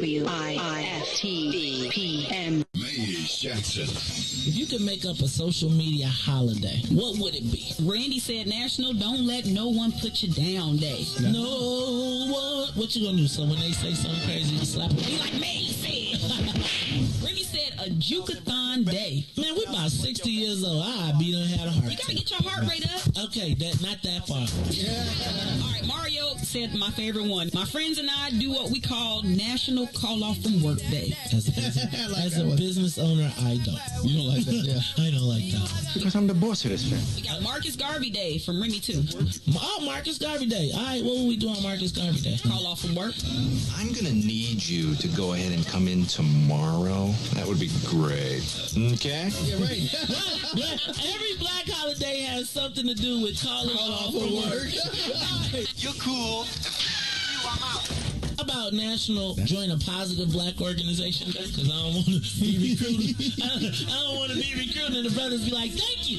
WIIFTBP. Jackson. If you could make up a social media holiday, what would it be? Randy said National Don't Let No One Put You Down Day. No one. What you gonna do? So when they say something crazy, you slap them? Be like me said. Randy said a Jukathon Day. Man, we're about 60 years old. I done had a heart. You gotta get your heart rate up. Okay, not that far. All right, Mario said my favorite one. My friends and I do what we call National Call Off from Work Day. As a business owner, I don't. You don't like that, yeah. I don't like that. Because I'm the boss of this thing. We got Marcus Garvey Day from Remy too. Oh, Marcus Garvey Day. All right, what will we do on Marcus Garvey Day? Call off from work. I'm going to need you to go ahead and come in tomorrow. That would be great. Okay? Yeah, right. Every black holiday has something to do with calling off from work. You're cool. I'm out. How about National Join a Positive Black Organization Day? Because I don't want to be recruited. I don't want to be recruited and the brothers be like, thank you.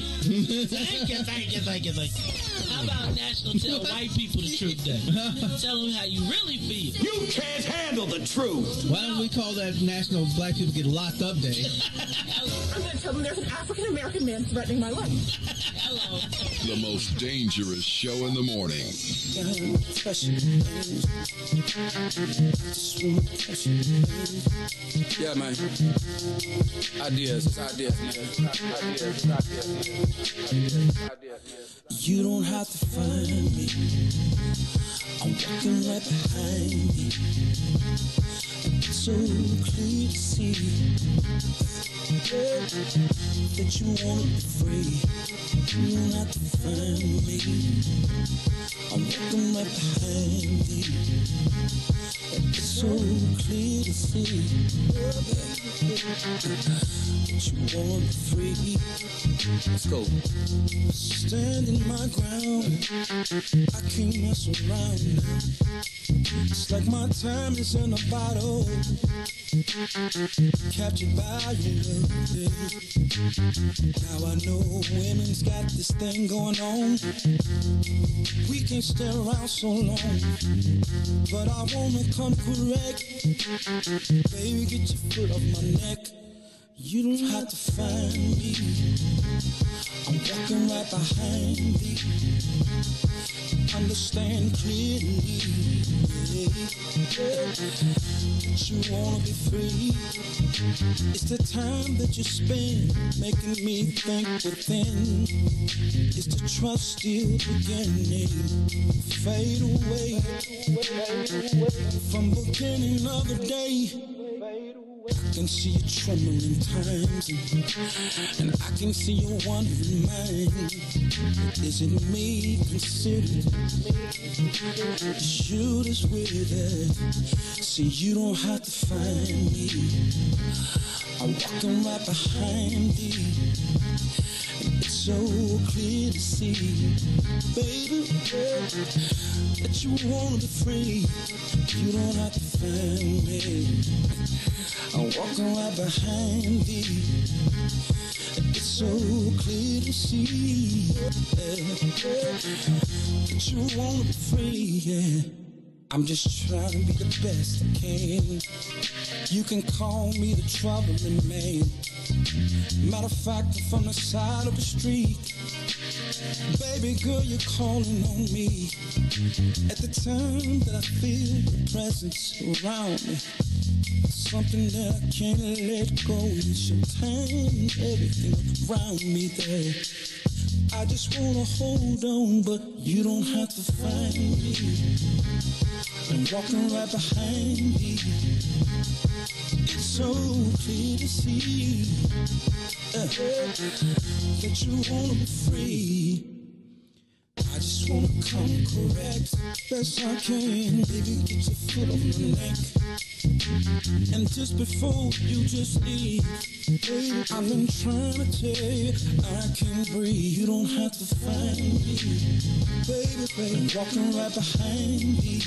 Thank you. How about National Tell White People the Truth Day? Tell them how you really feel. You can't handle the truth. Why don't we call that National Black People Get Locked Up Day? I'm going to tell them there's an African-American man threatening my life. Hello. The most dangerous show in the morning. Yeah, man. Ideas, man. You don't have to find me. I'm walking right behind you. It's so clear to see that you want to be free. You don't have to find me. I'm walking right behind you. It's so clear to see that you want to be free. Let's go. Standing my ground, I can't mess around now. It's like my time is in a bottle, captured by your love, yeah. Now I know women's got this thing going on. We can't stay around so long, but I wanna come correct. Baby, get your foot off my neck. You don't have to find me. I'm walking right behind you. Understand clearly that you wanna be free. It's the time that you spend making me think within. It's the trust still beginning. Fade away from beginning of the day. I can see you trembling times, and I can see you wondering mine. Is it me considered? You that's with it. See, you don't have to find me. I'm walking right behind you. It's so clear to see, baby, that you want to be free. You don't have to find me. I'm walking right behind you. It's so clear to see that you want to be free, yeah. I'm just trying to be the best I can. You can call me the troubling man. Matter of fact, I'm from the side of the street. Baby girl, you're calling on me at the time that I feel the presence around me. Something that I can't let go. It's your time and everything around me there. I just wanna hold on, but you don't have to find me. I'm walking right behind you. It's so clear to see that you wanna be free. I just wanna come correct, best I can. Baby, get your foot on my neck. And just before you just leave, baby, I've been trying to tell you I can't breathe. You don't have to find me, baby, I'm walking right behind you.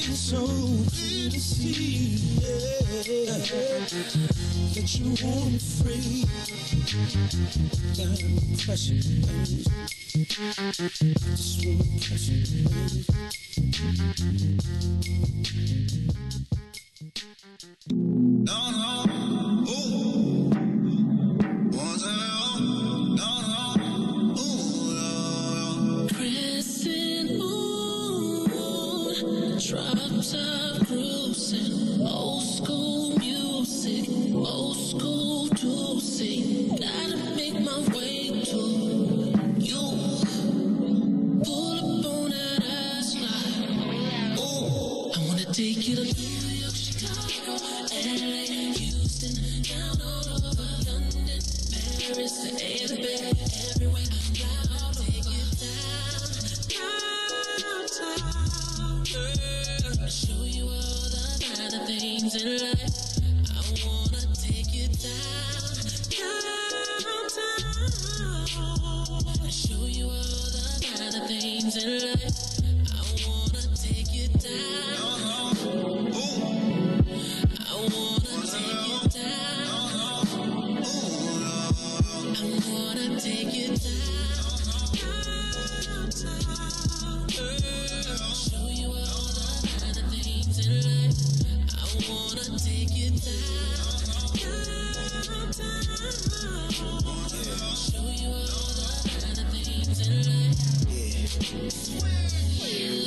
It's so clear to see that you want me free. Damn pressure, baby. I just want pressure, baby. No, ooh. No, ooh. Crescent moon, drop top cruising, old school music, old school juicy. Gotta make my way to you. Pull up on that ass like, ooh. I wanna take you to New York, Chicago, LA, Houston, down all over London, Paris, everywhere, everywhere. I'll take you downtown, yeah. Show you all the kind of things in life. I wanna take you downtown. Show you all the kind of things in life. I wanna take you down.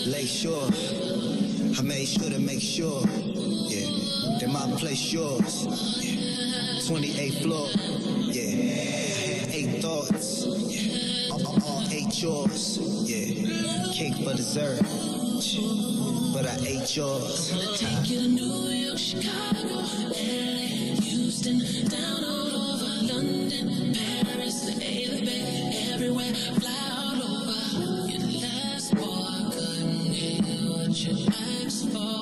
Lake Shore. I made sure to make sure, yeah, that my place yours. Yeah. 28th floor, yeah. I had 8 thoughts, yeah. All 8 yours, yeah. Cake for dessert, but I ate yours. Take you to New York, Chicago, LA, Houston, down all over London, Paris, the A, the Bay, everywhere, fly all over. You're the last boy, couldn't hear what you asked for.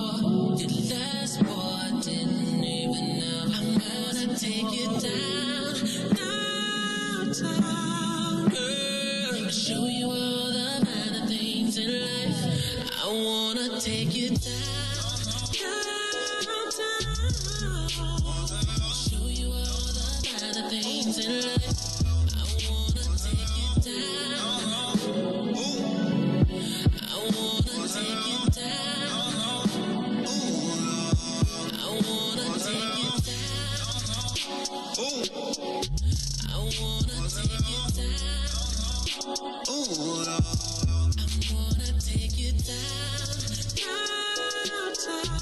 You're the last boy, didn't even know. I'm gonna take you downtown, girl. Show you all the finer things in life. I wanna take you downtown. Show you all the finer things in life. I wanna take you down. I wanna take you down. I wanna take you down. I wanna take you down. I wanna take you downtown.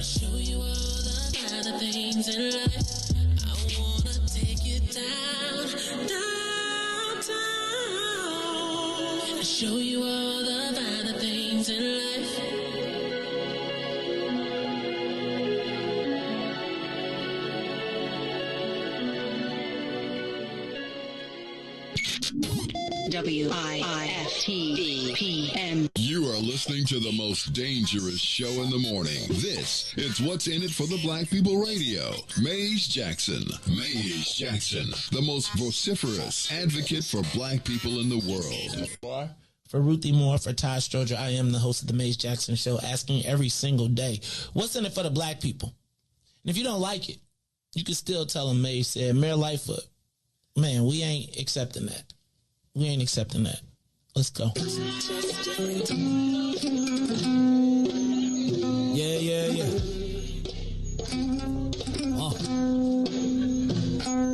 Show you all the finer things in life. I wanna take you downtown. Show you all the finer things in life. WIIFTBP. You are listening to the most dangerous show in the morning. This is What's in It for the Black People Radio. Maze Jackson. Maze Jackson, the most vociferous advocate for black people in the world. For Ruthie Moore, for Todd Stoger, I am the host of the Maze Jackson Show, asking every single day, what's in it for the black people? And if you don't like it, you can still tell them Maze said, Mayor Lightfoot, man, we ain't accepting that. We ain't accepting that. Let's go. Yeah.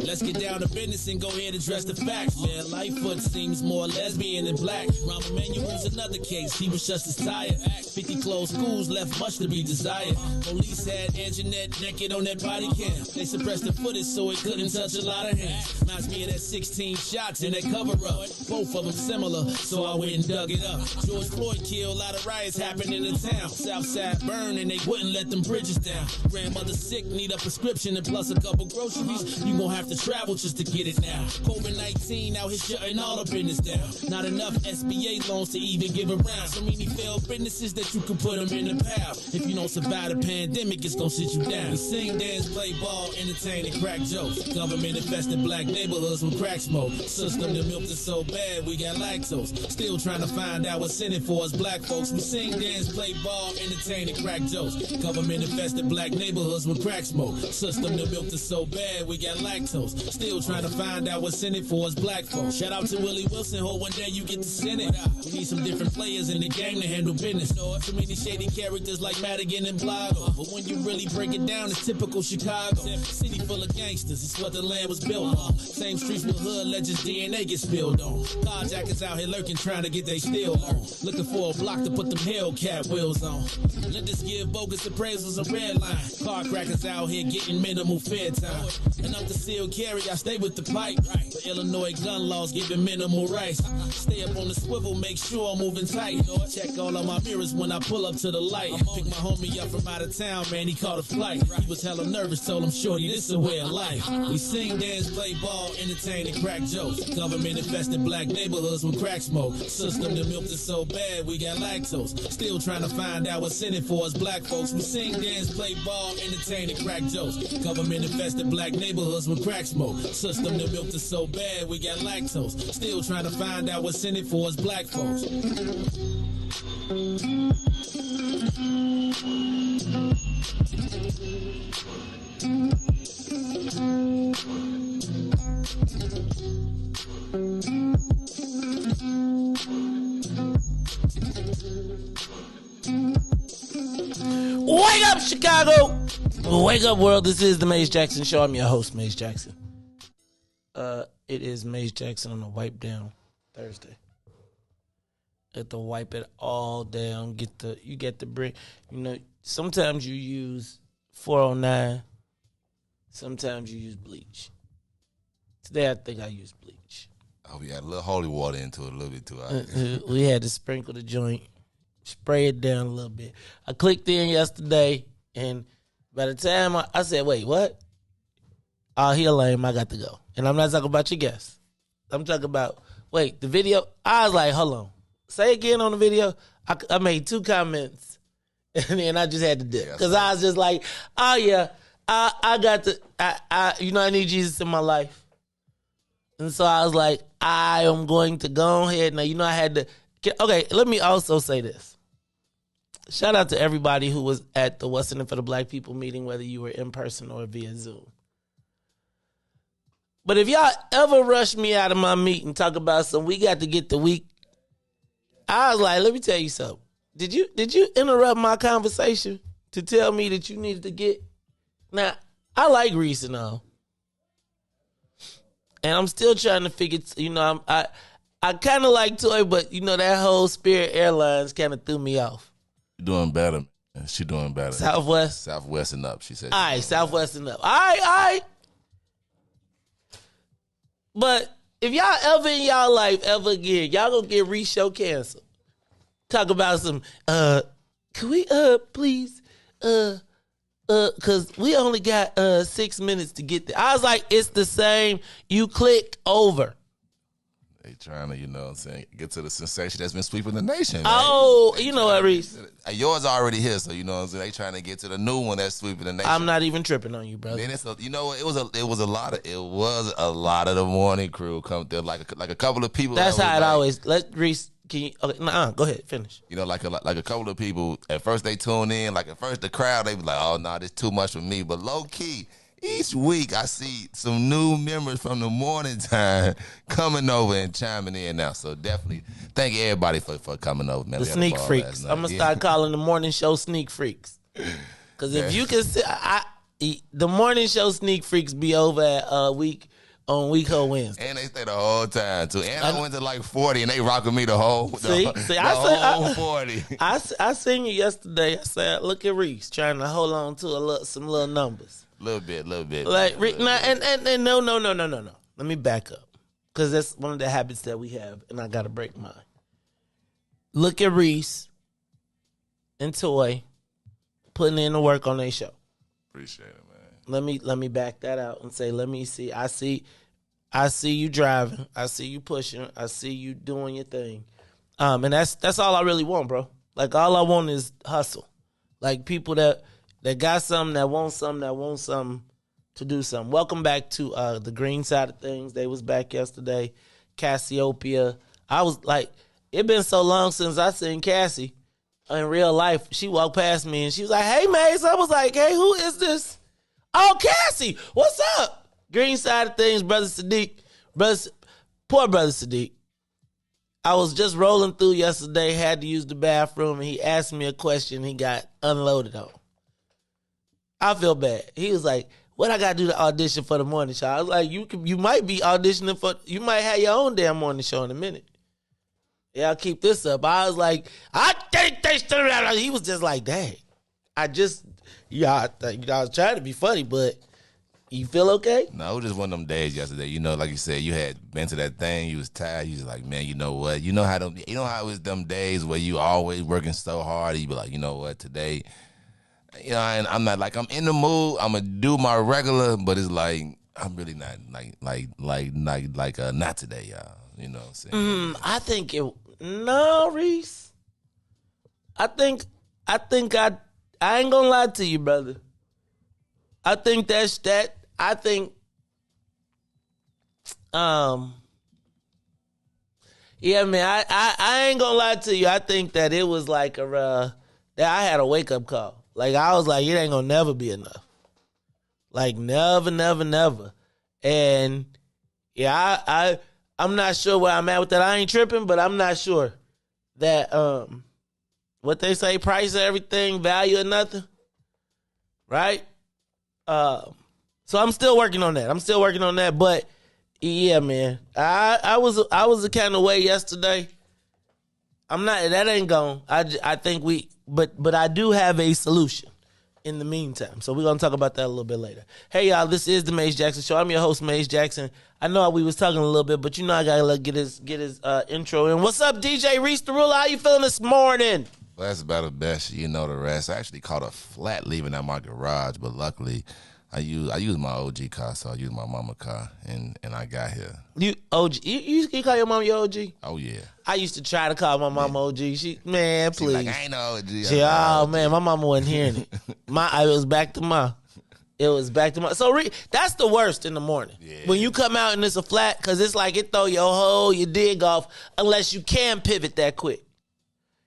Let's get down to business and go ahead and address the facts, man. Lightfoot seems more lesbian than black. Rahm Emanuel's another case. He was just as tired. 50 closed schools left much to be desired. Police had Anjanette naked on that body cam. They suppressed the footage so it couldn't touch a lot of hands. Reminds me of that 16 shots in that cover-up. Both of them similar, so I went and dug it up. George Floyd killed, a lot of riots happened in the town. Southside burned and they wouldn't let them bridges down. Grandmother sick, need a prescription and plus a couple groceries. You gon' have to travel just to get it now. COVID-19 out here shutting all the business down. Not enough SBA loans to even give around. So many failed businesses that you could put them in the pile. If you don't survive the pandemic, it's gonna sit you down. We sing, dance, play ball, entertain, and crack jokes. Government infested black neighborhoods with crack smoke. System that milked us so bad we got lactose. Still trying to find out what's in it for us black folks. We sing, dance, play ball, entertain, and crack jokes. Government infested black neighborhoods with crack smoke. System that milked us so bad we got lactose. Still trying to find out what's in it for us black folks. Shout out to Willie Wilson, hope one day you get to send it. We need some different players in the game to handle business. So many shady characters like Madigan and Blago. But when you really break it down, it's typical Chicago. City full of gangsters, it's what the land was built on. Same streets with hood legends, DNA get spilled on. Carjackers out here lurking, trying to get they steel on. Looking for a block to put them Hellcat wheels on. Let us give bogus appraisals a red line. Car crackers out here getting minimal fair time. And I'm concealed carry, I stay with the pipe. But Illinois gun laws giving minimal rights. Stay up on the swivel, make sure I'm moving tight. Check all of my mirrors when I pull up to the light. Pick my homie up from out of town, man, he caught a flight. He was hella nervous, told him, shorty, this a way of life. We sing, dance, play ball, entertain, and crack jokes. Government infested black neighborhoods with crack smoke. System that milked us so bad we got lactose. Still trying to find out what's in it for us black folks. We sing, dance, play ball, entertain, and crack jokes. Government infested black neighborhoods with crack smoke. System that milked us so bad we got lactose. Still trying to find out what's in it for us black folks. Wake up, Chicago! Wake up, world. This is the Maze Jackson Show. I'm your host, Maze Jackson. It is Maze Jackson on a Wipe Down Thursday. have to wipe it all down. You get the bring. Sometimes you use 409. Sometimes you use bleach. Today I think I used bleach. Oh, we had a little holy water into it a little bit too. We had to sprinkle the joint, spray it down a little bit. I clicked in yesterday, and by the time I said, wait, what? Oh, he lame, I got to go. And I'm not talking about your guests. I'm talking about, wait, the video. I was like, hold on. Say again on the video. I made 2 comments, and then I just had to dip. Because I was just like, oh, yeah, I got to, I need Jesus in my life. And so I was like, I am going to go ahead. Now, I had to. Okay, let me also say this. Shout out to everybody who was at the What's in It for the Black People meeting, whether you were in person or via Zoom. But if y'all ever rush me out of my meeting, talk about we got to get the week, I was like, let me tell you something. Did you interrupt my conversation to tell me that you needed to get? Now, I like Riis and all. And I'm still trying to figure, I kind of like Toy, but, that whole Spirit Airlines kind of threw me off. Doing better. She doing better. Southwest? Southwest and up, she said. All right, Southwest and up. All right. But if y'all ever in y'all life ever again, y'all gonna get Riis show canceled. Talk about some, can we, please, cause we only got 6 minutes to get there. I was like, it's the same. You click over. They trying to, what I'm saying, get to the sensation that's been sweeping the nation. Man. Oh, you know what, Riis? Yours already here, so you know what I'm saying. They trying to get to the new one that's sweeping the nation. I'm not even tripping on you, brother. Then it was a lot of the morning crew come there, like a couple of people. That's how it always. Let Riis. Can you? Okay, go ahead, finish. Like a couple of people. At first they tune in. Like at first the crowd, they be like, "Oh no, this too much for me." But low key, each week I see some new members from the morning time coming over and chiming in now. So definitely thank everybody for coming over, man. The sneak freaks. I'm gonna start calling the morning show sneak freaks. Because if you can see, the morning show sneak freaks be over at week on Weeko Wednesday. And they stay the whole time too. And I went to like 40 and they rocking me the whole 40. I seen you yesterday. I said, look at Riis trying to hold on to some little numbers. Little bit. Like now, and no. Let me back up. Because that's one of the habits that we have, and I gotta break mine. Look at Riis and Toy putting in the work on their show. Appreciate it, man. Let me back that out and say, let me see. I see you driving. I see you pushing. I see you doing your thing. And that's all I really want, bro. Like all I want is hustle. Like people that got something, that want something to do something. Welcome back to the green side of things. They was back yesterday. Cassiopeia. I was like, it been so long since I seen Cassie in real life. She walked past me and she was like, hey, Mace. I was like, hey, who is this? Oh, Cassie, what's up? Green side of things, Brother Sadiq. Poor Brother Sadiq. I was just rolling through yesterday, had to use the bathroom, and he asked me a question he got unloaded on. I feel bad. He was like, what I got to do to audition for the morning show? I was like, you might be auditioning you might have your own damn morning show in a minute. Yeah, I'll keep this up. I was like, I think they still. He was just like, dang. I was trying to be funny, but you feel okay? No, it was just one of them days yesterday. Like you said, you had been to that thing, you was tired, you was like, man, you know what? You know how it was them days where you always working so hard, you be like, you know what, today, and I'm not like, I'm in the mood, I'm gonna do my regular, but it's like, I'm really not not today, y'all. You know what I'm saying? I think Riis. I ain't gonna lie to you, brother. I think I think, yeah, man, I ain't gonna lie to you. I think that it was like that I had a wake up call. Like I was like, it ain't gonna never be enough. Like never. And yeah, I'm not sure where I'm at with that. I ain't tripping, but I'm not sure that what they say, price of everything, value of nothing. Right? So I'm still working on that. But yeah, man. I was the kind of way yesterday. I'm not. That ain't gone. I think but I do have a solution in the meantime. So we're gonna talk about that a little bit later. Hey y'all, this is the Maze Jackson Show. I'm your host, Maze Jackson. I know we was talking a little bit, but you know I gotta get his intro in. What's up, DJ Riis the Ruler? How you feeling this morning? Well, that's about the best. You know the rest. I actually caught a flat leaving out my garage, but luckily I used my OG car, so I used my mama car, and I got here. You OG? You call your mom your OG? Oh yeah. I used to try to call my mama OG. She please. Like, I ain't no OG. Oh man, my mama wasn't hearing it. It was back to ma. It was back to ma. So that's the worst in the morning when you come out and it's a flat, because it's like it throw your dig off unless you can pivot that quick.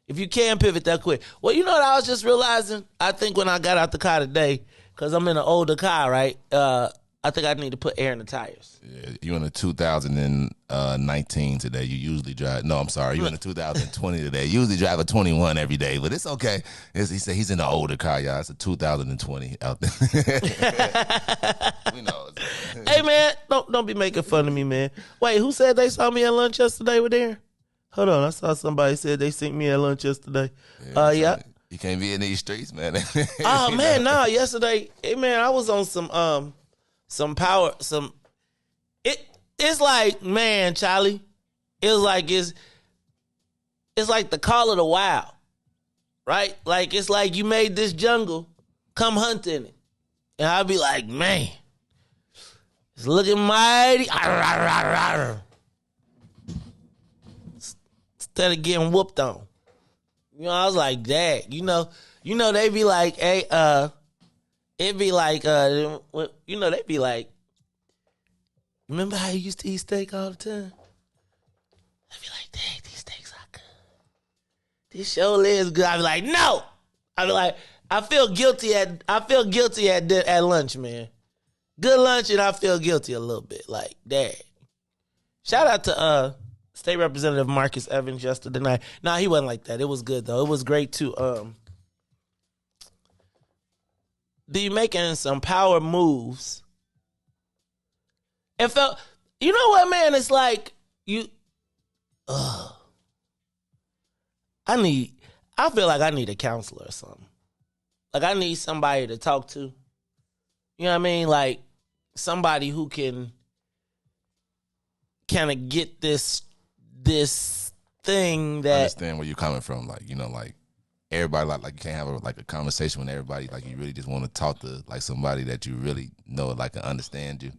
If you can pivot that quick. Well, you know what I was just realizing? I think when I got out the car today, because I'm in an older car, right? I think I need to put air in the tires. Yeah, you in a 2019 today. You usually drive. No, I'm sorry. You in a 2020 today. You usually drive a 21 every day, but it's okay. He said he's in an older car, y'all. It's a 2020 out there. We know. Hey, man, don't be making fun of me, man. Wait, who said they saw me at lunch yesterday with Aaron? Hold on, I saw somebody said they seen me at lunch yesterday. Yeah. You can't be in these streets, man. Oh man, no. Yesterday, man, I was on some power. It's like, man, Charlie. It's like the call of the wild, right? Like it's like you made this jungle, come hunt in it, and I'd be like, man, it's looking mighty. Instead of getting whooped on. You know, I was like, Dad, you know, they be like, hey, it'd be like, they be like, remember how you used to eat steak all the time? I'd be like, Dad, these steaks are good. This sure is good. I'd be like, no. I'd be like, I feel guilty at lunch, man. Good lunch, and I feel guilty a little bit. Like, Dad. Shout out to State Representative Marcus Evans yesterday night. Nah, he wasn't like that. It was good though. It was great to be making some power moves. It felt, you know what, man? It's like I feel like I need a counselor or something. Like I need somebody to talk to. You know what I mean? Like somebody who can kind of get this thing that... I understand where you're coming from. Like, you know, like everybody, like you can't have a conversation with everybody. Like you really just want to talk to like somebody that you really know, like can understand you.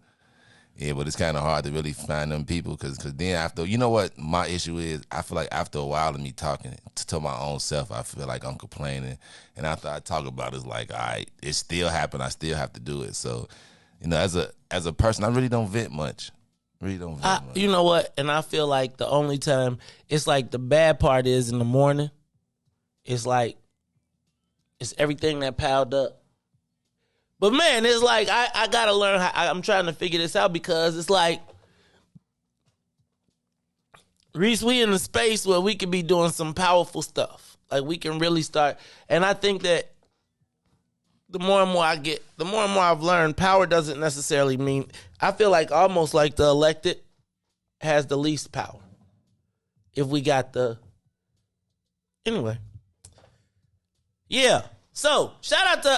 Yeah, but it's kind of hard to really find them people because then after, you know what my issue is? I feel like after a while of me talking to my own self, I feel like I'm complaining. And after I talk about it, it's like, all right, it still happened. I still have to do it. So, you know, as a person, I really don't vent much. Really don't vent much. You know what? And I feel like the only time, it's like the bad part is in the morning, it's like, it's everything that piled up. But man, it's like, I got to learn how, I'm trying to figure this out because it's like, Riis, we in a space where we could be doing some powerful stuff. Like we can really start. And I think that the more and more I've learned, power doesn't necessarily mean, I feel like almost like the elected has the least power. If we got anyway. Yeah. So, shout out to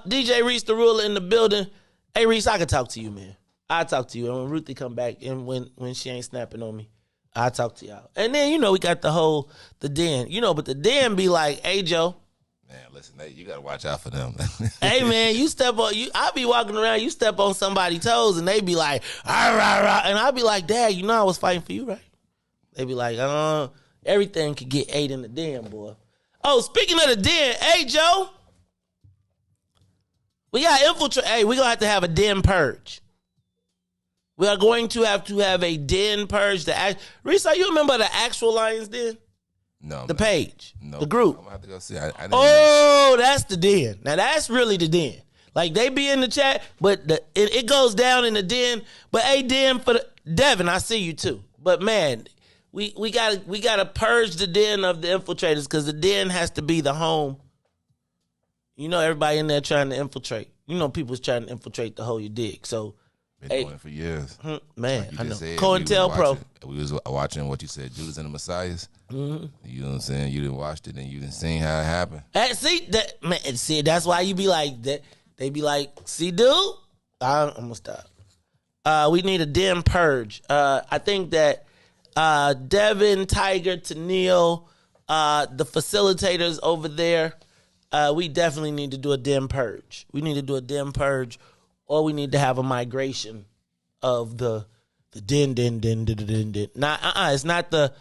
DJ Riis the Ruler in the building. Hey, Riis, I can talk to you, man. I'll talk to you. And when Ruthie come back and when she ain't snapping on me, I'll talk to y'all. And then, we got the den. But the den be like, hey, Joe. Man, listen, you got to watch out for them. Hey, man, I be walking around, you step on somebody's toes, and they be like, rah, rah, rah. And I be like, Dad, I was fighting for you, right? They be like, everything could get ate in the den, boy. Oh, speaking of the den, hey, Joe. We got infiltrate. Hey, we're going to have a den purge. We are going to have a den purge. Riis, you remember the actual Lions Den? No. The page. No. The group. I'm going to have to go see. I didn't know. That's the den. Now, that's really the den. Like, they be in the chat, but it goes down in the den. But, hey, den for Devin, I see you too. But, man, we gotta purge the den of the infiltrators because the den has to be the home. Everybody in there trying to infiltrate. People's trying to infiltrate the hole you dig. So Been doing it for years. Man, like I know. Said, COINTELPRO. We was watching what you said, Judas and the Messiahs. Mm-hmm. You know what I'm saying? You didn't watch it and you didn't see how it happened. See, that's why you be like that. They be like, see, dude, I'm gonna stop. We need a dim purge. I think that Devin, Tiger, Tennille, the facilitators over there, we definitely need to do a dim purge. We need to do a dim purge, or we need to have a migration of the din. Nah, it's not the.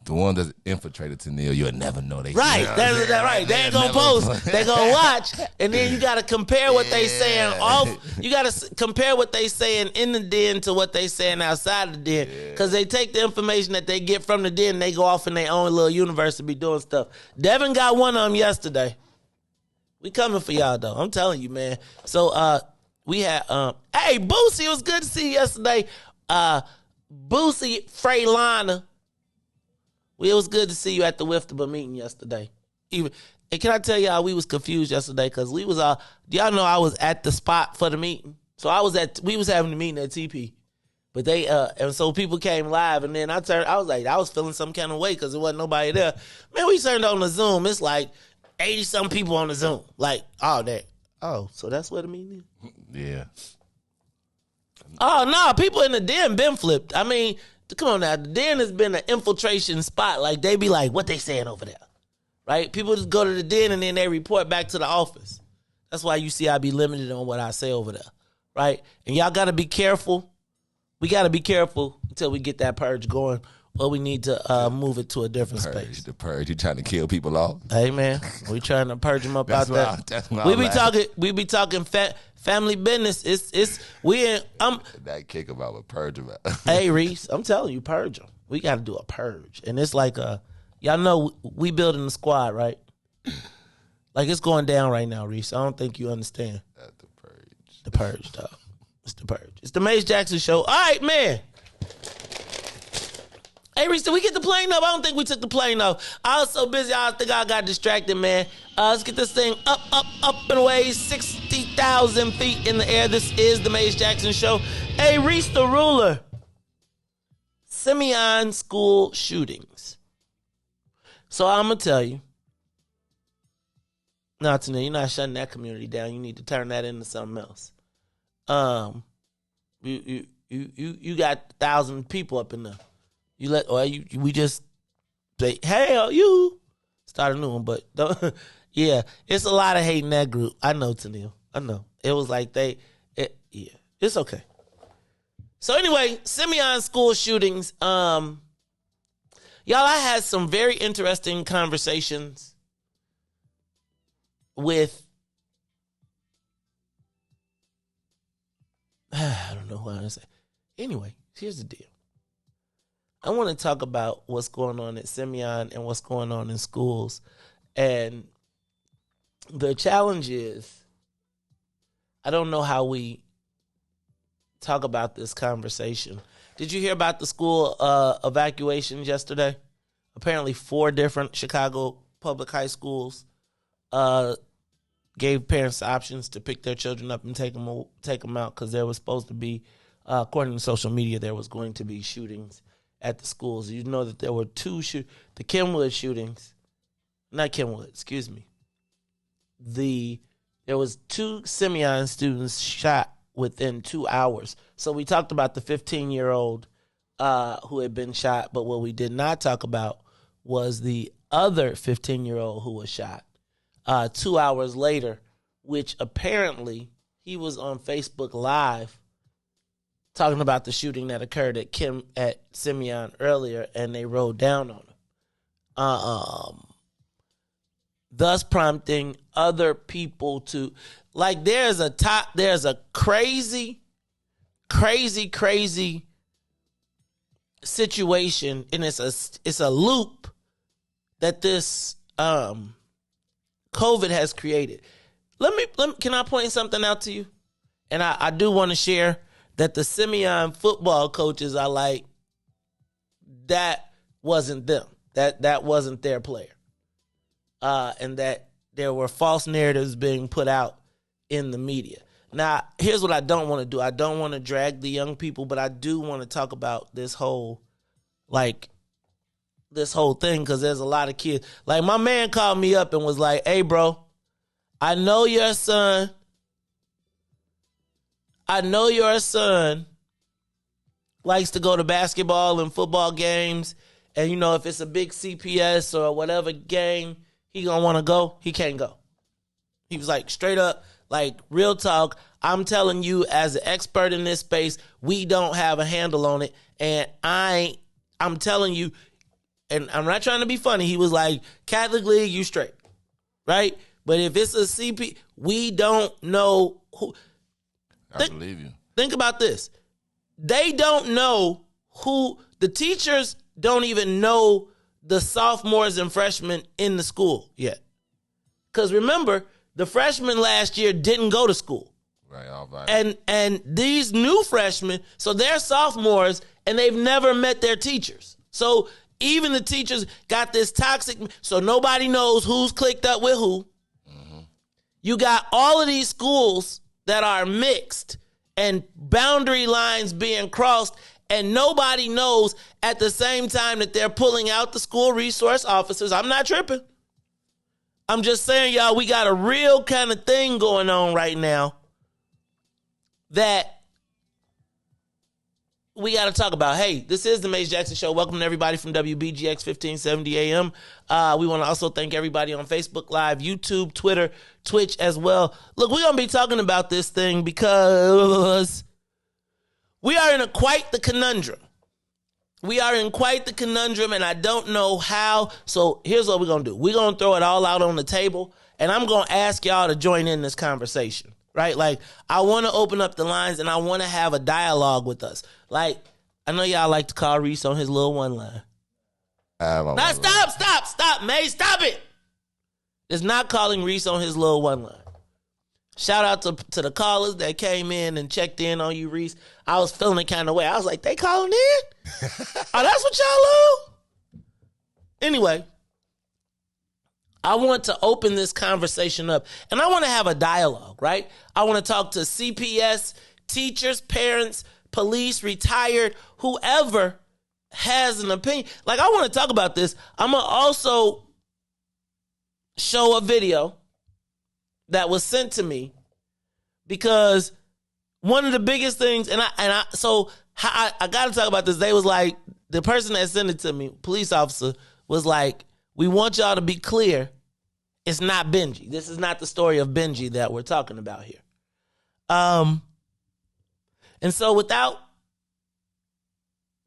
The one that's infiltrated to Neil, you'll never know. Right, that's right. They ain't gonna post. They gonna watch, and then you gotta compare what they saying off. You gotta compare what they saying in the den to what they saying outside of the den, because they take the information that they get from the den, and they go off in their own little universe to be doing stuff. Devin got one of them yesterday. We coming for y'all though. I'm telling you, man. So we had hey Boosie, it was good to see you yesterday. Boosie Freylana. It was good to see you at the WIIFTBP meeting yesterday. And can I tell y'all, we was confused yesterday because we was y'all know I was at the spot for the meeting. So we was having the meeting at TP. But they and so people came live, and then I was feeling some kind of way because there wasn't nobody there. Man, we turned on the Zoom. It's like 80-some people on the Zoom. Like all that. Oh, so that's what the meeting is? Yeah. Oh no, people in the den been flipped. I mean, come on now. The den has been an infiltration spot. Like, they be like, what they saying over there? Right? People just go to the den and then they report back to the office. That's why you see I be limited on what I say over there. Right? And y'all got to be careful. We got to be careful until we get that purge going, or we need to move it to a different space. The purge. You trying to kill people off? Hey, man. We trying to purge them up out there. That's why we be talking family business. That kick about what purge about. Hey, Riis, I'm telling you, purge them. We got to do a purge. And it's like, y'all know we building the squad, right? Like, it's going down right now, Riis. I don't think you understand. That's the purge. The purge, dog. It's the purge. It's the Maze Jackson Show. All right, man. Hey, Riis, did we get the plane up? I don't think we took the plane up. I was so busy, I think I got distracted, man. Let's get this thing up and away, 60,000 feet in the air. This is the Maze Jackson Show. Hey, Riis the Ruler. Simeon school shootings. So I'm going to tell you. No, Tanya, you're not shutting that community down. You need to turn that into something else. You got 1,000 people up in there. We just say, hey, you start a new one, but don't, yeah, it's a lot of hate in that group. I know, Tennille. I know. It was like it's okay. So anyway, Simeon school shootings. Y'all, I had some very interesting conversations with I don't know what I say. Anyway, here's the deal. I want to talk about what's going on at Simeon and what's going on in schools. And the challenge is, I don't know how we talk about this conversation. Did you hear about the school evacuations yesterday? Apparently 4 different Chicago public high schools gave parents options to pick their children up and take them out because there was supposed to be, according to social media, there was going to be shootings at the schools. You know that there were 2 the Kenwood shootings. Not Kenwood, excuse me. There was 2 Simeon students shot within 2 hours. So we talked about the 15-year-old who had been shot, but what we did not talk about was the other 15-year-old who was shot 2 hours later, which apparently he was on Facebook Live talking about the shooting that occurred at Simeon earlier, and they rode down on him. Thus prompting other people to, like, there's a crazy situation, and it's a loop that this COVID has created. Can I point something out to you? And I do want to share that the Simeon football coaches are like, that wasn't them. That wasn't their player. And that there were false narratives being put out in the media. Now, here's what I don't want to do. I don't want to drag the young people, but I do want to talk about this whole thing, because there's a lot of kids. Like, my man called me up and was like, hey, bro, I know your son likes to go to basketball and football games, and, you know, if it's a big CPS or whatever game he gonna want to go, he can't go. He was like, straight up, like, real talk, I'm telling you as an expert in this space, we don't have a handle on it, and I'm telling you, and I'm not trying to be funny, he was like, Catholic League, you straight, right? But if it's a CP, we don't know who. I believe you. Think about this. They don't know who, the teachers don't even know the sophomores and freshmen in the school yet. Because remember, the freshmen last year didn't go to school. Right, all right. And these new freshmen, so they're sophomores and they've never met their teachers. So even the teachers got this toxic, so nobody knows who's clicked up with who. Mm-hmm. You got all of these schools that are mixed and boundary lines being crossed, and nobody knows at the same time that they're pulling out the school resource officers. I'm not tripping. I'm just saying, y'all, we got a real kind of thing going on right now that we got to talk about. Hey, this is the Mace Jackson Show. Welcome to everybody from WBGX 1570 AM. We want to also thank everybody on Facebook Live, YouTube, Twitter, Twitch as well. Look, we're going to be talking about this thing because we are in quite the conundrum. We are in quite the conundrum, and I don't know how. So here's what we're going to do. We're going to throw it all out on the table, and I'm going to ask y'all to join in this conversation. Right? Like, I want to open up the lines and I want to have a dialogue with us. Like, I know y'all like to call Riis on his little one line. Now, stop, May, stop it. It's not calling Riis on his little one line. Shout out to the callers that came in and checked in on you, Riis. I was feeling the kind of way. I was like, they calling in? Oh, that's what y'all do? Anyway, I want to open this conversation up, and I want to have a dialogue, right? I want to talk to CPS, teachers, parents, police, retired, whoever has an opinion. Like, I want to talk about this. I'm going to also show a video that was sent to me, because one of the biggest things, I got to talk about this. They was like, the person that sent it to me, police officer, was like, we want y'all to be clear, it's not Benji. This is not the story of Benji that we're talking about here. And so without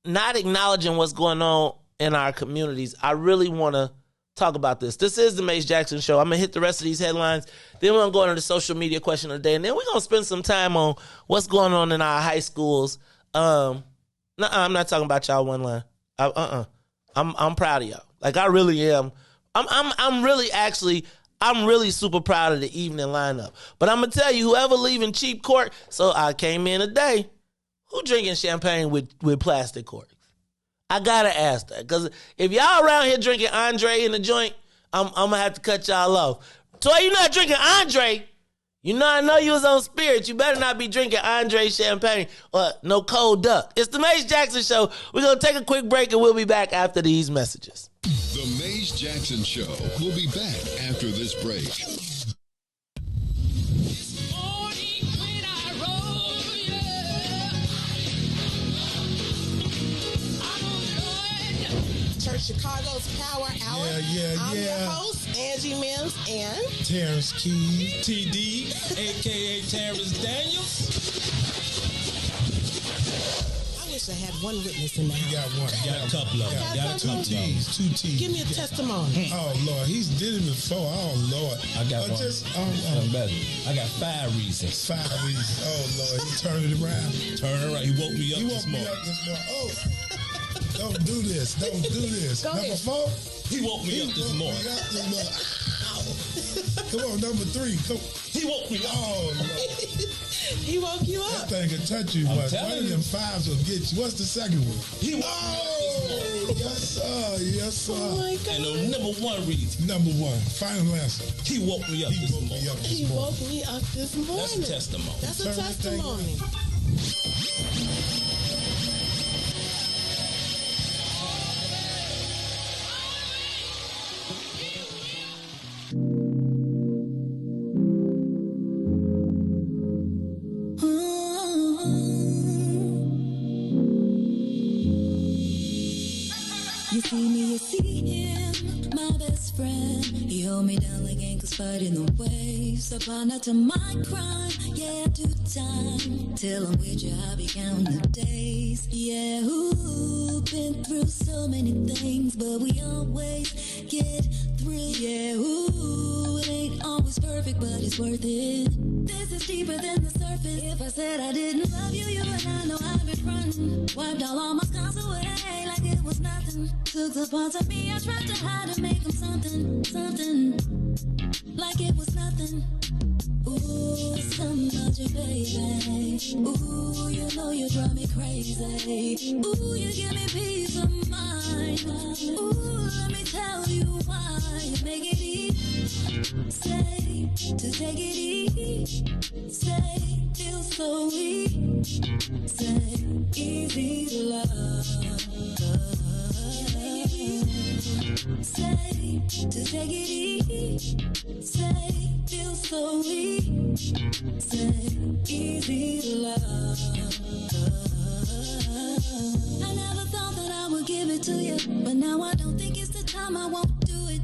not acknowledging what's going on in our communities, I really want to talk about this. This is the Mace Jackson Show. I'm going to hit the rest of these headlines. Then we're going to go into the social media question of the day. And then we're going to spend some time on what's going on in our high schools. I'm not talking about y'all one line. I'm proud of y'all. Like, I really am. I'm really super proud of the evening lineup. But I'm gonna tell you, whoever leaving cheap cork. So I came in today. Who drinking champagne with plastic corks? I gotta ask that, because if y'all around here drinking Andre in the joint, I'm gonna have to cut y'all off. So you're not drinking Andre. You know, I know you was on spirits. You better not be drinking Andre champagne or no cold duck. It's the Mace Jackson Show. We're going to take a quick break, and we'll be back after these messages. The Mace Jackson Show. We'll be back after this break. Church Chicago's Power Hour. I'm your host, Angie Mims, and Terrence Keys, TD, a.k.a. Terrence Daniels. I wish I had one witness in the house. You got one. You got a couple of them. Got two T's. Give me a testimony. Oh, Lord. He's did it before. Oh, Lord. I got one. Better. I got 5 reasons. 5 reasons. Oh, Lord. He turned it around. He woke me up this morning. Oh. Don't do this. Go Number ahead. 4, he woke me up this morning. Come on, number 3. He woke me up. Oh, Lord. He woke you up. That thing can touch you, but one of them fives will get you. What's the second one? Yes, sir. Yes, sir. Oh my God. And the number one reason. Number one. Final answer. He woke me up this morning. He woke me up this morning. That's a testimony. That's a testimony. You see me, you see him, my best friend. He hold me down like ankles fighting the waves. A partner to my crime, yeah, I do time. Till I'm with you, I be counting the days. Yeah, ooh, been through so many things, but we always get through. Yeah, ooh, it ain't always perfect, but it's worth it. This is deeper than the surface. If I said I didn't love you, you and I know I've been running. Wiped all my scars away like it was nothing. Took the parts of me I tried to hide and make them something, something. Like it was nothing. Ooh, something about you, baby. Ooh, you know you drive me crazy. Ooh, you give me peace of mind. Ooh, let me tell you why. You make it easy. Say, to take it easy. Say, feel so easy. Say, easy to love. Say, to take it easy. Say, feel so easy. Say, easy to love. I never thought that I would give it to you, but now I don't think it's the time. I won't do it.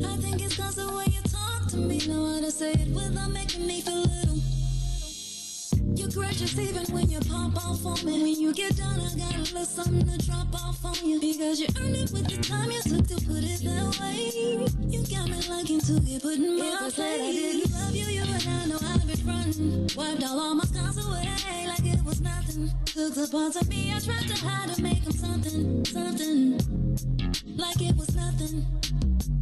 I think it's cause the way you talk to me. Know how to say it without making me feel little. You're gracious even when you pop off on me. When you get done, I got a little something to drop off on you. Because you earned it with the time you took to put it that way. You got me liking to get put in my place. If I said I didn't love you, you and I know I've been running. Wiped all my scars away like it was nothing. Took the parts of me I tried to hide and make them something, something. Like it was nothing.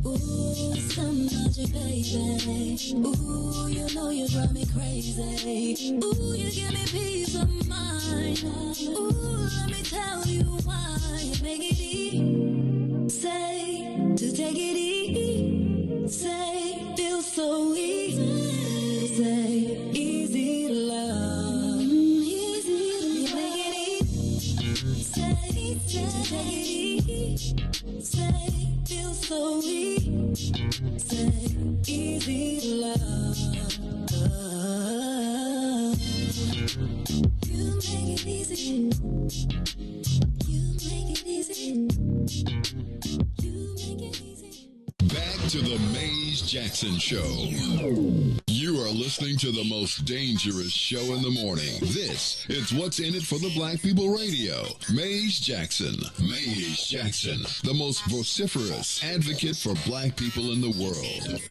Ooh, something about you, baby. Ooh, you know you drive me crazy. Ooh, you give me peace of mind. Ooh, let me tell you why. You make it easy. Say, to take it easy. Say, feel so easy. Say, easy to love. Easy to you make it easy. Say, to take it easy. Say, feel so easy. Say, easy to love. You make it easy. You make it easy. You make it easy. Back to the Maze Jackson Show. You are listening to the most dangerous show in the morning. This is What's in It for the Black People Radio. Maze Jackson. Maze Jackson, the most vociferous advocate for black people in the world.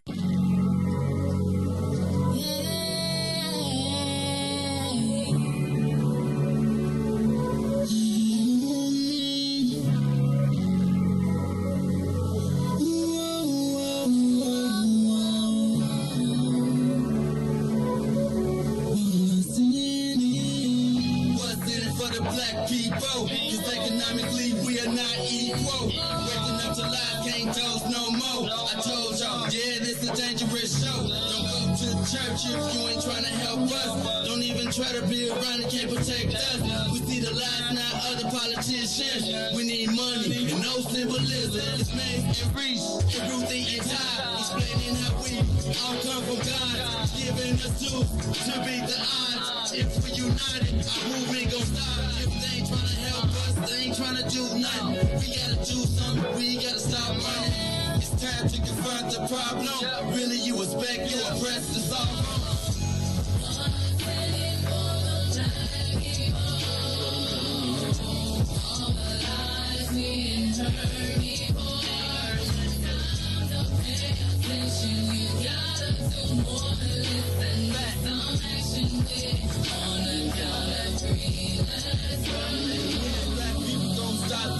If you ain't trying to help us, don't even try to be around and can't protect us. We see the lies, not other politicians. We need money and no symbolism. It's Maze and Riis and Ruthie and Todd, explaining how we all come from God, giving us tools to beat the odds. If we united, our movement gon' stop. If they ain't trying to help us, they ain't trying to do nothing. We gotta do something, we gotta stop running. It's time to confront the problem. Really, you expect you oppressed to solve wrong.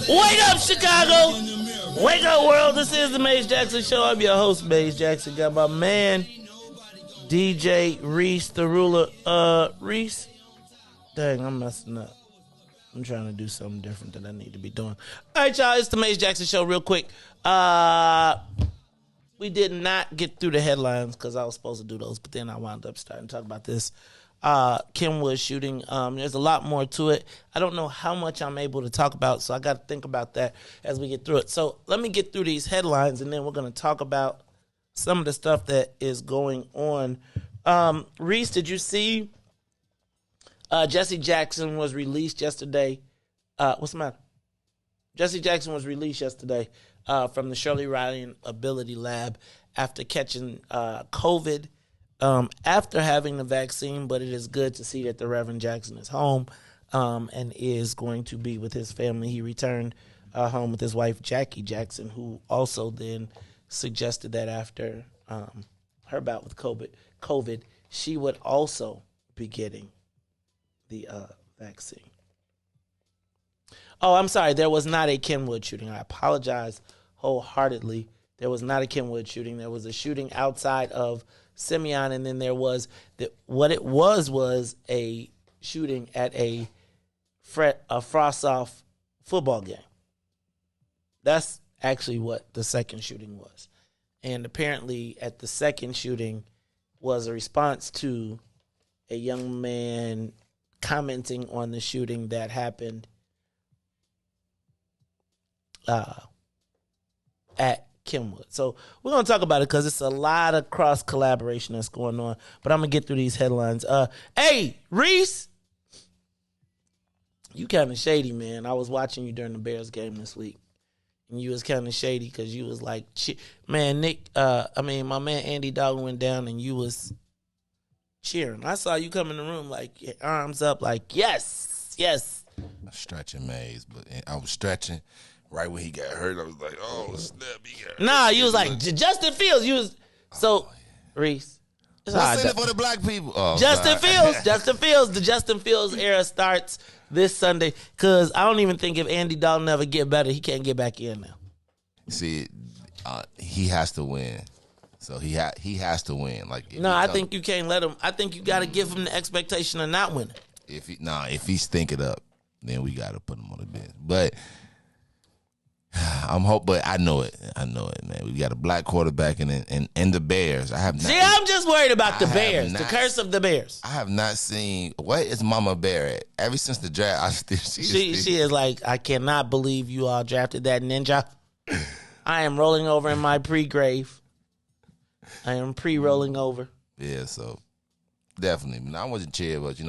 Wake up, Chicago! Wake up, world! This is the Maze Jackson Show. I'm your host, Maze Jackson. Got my man, DJ Riis the ruler. Riis? Dang, I'm messing up. I'm trying to do something different than I need to be doing. All right, y'all. It's the Maze Jackson Show. Real quick. We did not get through the headlines because I was supposed to do those, but then I wound up starting to talk about this Kenwood shooting. There's a lot more to it. I don't know how much I'm able to talk about, so I got to think about that as we get through it. So let me get through these headlines, and then we're going to talk about some of the stuff that is going on. Riis, did you see Jesse Jackson was released yesterday? What's the matter? Jesse Jackson was released yesterday from the Shirley Ryan Ability Lab after catching COVID, after having the vaccine, but it is good to see that the Reverend Jackson is home and is going to be with his family. He returned home with his wife, Jackie Jackson, who also then suggested that after her bout with COVID, she would also be getting the vaccine. Oh, I'm sorry. There was not a Kenwood shooting. I apologize wholeheartedly. There was not a Kenwood shooting. There was a shooting outside of Simeon, and then there was what it was a shooting at a Frost-Off football game. That's actually what the second shooting was. And apparently at the second shooting was a response to a young man commenting on the shooting that happened at Kenwood. So we're going to talk about it because it's a lot of cross collaboration that's going on. But I'm going to get through these headlines. Hey, Riis, you kind of shady, man. I was watching you during the Bears game this week. And you was kind of shady because you was like, man, my man Andy Dalton went down and you was cheering. I saw you come in the room like your arms up like, yes. Stretching, Maze, but I was stretching right when he got hurt. I was like, oh, snap, he got hurt. Nah, you was like, Justin Fields. You was, Riis. What's in it for the black people? Oh, Justin Fields. The Justin Fields era starts this Sunday because I don't even think if Andy Dalton ever get better, he can't get back in now. See, he has to win. So he has to win. I think you can't let him. I think you got to give him the expectation of not winning. If he stink it up, then we got to put him on the bench. But but I know it, man. We got a black quarterback and the Bears. I'm just worried about the Bears, the curse of the Bears. I have not seen what is Mama Bear at? Ever since the draft, she is like, I cannot believe you all drafted that ninja. I am rolling over in my pre-grave. I am pre-rolling over. Yeah, so definitely. I wasn't cheering, but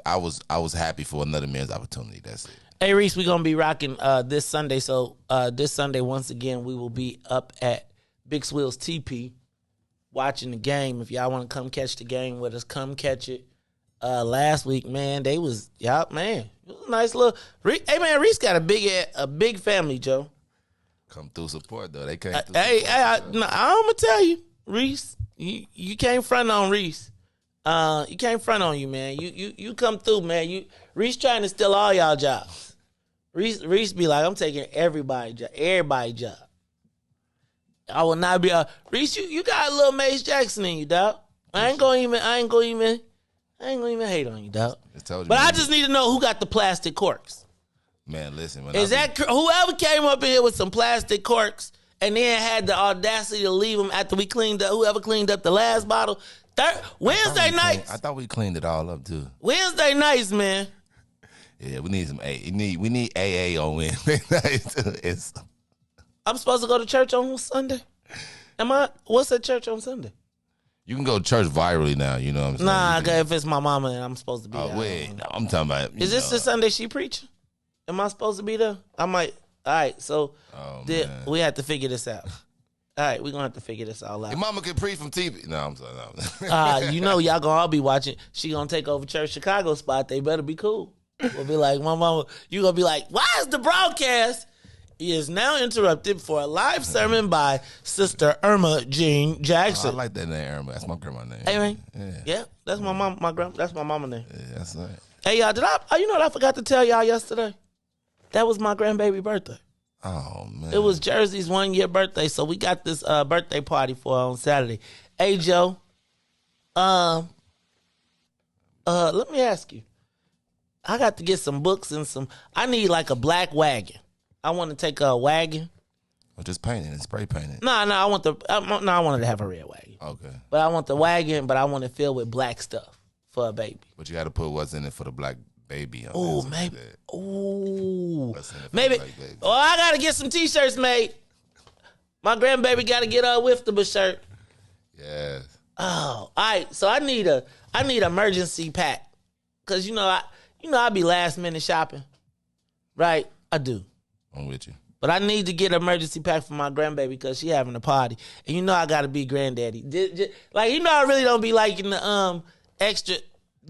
I was happy for another man's opportunity. That's it. Hey, Riis, we're going to be rocking this Sunday. So this Sunday, once again, we will be up at Big Swill's TP watching the game. If y'all want to come catch the game with us, come catch it. Last week, man, it was a nice little. Hey, man, Riis got a big family, Joe. Come through support, though. They came through I'm going to tell you, Riis, you can't front on Riis. You can't front on you, man. You come through, man. Riis trying to steal all y'all jobs. Riis be like, I'm taking everybody job. I will not be Riis, you got a little Maze Jackson in you, dog. I ain't gonna even hate on you, dog. But I just need to know who got the plastic corks. Man, listen. Whoever came up in here with some plastic corks and then had the audacity to leave them after we cleaned up, whoever cleaned up the last bottle. Wednesday nights. I thought we cleaned it all up too. Wednesday nights, man. Yeah, we need some we need AA on Wednesday nights. I'm supposed to go to church on Sunday. What's at church on Sunday? You can go to church virally now, you know what I'm saying? Nah, if it's my mama and I'm supposed to be there. Oh, wait. No, I'm talking about... Is this the Sunday she preaching? Am I supposed to be there? I might... All right, so we have to figure this out. All right, we're going to have to figure this all out. Your mama can preach from TV. No, I'm sorry. No. Y'all going to all be watching. She going to take over Church Chicago spot. They better be cool. We'll be like, my mama... You going to be like, why is the broadcast... He is now interrupted for a live sermon by Sister Irma Jean Jackson. I like that name, Irma. That's my grandma's name. Hey, man. Yeah, that's my mom. That's my mama name. Yeah, that's right. Hey, y'all, you know what I forgot to tell y'all yesterday? That was my grandbaby birthday. Oh, man. It was Jersey's 1-year birthday, so we got this birthday party for her on Saturday. Hey, Joe, Let me ask you. I got to get some books and I need like a black wagon. I want to take a wagon. Or just paint it and spray paint it. No, I wanted to have a red wagon. Okay. But I want the wagon, but I want it filled with black stuff for a baby. But you got to put what's in it for the black baby. Oh, maybe. Oh, maybe. Oh, I got to get some T-shirts made. My grandbaby got to get a WIIFTBP shirt. Yes. Oh, all right. So I need an emergency pack, cause I be last minute shopping, right? I do. I'm with you. But I need to get an emergency pack for my grandbaby because she having a party, and I got to be granddaddy. I really don't be liking the extra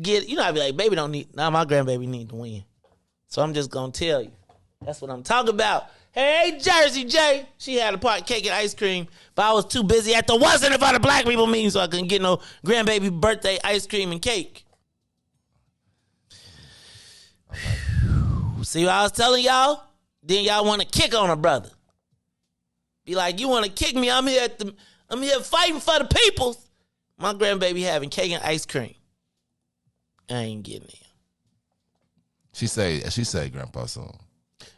get. I be like, baby don't need. Now my grandbaby need to win, so I'm just gonna tell you. That's what I'm talking about. Hey, Jersey J. She had a party, cake and ice cream, but I was too busy at the wasn't about the black people meeting, so I couldn't get no grandbaby birthday ice cream and cake. See what I was telling y'all? Then y'all want to kick on a brother. Be like, you want to kick me? I'm here fighting for the people. My grandbaby having cake and ice cream. I ain't getting it. She say grandpa song.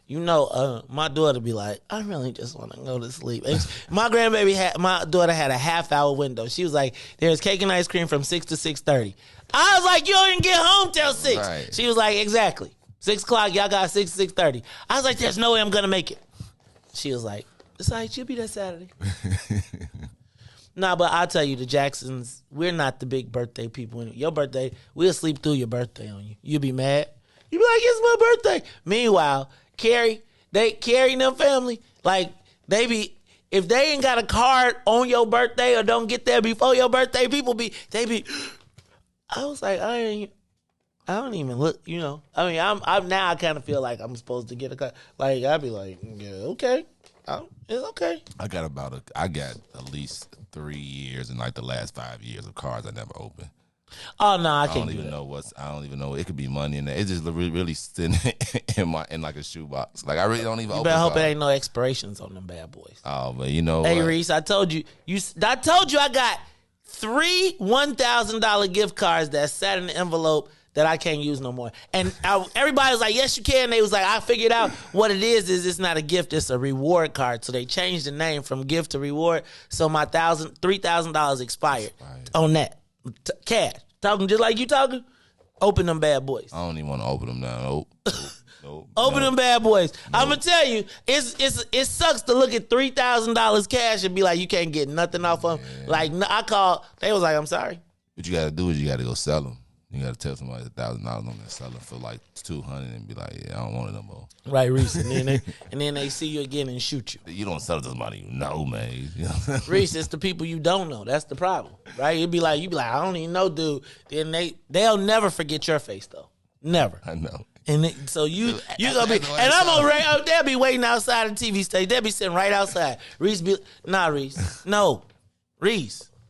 My daughter be like, I really just want to go to sleep. And my daughter had a half-hour window. She was like, there's cake and ice cream from 6 to 6:30. I was like, you don't even get home till 6. Right. She was like, exactly. 6 o'clock, y'all got 6 to 6:30. I was like, there's no way I'm going to make it. She was like, it's all right, she'll be there Saturday. Nah, but I'll tell you, the Jacksons, we're not the big birthday people. Your birthday, we'll sleep through your birthday on you. You'll be mad. You'll be like, it's my birthday. Meanwhile, Carrie and them family, like, if they ain't got a card on your birthday or don't get there before your birthday, I was like, I don't even look, I'm now I kind of feel like I'm supposed to get a card. Like, I'd be like, yeah, okay. It's okay. I got at least 3 years in like the last 5 years of cards I never opened. Oh no, I can't. I don't even know. It could be money in there. It's just really sitting in like a shoebox. Like I really don't even. You better hope it ain't no expirations on them bad boys. Oh, but Hey what? Riis, I told you I got 3 $1,000 gift cards that sat in the envelope that I can't use no more. And everybody was like, yes, you can. They was like, I figured out what it is it's not a gift, it's a reward card. So they changed the name from gift to reward. So my $3,000 expired on that. Cash. Talking just like you talking. Open them bad boys. I don't even want to open them now. Nope. Open them bad boys. Nope. I'm gonna tell you, it sucks to look at $3,000 cash and be like, you can't get nothing off of them. Like I called, they was like, I'm sorry. What you gotta do is you gotta go sell them. You gotta tell somebody $1,000 on that, sell them for like $200 and be like, yeah, I don't want it no more. Right, Riis, and then they see you again and shoot you. You don't sell this money, man. Riis, it's the people you don't know. That's the problem, right? You be like, I don't even know, dude. Then they'll never forget your face though, never. I know. And so you gonna be, and I'm on they'll be waiting outside the TV station. They'll be sitting right outside. Riis,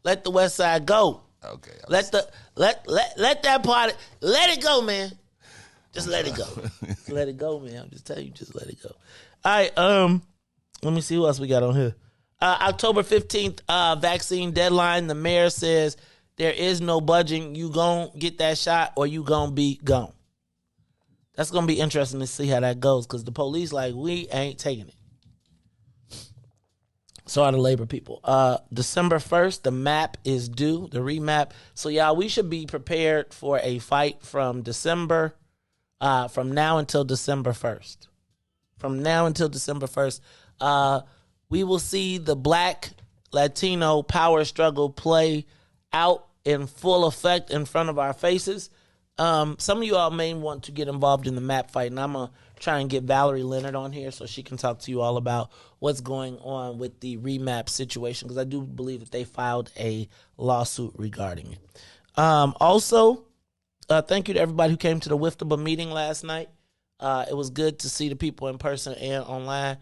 let the West Side go. Okay. Let that party, let it go, man. Just let it go. Let it go, man. I'm just telling you, just let it go. All right, let me see who else we got on here. October 15th, vaccine deadline. The mayor says there is no budging. You gonna get that shot or you gonna be gone. That's gonna be interesting to see how that goes because the police like, we ain't taking it. So are the labor people. December 1st, the map is due, the remap. So y'all, we should be prepared for a fight from now until December 1st. From now until December 1st, we will see the Black Latino power struggle play out in full effect in front of our faces. Some of you all may want to get involved in the map fight, and I'm going to try and get Valerie Leonard on here so she can talk to you all about what's going on with the remap situation, because I do believe that they filed a lawsuit regarding it. Also, thank you to everybody who came to the WIIFTBP meeting last night. It was good to see the people in person and online.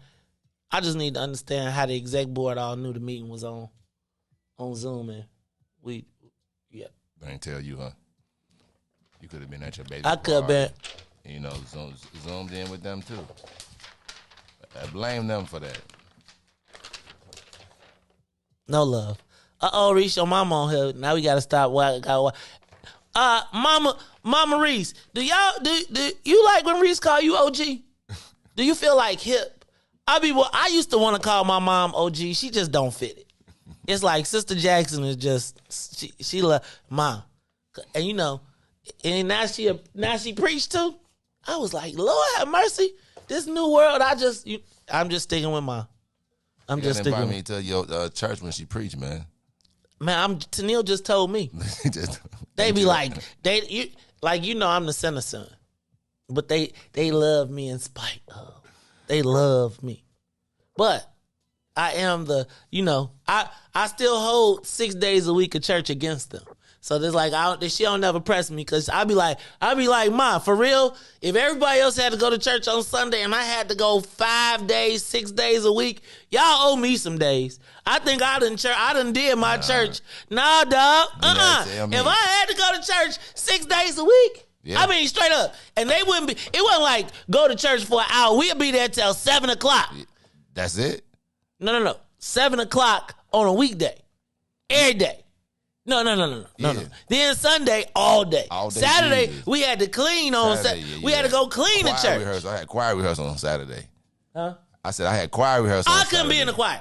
I just need to understand how the exec board all knew the meeting was on Zoom, and They ain't tell you, huh? You could have been at your baby. I could have been. Zoomed in with them too. I blame them for that. No love. Reese, your mama on here. Now we gotta stop. Mama Reese, do you like when Reese call you OG? Do you feel like hip? I used to want to call my mom OG. She just don't fit it. It's like Sister Jackson is just she love mom, and and now she preached too. I was like, Lord have mercy, this new world. I'm just sticking with mom. I'm just sticking. Invite me to your church when she preached, man. Man, Tennille just told me. They be like, I'm the center son, but they love me in spite of. They love me, but I am I still hold 6 days a week of church against them. So there's like she don't never press me because I be like, Ma, for real, if everybody else had to go to church on Sunday and I had to go 5 days, 6 days a week, y'all owe me some days. I think I done did my church. Nah, dog. If I had to go to church 6 days a week, yeah. I mean straight up, and it wasn't like go to church for an hour. We'll be there till 7 o'clock. That's it? No. 7 o'clock on a weekday. Every day. No. Then Sunday, all day. Saturday, Jesus. We had to clean on Saturday. We had to go clean the church. Rehearsal. I had choir rehearsal on Saturday. Huh? I said I had choir rehearsal on couldn't Saturday. be in the choir.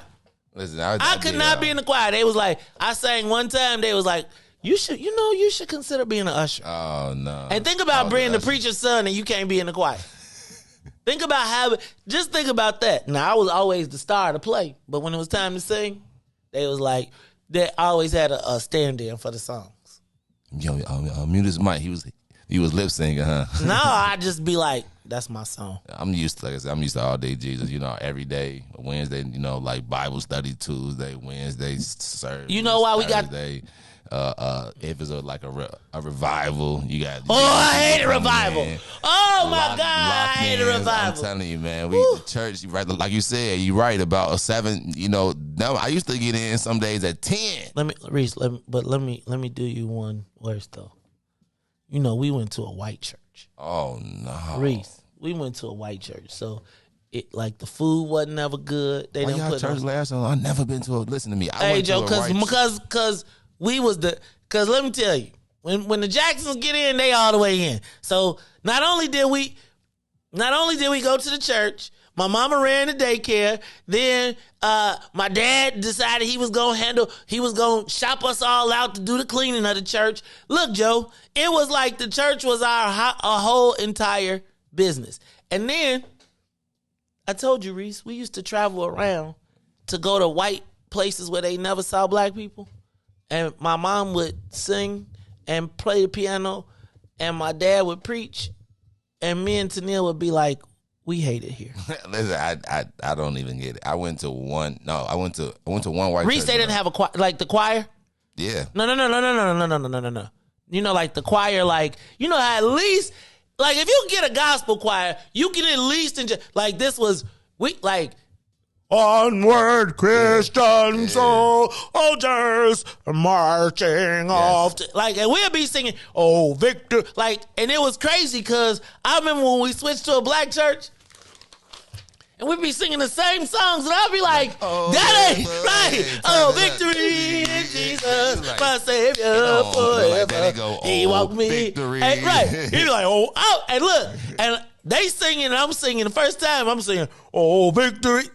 Listen, I could not be in the choir. They was like, I sang one time, they was like, you should consider being an usher. Oh, no. And think about being the preacher's son and you can't be in the choir. Think about that. Now, I was always the star of the play, but when it was time to sing, they was like, they always had a stand-in for the songs. Yo, mute his mic. He was lip singing, huh? No, I just be like, that's my song. I'm used to all day Jesus. Every day, Wednesday. Like Bible study Tuesday, Wednesday service. You know why we got? If it's a revival, you got. Oh, I hate a revival. Oh my God, I hate a revival. I'm telling you, man. The church, right? Like you said, you right about a 7. Now I used to get in some days at 10. Let me do you one worse though. We went to a white church. Oh no, Reese. We went to a white church, so the food wasn't ever good. They didn't put church last time. I never been to a. Listen to me. Hey Joe, because we was because let me tell you, when the Jacksons get in, they all the way in. So not only did we go to the church, my mama ran the daycare. Then my dad decided he was gonna shop us all out to do the cleaning of the church. Look, Joe, it was like the church was our whole entire business. And then I told you, Reese, we used to travel around to go to white places where they never saw black people. And my mom would sing and play the piano, and my dad would preach, and me and Tennille would be like, we hate it here. Listen, I don't even get it. I went to one. No, I went to one white. Reese, they didn't have a choir, like the choir. Yeah. No. Like the choir, how at least, if you get a gospel choir, you can at least enjoy. Like this was onward Christian soldiers marching off. And we'll be singing, oh, Victor. And it was crazy because I remember when we switched to a black church and we'd be singing the same songs and I'd be like, that ain't right. Oh, victory in Jesus, my Savior forever. He walked me. Victory. Hey, right. He'd be like, oh, and look. And they singing and I'm singing. The first time I'm singing, oh, victory.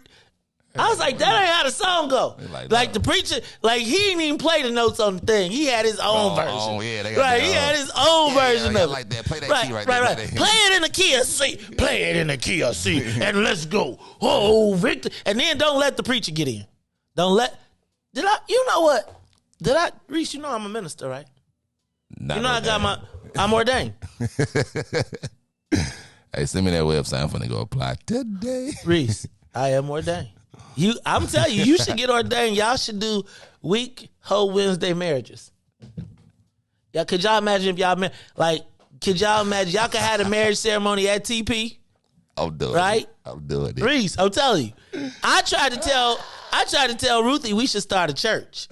I was like, that ain't how the song go. Like the preacher, he didn't even play the notes on the thing. He had his own version. Oh, yeah, he had his own version of it. Like that. Play that key right there. Right. Play it in the key of C. Play it in the key of C. And let's go. Oh, Victor. And then don't let the preacher get in. Reese, I'm a minister, right? I'm ordained. Hey, send me that website. I'm finna go apply today. Reese, I am ordained. I'm telling you, you should get ordained. Y'all should do whole Wednesday marriages. Yeah, could y'all imagine if y'all could y'all imagine y'all could have a marriage ceremony at TP? I'm doing right? it. I'm doing it. Reese, I'm telling you. I tried to tell Ruthie we should start a church.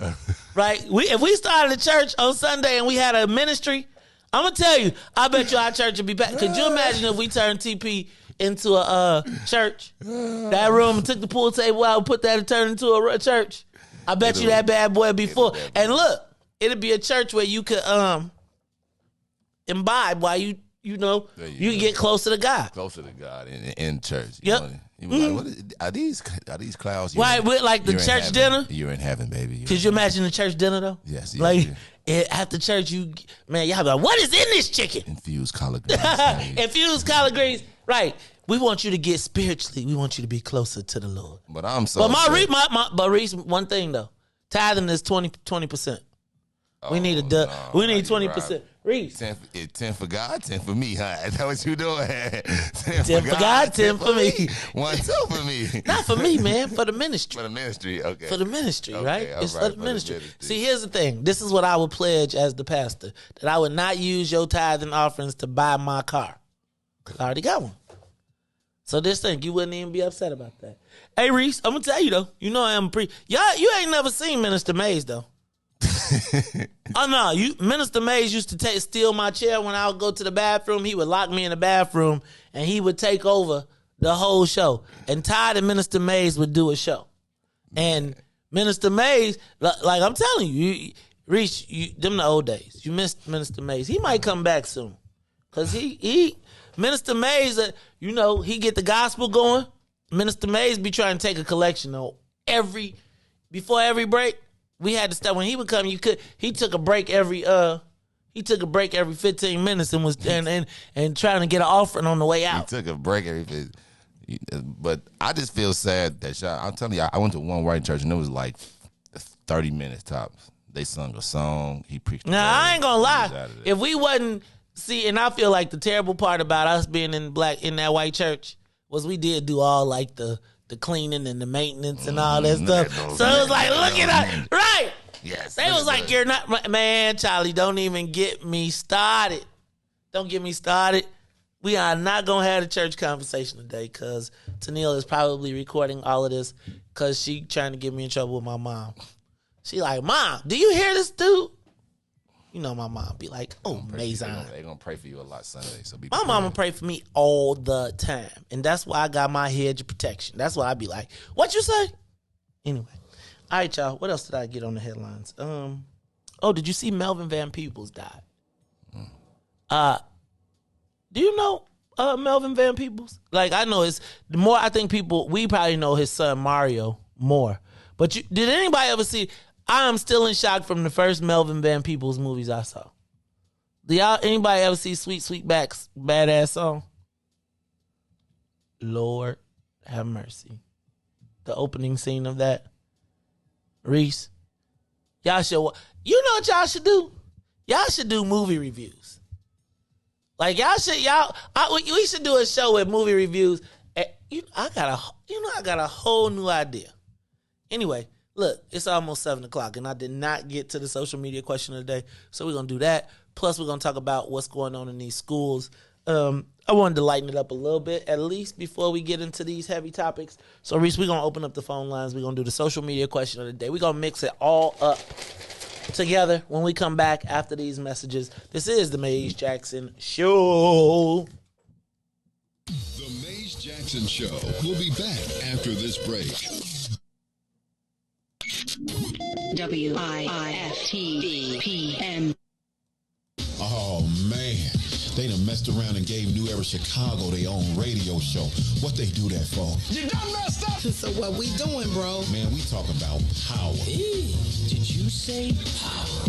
Right? If we started a church on Sunday and we had a ministry, I'm gonna tell you, I bet you our church would be back. Could you imagine if we turned TP into a church? That room, took the pool table out, put that and turned into a church. I bet you that bad boy before. And look, it'll be a church where you could imbibe while you can get closer to God. Closer to God in church. Yep. You be like, what are these clouds? Right, with like the church dinner. You're in heaven, baby. Could you imagine the church dinner though? Yes. Like after church, y'all be like, what is in this chicken? Infused collard greens. Infused collard greens. Right. We want you to get spiritually. We want you to be closer to the Lord. But I'm so. But Reese, one thing though, tithing is 20%. We need we need 20%. Reese. 10 for God, 10 for me, huh? Is that what you doing? 10 for God, 10 for me. 1, 2 for me. Not for me, man. For the ministry. For the ministry, okay. For the ministry, okay, right? It's right, for the ministry. See, here's the thing. This is what I would pledge as the pastor. That I would not use your tithe and offerings to buy my car. I already got one. So this thing, you wouldn't even be upset about that. Hey, Reese, I'm going to tell you, though. You know I am you ain't never seen Minister Mays, though. Oh, no. Minister Mays used to steal my chair when I would go to the bathroom. He would lock me in the bathroom, and he would take over the whole show. And Todd and Minister Mays would do a show. And Minister Mays, like I'm telling you, Reese, them the old days. You missed Minister Mays. He might come back soon. Because Minister Mays, he get the gospel going. Minister Mays be trying to take a collection before every break. We had to stop when he would come. He took a break every 15 minutes and was and trying to get an offering on the way out. He took a break every. But I just feel sad that I'm telling you, I went to one white church and it was like 30 minutes tops. They sung a song. He preached. Now I ain't gonna lie. If we wasn't and I feel like the terrible part about us being in that white church was we did do all like the cleaning and the maintenance and all that stuff. So it was like, look at us. Right. Yes. They was like, you're not, man, Charlie, don't even get me started. Don't get me started. We are not going to have a church conversation today because Tennille is probably recording all of this because she trying to get me in trouble with my mom. She like, Mom, do you hear this dude? You know my mom be like, oh, amazing. They're going to pray for you a lot Sunday. So my mama pray for me all the time. And that's why I got my hedge of protection. That's why I be like, what you say? Anyway. All right, y'all. What else did I get on the headlines? Did you see Melvin Van Peebles died? Do you know Melvin Van Peebles? Like, I know the more I think we probably know his son Mario more. But did anybody ever see... I am still in shock from the first Melvin Van Peebles movies I saw. Anybody ever see Sweet Sweetback's Badass Song? Lord have mercy. The opening scene of that. Reese. Y'all should, you know what y'all should do? Y'all should do movie reviews. Like we should do a show with movie reviews. I got a whole new idea. Anyway. Look, it's almost 7 o'clock, and I did not get to the social media question of the day, so we're going to do that. Plus, we're going to talk about what's going on in these schools. I wanted to lighten it up a little bit, at least before we get into these heavy topics. So, Reese, we're going to open up the phone lines. We're going to do the social media question of the day. We're going to mix it all up together when we come back after these messages. This is the Maze Jackson Show. The Maze Jackson Show will be back after this break. WIIFTBP. Oh, man. They done messed around and gave New Era Chicago their own radio show. What they do that for? You done messed up. So what we doing, bro? Man, we talk about power. Did you say power?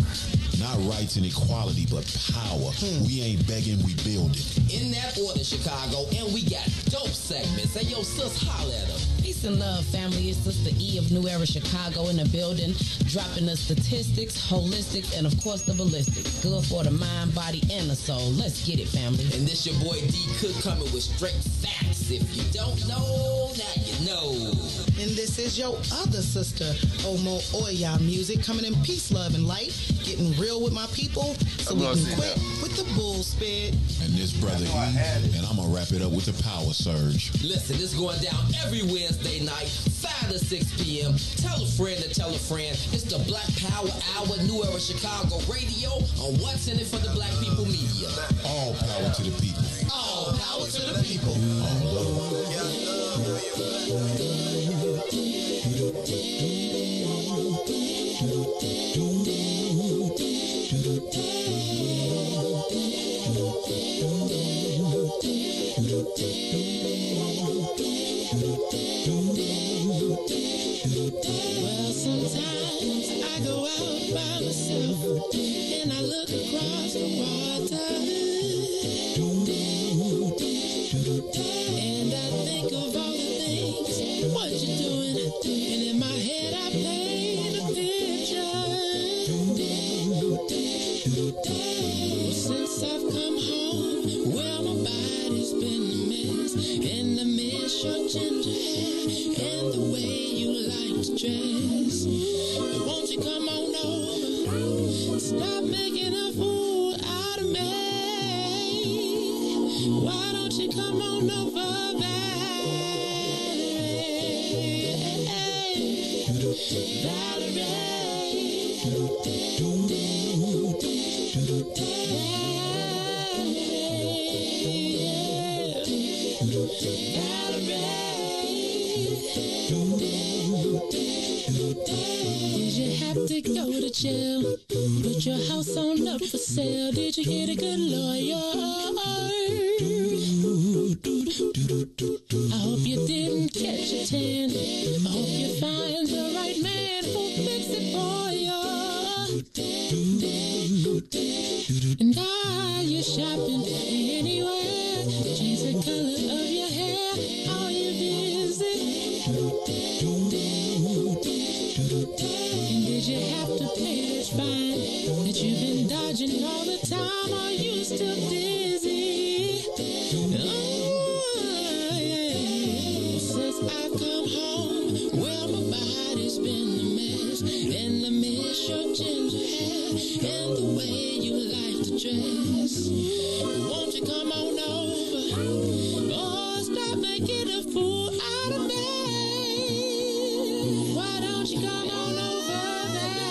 Not rights and equality, but power. We ain't begging, we building. In that order, Chicago, and we got dope segments. Hey, yo, sis, holla at them. Peace and love, family. It's Sister E of New Era Chicago in the building, dropping the statistics, holistics, and of course the ballistics. Good for the mind, body, and the soul. Let's get it, family. And this your boy D Cook coming with straight facts. If you don't know, now you know. And this is your other sister, Omo Oya Music, coming in peace, love, and light, getting real with my people so we can quit with the bull spit. And this brother E, and I'm going to wrap it up with the power surge. Listen, this going down every Wednesday night, 5 to 6 p.m. Tell a friend to tell a friend. It's the Black Power Hour, New Era Chicago Radio on What's in It for the Black People Media. All power to the people. All power to the people. All love. miss your ginger hair and the way you like to dress. But won't you come on over? Stop making a fool out of me. Why don't you come on over, Valerie? Did you have to go to jail? Put your house on up for sale. Did you get a good lawyer? I hope you didn't catch a tan. I hope you find the right man who'll fix it for you. And while you're shopping anywhere, change the color of your hair. Are you busy? And did you have to pay that fine that you've been dodging all the time? Are you still dizzy? Since I've come home, well, my body's been a mess. And I miss your ginger hair and the way you like to dress. Won't you come on over? Oh, stop making a fool out of me. Why don't you come on over there?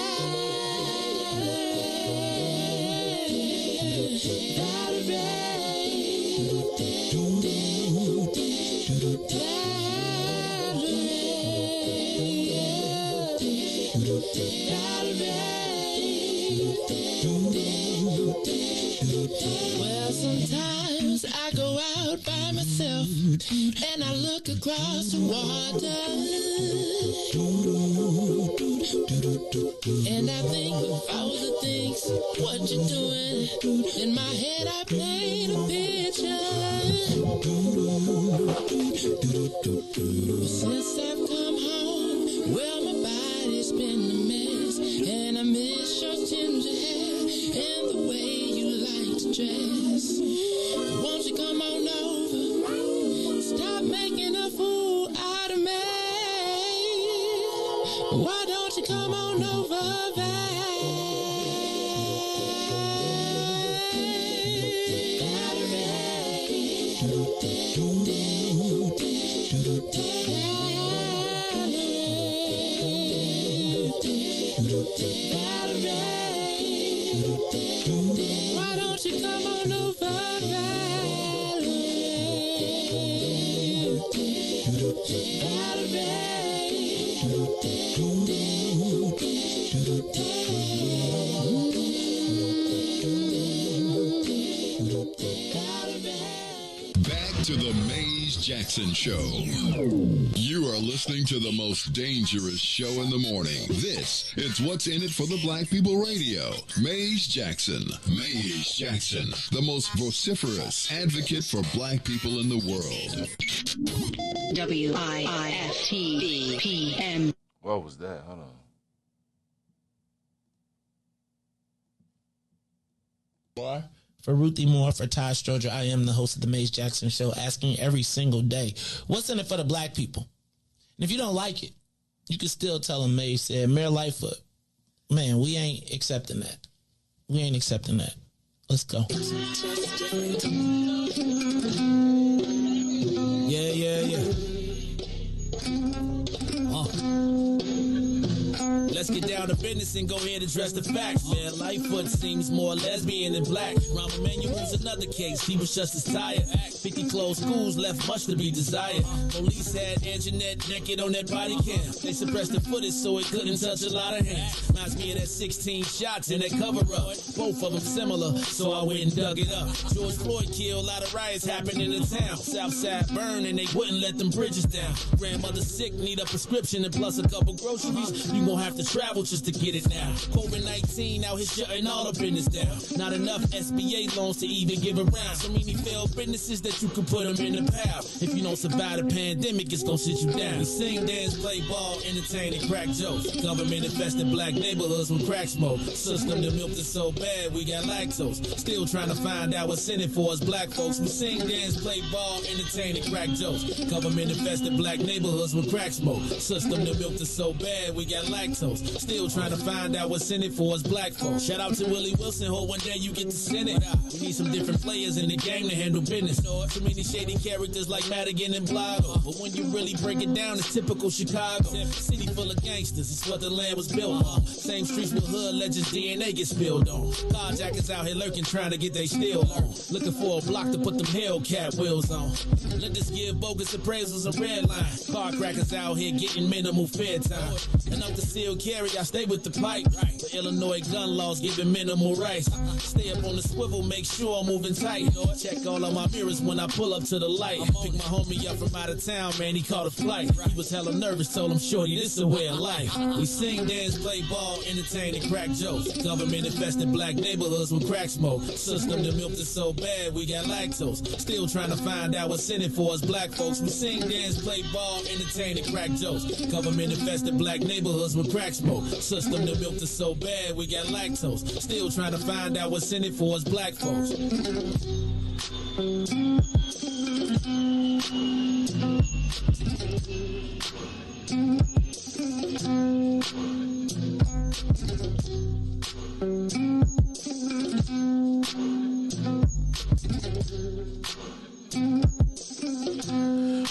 Well, sometimes I go out by myself and I look across the water and I think of all the things what you're doing. In my head I paint a picture. Since I've come home, well, my body's been a mess and I miss your ginger hair and the way you like to dress. Won't you come on over? Stop making a fool out of me. Why don't you come on over, Why don't you come on over, Back to the Maze Jackson Show. You are listening to the most dangerous show in the morning. This is What's in It for the Black People Radio. Maze Jackson. Maze Jackson, the most vociferous advocate for black people in the world. WIIFTBP. What was that? Hold on. For Ruthie Moore, for Todd Stoger, I am the host of the Maze Jackson Show, asking every single day, what's in it for the black people? And if you don't like it, you can still tell them Maze said, Mayor Lightfoot, man, we ain't accepting that. We ain't accepting that. Let's go. Yeah. Let's get down to business and go ahead and address the facts, man. Lightfoot seems more lesbian than black. Rahm Emanuel's another case. He was just as tired. 50 closed schools left much to be desired. Police had Anjanette naked on that body cam. They suppressed the footage so it couldn't touch a lot of hands. Reminds me of that 16 shots in that cover-up. Both of them similar, so I went and dug it up. George Floyd killed, a lot of riots happened in the town. Southside burned and they wouldn't let them bridges down. Grandmother sick, need a prescription and plus a couple groceries. You gon' have to travel just to get it now. COVID-19 out here shutting all the business down. Not enough SBA loans to even give around. So many failed businesses that you can put them in the pile. If you don't survive the pandemic, it's gonna sit you down. We sing, dance, play ball, entertain, and crack jokes. Government infested black neighborhoods with crack smoke. System that milked us so bad, we got lactose. Still trying to find out what's in it for us black folks. We sing, dance, play ball, entertain, and crack jokes. Government infested black neighborhoods with crack smoke. System that milked us so bad, we got lactose. Still trying to find out what's in it for us black folks. Shout out to Willie Wilson, hope one day you get to send it. We need some different players in the game to handle business. Too many shady characters like Madigan and Blago. But when you really break it down, it's typical Chicago. City full of gangsters, it's what the land was built on. Same streets with hood legends, DNA gets spilled on. Carjackers out here lurking, trying to get they steel on. Looking for a block to put them Hellcat wheels on. Let us give bogus appraisals a red line. Car crackers out here getting minimal fair time. And up the seal carry, I stay with the pipe. The Illinois gun laws giving minimal rights. Stay up on the swivel, make sure I'm moving tight. Check all of my mirrors when I pull up to the light. Pick my homie up from out of town, man, he caught a flight. He was hella nervous, told him, shorty, this a way of life. We sing, dance, play ball, entertain, and crack jokes. Government infested black neighborhoods with crack smoke. System that milked us so bad, we got lactose. Still trying to find out what's in it for us black folks. We sing, dance, play ball, entertain, and crack jokes. Government infested black neighborhoods with crack smoke. System that milked us so bad, we got lactose. Still trying to find out what's in it for us black folks.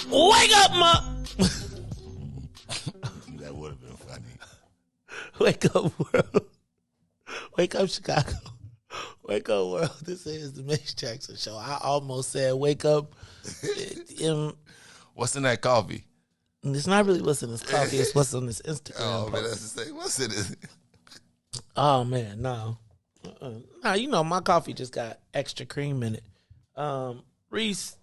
Wake up, ma. That would have been funny. Wake up, world. Wake up, Chicago. Wake up, world. This is the Mace Jackson Show. I almost said wake up. What's in that coffee? It's not really what's in this coffee. It's what's on this Instagram. Oh, man, post. that's the same. What's in it? Oh, man, no. Nah, you know, my coffee just got extra cream in it. Riis.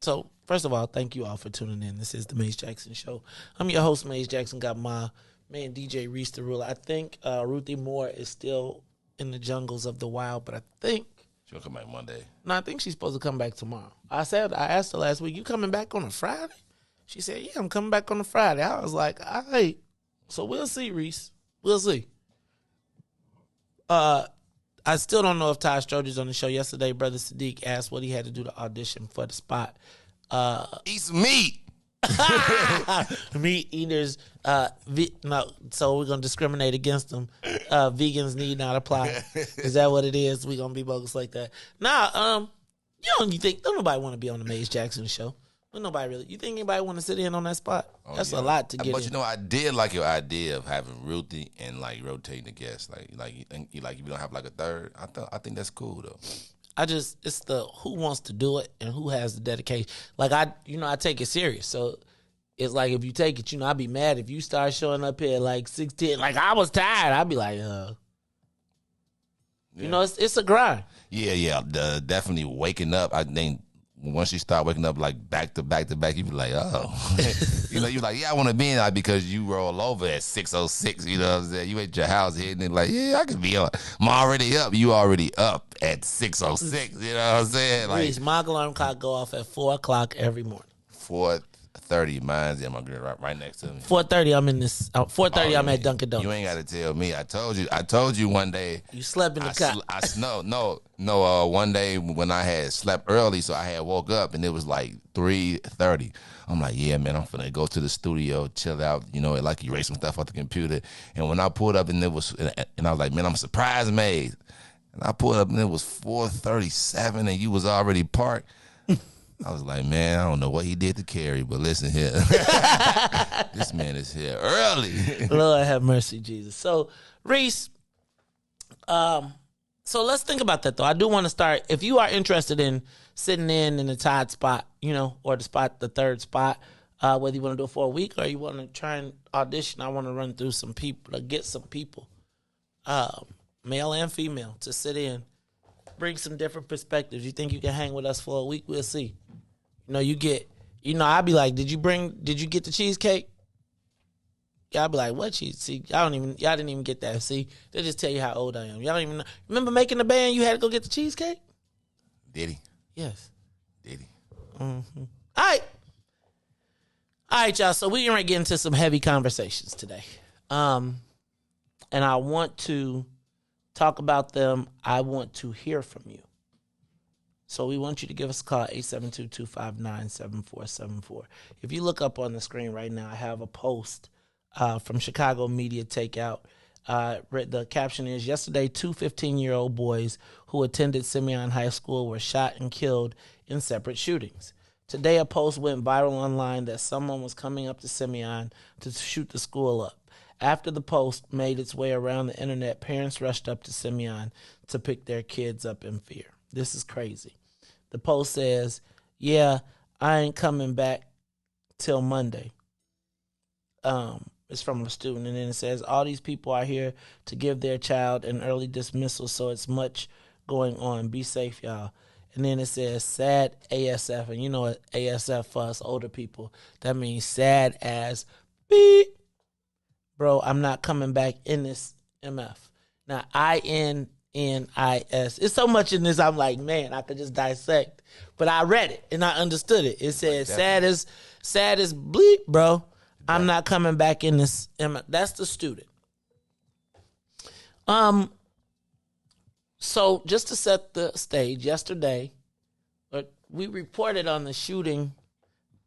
So, first of all, thank you all for tuning in. This is the Mace Jackson Show. I'm your host, Mace Jackson. Got my man, DJ Riis the Ruler. I think Ruthie Moore is still in the jungles of the wild, but I think She'll come back Monday. No, I think she's supposed to come back tomorrow. I asked her last week, you coming back on a Friday? She said, yeah, I'm coming back on a Friday. I was like, all right. So we'll see, Riis. We'll see. I still don't know if Todd Stoger's on the show. Yesterday, Brother Sadiq asked what he had to do to audition for the spot. Eat some meat. Meat eaters, no, so we're gonna discriminate against them. Vegans need not apply. Is that what it is? We gonna be bogus like that? Nah, you think don't nobody want to be on the Mace Jackson Show? Well, nobody really. You think anybody want to sit in on that spot? Oh, That's yeah. a lot to get. But in. you know, I did like your idea of having Ruthie and like rotating the guests. Like if you don't have like a third, I think that's cool though. It's the who wants to do it and who has the dedication. Like I take it serious. So it's like if you take it, I'd be mad if you start showing up here at like 6:10. Like I was tired. I'd be like, Yeah. it's a grind. Yeah. Definitely waking up. I think once you start waking up like back to back to back, you be like, oh, you're like, yeah, I want to be in that because you roll over at 6:06. You know what I'm saying? You at your house hitting it like, yeah, I could be on. I'm already up. You already up at 6:06. You know what I'm saying? Like my alarm clock go off at 4:00 every morning. 4:30, mine's in my girl right next to me. 4:30, I'm in this. 4:30, I'm at Dunkin' Donuts. You ain't got to tell me. I told you one day. You slept in the car. No. One day when I had slept early, so I had woke up and it was like 3:30. I'm like, yeah, man, I'm finna go to the studio, chill out, like erase some stuff off the computer. And when I pulled up and I was like, man, I'm surprised made. And I pulled up and it was 4:37 and you was already parked. I was like, man, I don't know what he did to Carrie, but listen here. This man is here early. Lord have mercy, Jesus. So, Riis, so let's think about that, though. I do want to start. If you are interested in sitting in the Todd spot, or the third spot, whether you want to do it for a week or you want to try and audition, I want to run through some people, get some people, male and female, to sit in. Bring some different perspectives. You think you can hang with us for a week? We'll see. I'd be like, did you get the cheesecake? Y'all be like, what cheese? See, y'all didn't even get that. See, they just tell you how old I am. Y'all don't even know. Remember making the band? You had to go get the cheesecake. Did he? Yes. Did he? Mm-hmm. All right, y'all. So we're gonna get into some heavy conversations today, and I want to talk about them. I want to hear from you. So we want you to give us a call, 872-259-7474. If you look up on the screen right now, I have a post from Chicago Media Takeout. The caption is, yesterday, 2 15-year-old boys who attended Simeon High School were shot and killed in separate shootings. Today, a post went viral online that someone was coming up to Simeon to shoot the school up. After the post made its way around the internet, parents rushed up to Simeon to pick their kids up in fear. This is crazy. The post says, yeah, I ain't coming back till Monday. It's from a student. And then it says, all these people are here to give their child an early dismissal, so it's much going on. Be safe, y'all. And then it says, sad ASF. And you know what ASF for us older people, that means sad as beep. Bro, I'm not coming back in this MF. Now, INNIS. It's so much in this, I'm like, man, I could just dissect. But I read it and I understood it. It says, sad as bleep, bro. I'm not coming back in this MF. That's the student. So just to set the stage, yesterday, we reported on the shooting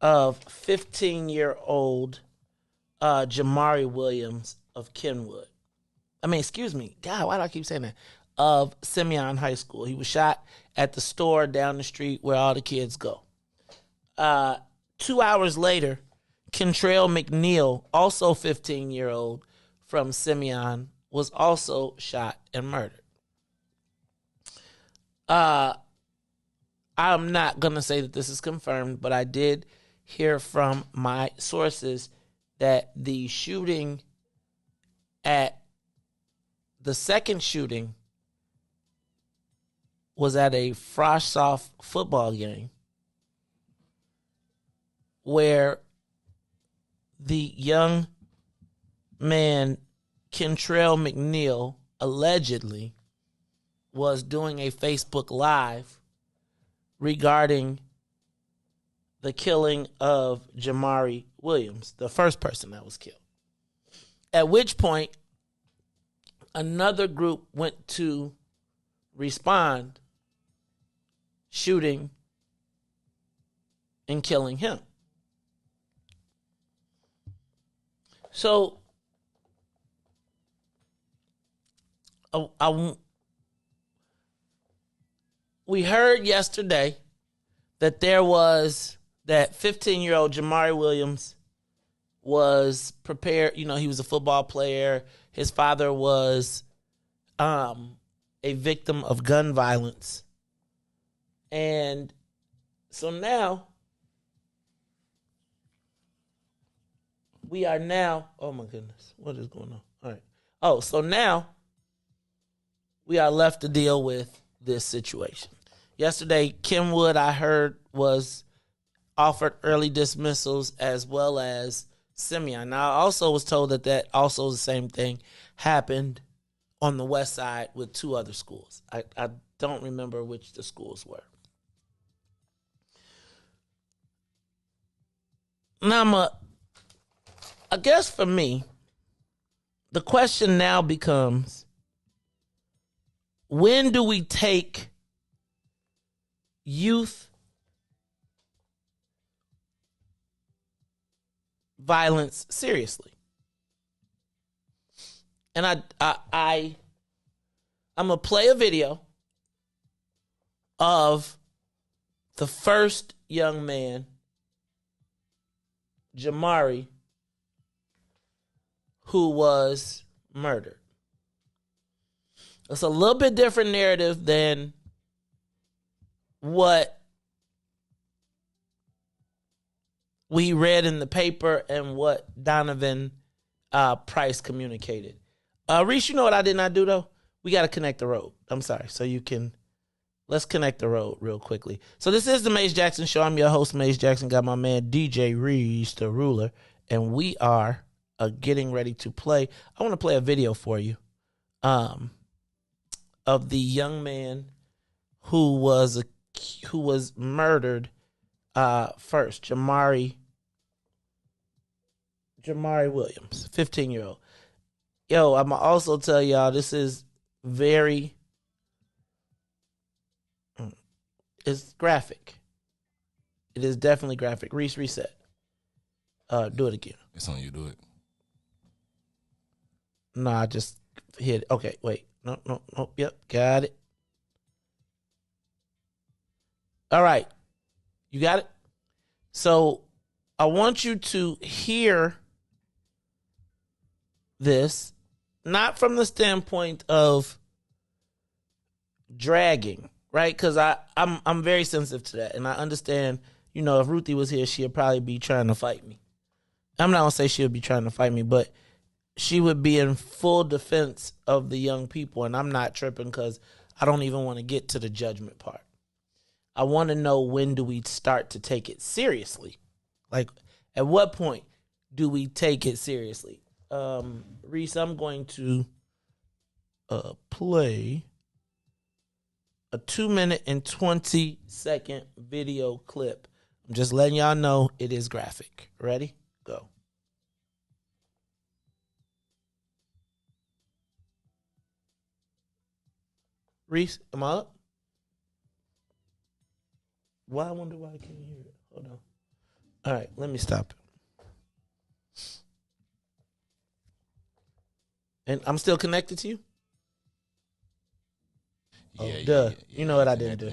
of 15-year-old Jamari Williams of Kenwood. God, why do I keep saying that? Of Simeon High School. He was shot at the store down the street where all the kids go. 2 hours later, Kentrell McNeil, also 15-year-old from Simeon, was also shot and murdered. I'm not going to say that this is confirmed, but I did hear from my sources that the second shooting was at a Frosh-Soft football game where the young man, Kentrell McNeil, allegedly was doing a Facebook Live regarding the killing of Jamari Williams, the first person that was killed. At which point, another group went to respond, shooting and killing him. So, we heard yesterday that that 15-year-old Jamari Williams was prepared. You know, he was a football player. His father was a victim of gun violence. And so now, oh my goodness, what is going on? All right. Oh, so now we are left to deal with this situation. Yesterday, Kenwood, I heard, was offered early dismissals as well as Simeon. Now, I also was told that also the same thing happened on the west side with 2 other schools. I don't remember which the schools were. Now, I guess for me, the question now becomes, when do we take youth violence seriously? And I'm gonna play a video of the first young man, Jamari, who was murdered. It's a little bit different narrative than what we read in the paper and what Donovan Price communicated. Riis, you know what I did not do, though? We got to connect the road. I'm sorry. So let's connect the road real quickly. So this is the Maze Jackson Show. I'm your host, Maze Jackson. Got my man, DJ Riis, the ruler. And we are getting ready to play. I want to play a video for you of the young man who was murdered first, Jamari Williams, 15-year-old. Yo, I'm also tell y'all this is very, it's graphic. It is definitely graphic. Riis, reset. Do it again. It's on you. Do it. No, I just hit it. Okay, wait. No. Yep, got it. All right. You got it? So I want you to hear this, not from the standpoint of dragging, right? Because I'm very sensitive to that, and I understand. If Ruthie was here, she'd probably be trying to fight me. I'm not gonna say she would be trying to fight me, but she would be in full defense of the young people, and I'm not tripping because I don't even want to get to the judgment part. I want to know, when do we start to take it seriously? Like, at what point do we take it seriously? Riis, I'm going to play a 2-minute and 20-second video clip. I'm just letting y'all know it is graphic. Ready? Go. Riis, am I up? Why? I wonder why I can't hear it. Hold on. All right, let me stop it. And I'm still connected to you? Yeah, duh. You know what I didn't do?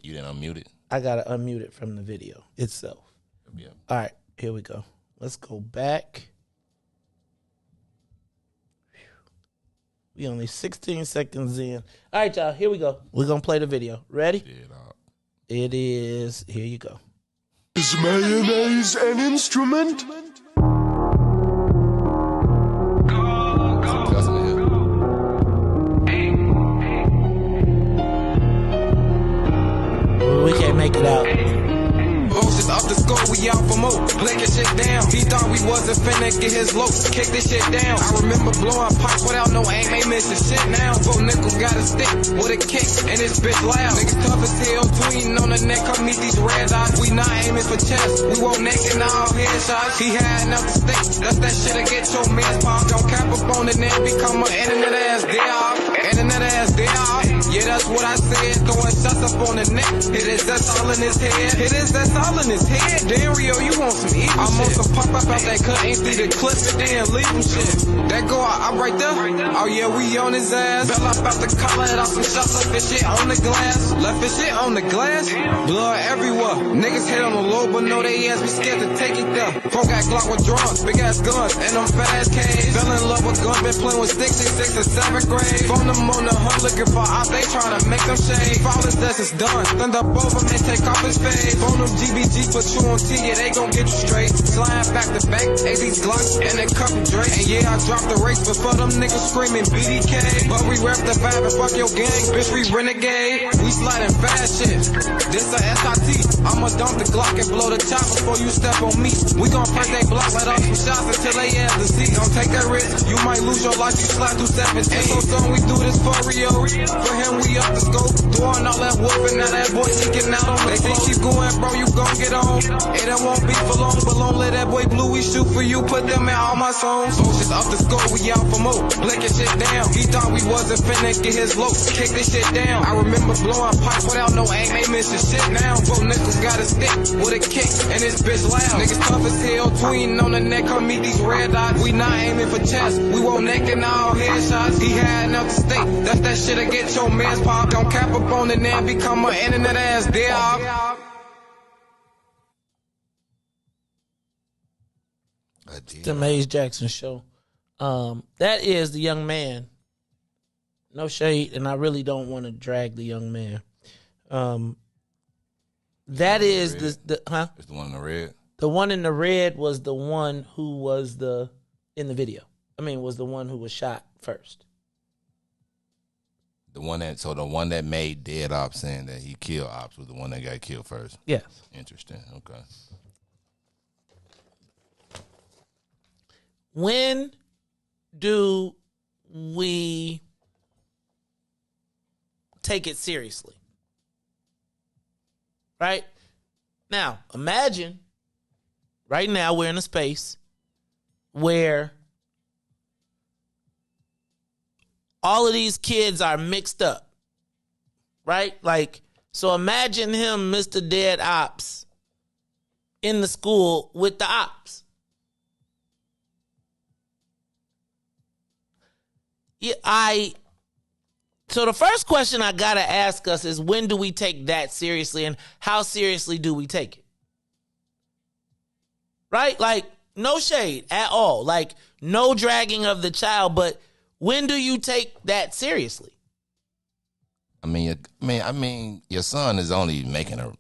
You didn't unmute it? I got to unmute it from the video itself. Yeah. All right, here we go. Let's go back. We only 16 seconds in. All right, y'all, here we go. We're going to play the video. Ready? It is. Here you go. Is mayonnaise an instrument? We can't make it out. Just up the score, we out for more. Blinking shit down. He thought we wasn't finna get his low. Kick this shit down. I remember blowing pop without no aim. Ain't missing shit now. Bo nickel got a stick with a kick, and this bitch loud. Niggas tough as hell, tweeting on the neck. Come meet these red eyes. We not aiming for chest. We won't naked all headshots. He had enough to stick. That's that shit to get your man's pop. Don't cap up on the net. Become an internet ass dog. Internet ass dog. Yeah, that's what I said. Throwing shots up on the neck. It is that's all in his head. It is that's all in his head. Damn, Rio, you want some evil I'm shit. On some pop up out that cut. Ain't see the clip. Then leave him shit. That go out right there. Oh yeah, we on his ass. Fell up out the collar. It off some shots. Left his shit on the glass. Left his shit on the glass. Blood everywhere. Niggas hit on the low, but know they ass be scared to take it there. Folk got Glock with drums. Big ass guns. And them fat ass K's. Fell in love with guns. Been playing with sticks in 6th or 7th grade. Phone them on the hunt looking for ops. They tryna make them shade. Fall his death is done. Thunder up over me. Take off his face. Phone them GBG. Put you on T. Yeah, they gon' get you straight. Slide back to back. AZ's Glocks. And a couple Drake. And yeah, I dropped the race before them niggas screaming BDK. But we rep the 5 and fuck your gang. Bitch, we renegade. We sliding fast shit. This a SIT. I'ma dump the Glock and blow the top before you step on me. We gon' press they block. Let off some shots until they add the seat. Don't take that risk. You might lose your life. You slide through 17. And so son, we do this for Rio. For him, we up the scope. Doing all that whooping. Now that boy leaking out on the floor. Keep going, bro. You gon' get on. It won't be for long, but long let that boy Blue, we shoot for you, put them in all my songs. Just off the score, we out for more. Blinking shit down. He thought we wasn't finna get his low. Kick this shit down. I remember blowing pop without no aim. Ain't missing shit now. Bo nickel got a stick with a kick, and this bitch loud. Niggas tough as hell, tweeting on the neck. Come meet these red dots. We not aiming for chest. We won't neck and all headshots. He had enough to stake. That's that shit to get your man's pop. Don't cap up on the net. Become an internet ass dog. The Maze Jackson Show. That is the young man. No shade, and I really don't want to drag the young man. That is the huh? It's the one in the red. The one in the red was the one who was in the video. Was the one who was shot first. The one that made dead Ops saying that he killed Ops was the one that got killed first. Yes. Interesting. Okay. when do we take it seriously? Right? Now, imagine right now we're in a space where all of these kids are mixed up. Right? Like, so imagine him, Mr. Dead Ops, in the school with the ops. So the first question I gotta ask us is, when do we take that seriously, and how seriously do we take it? Right? Like, no shade at all. Like, no dragging of the child, but when do you take that seriously? I mean, your son is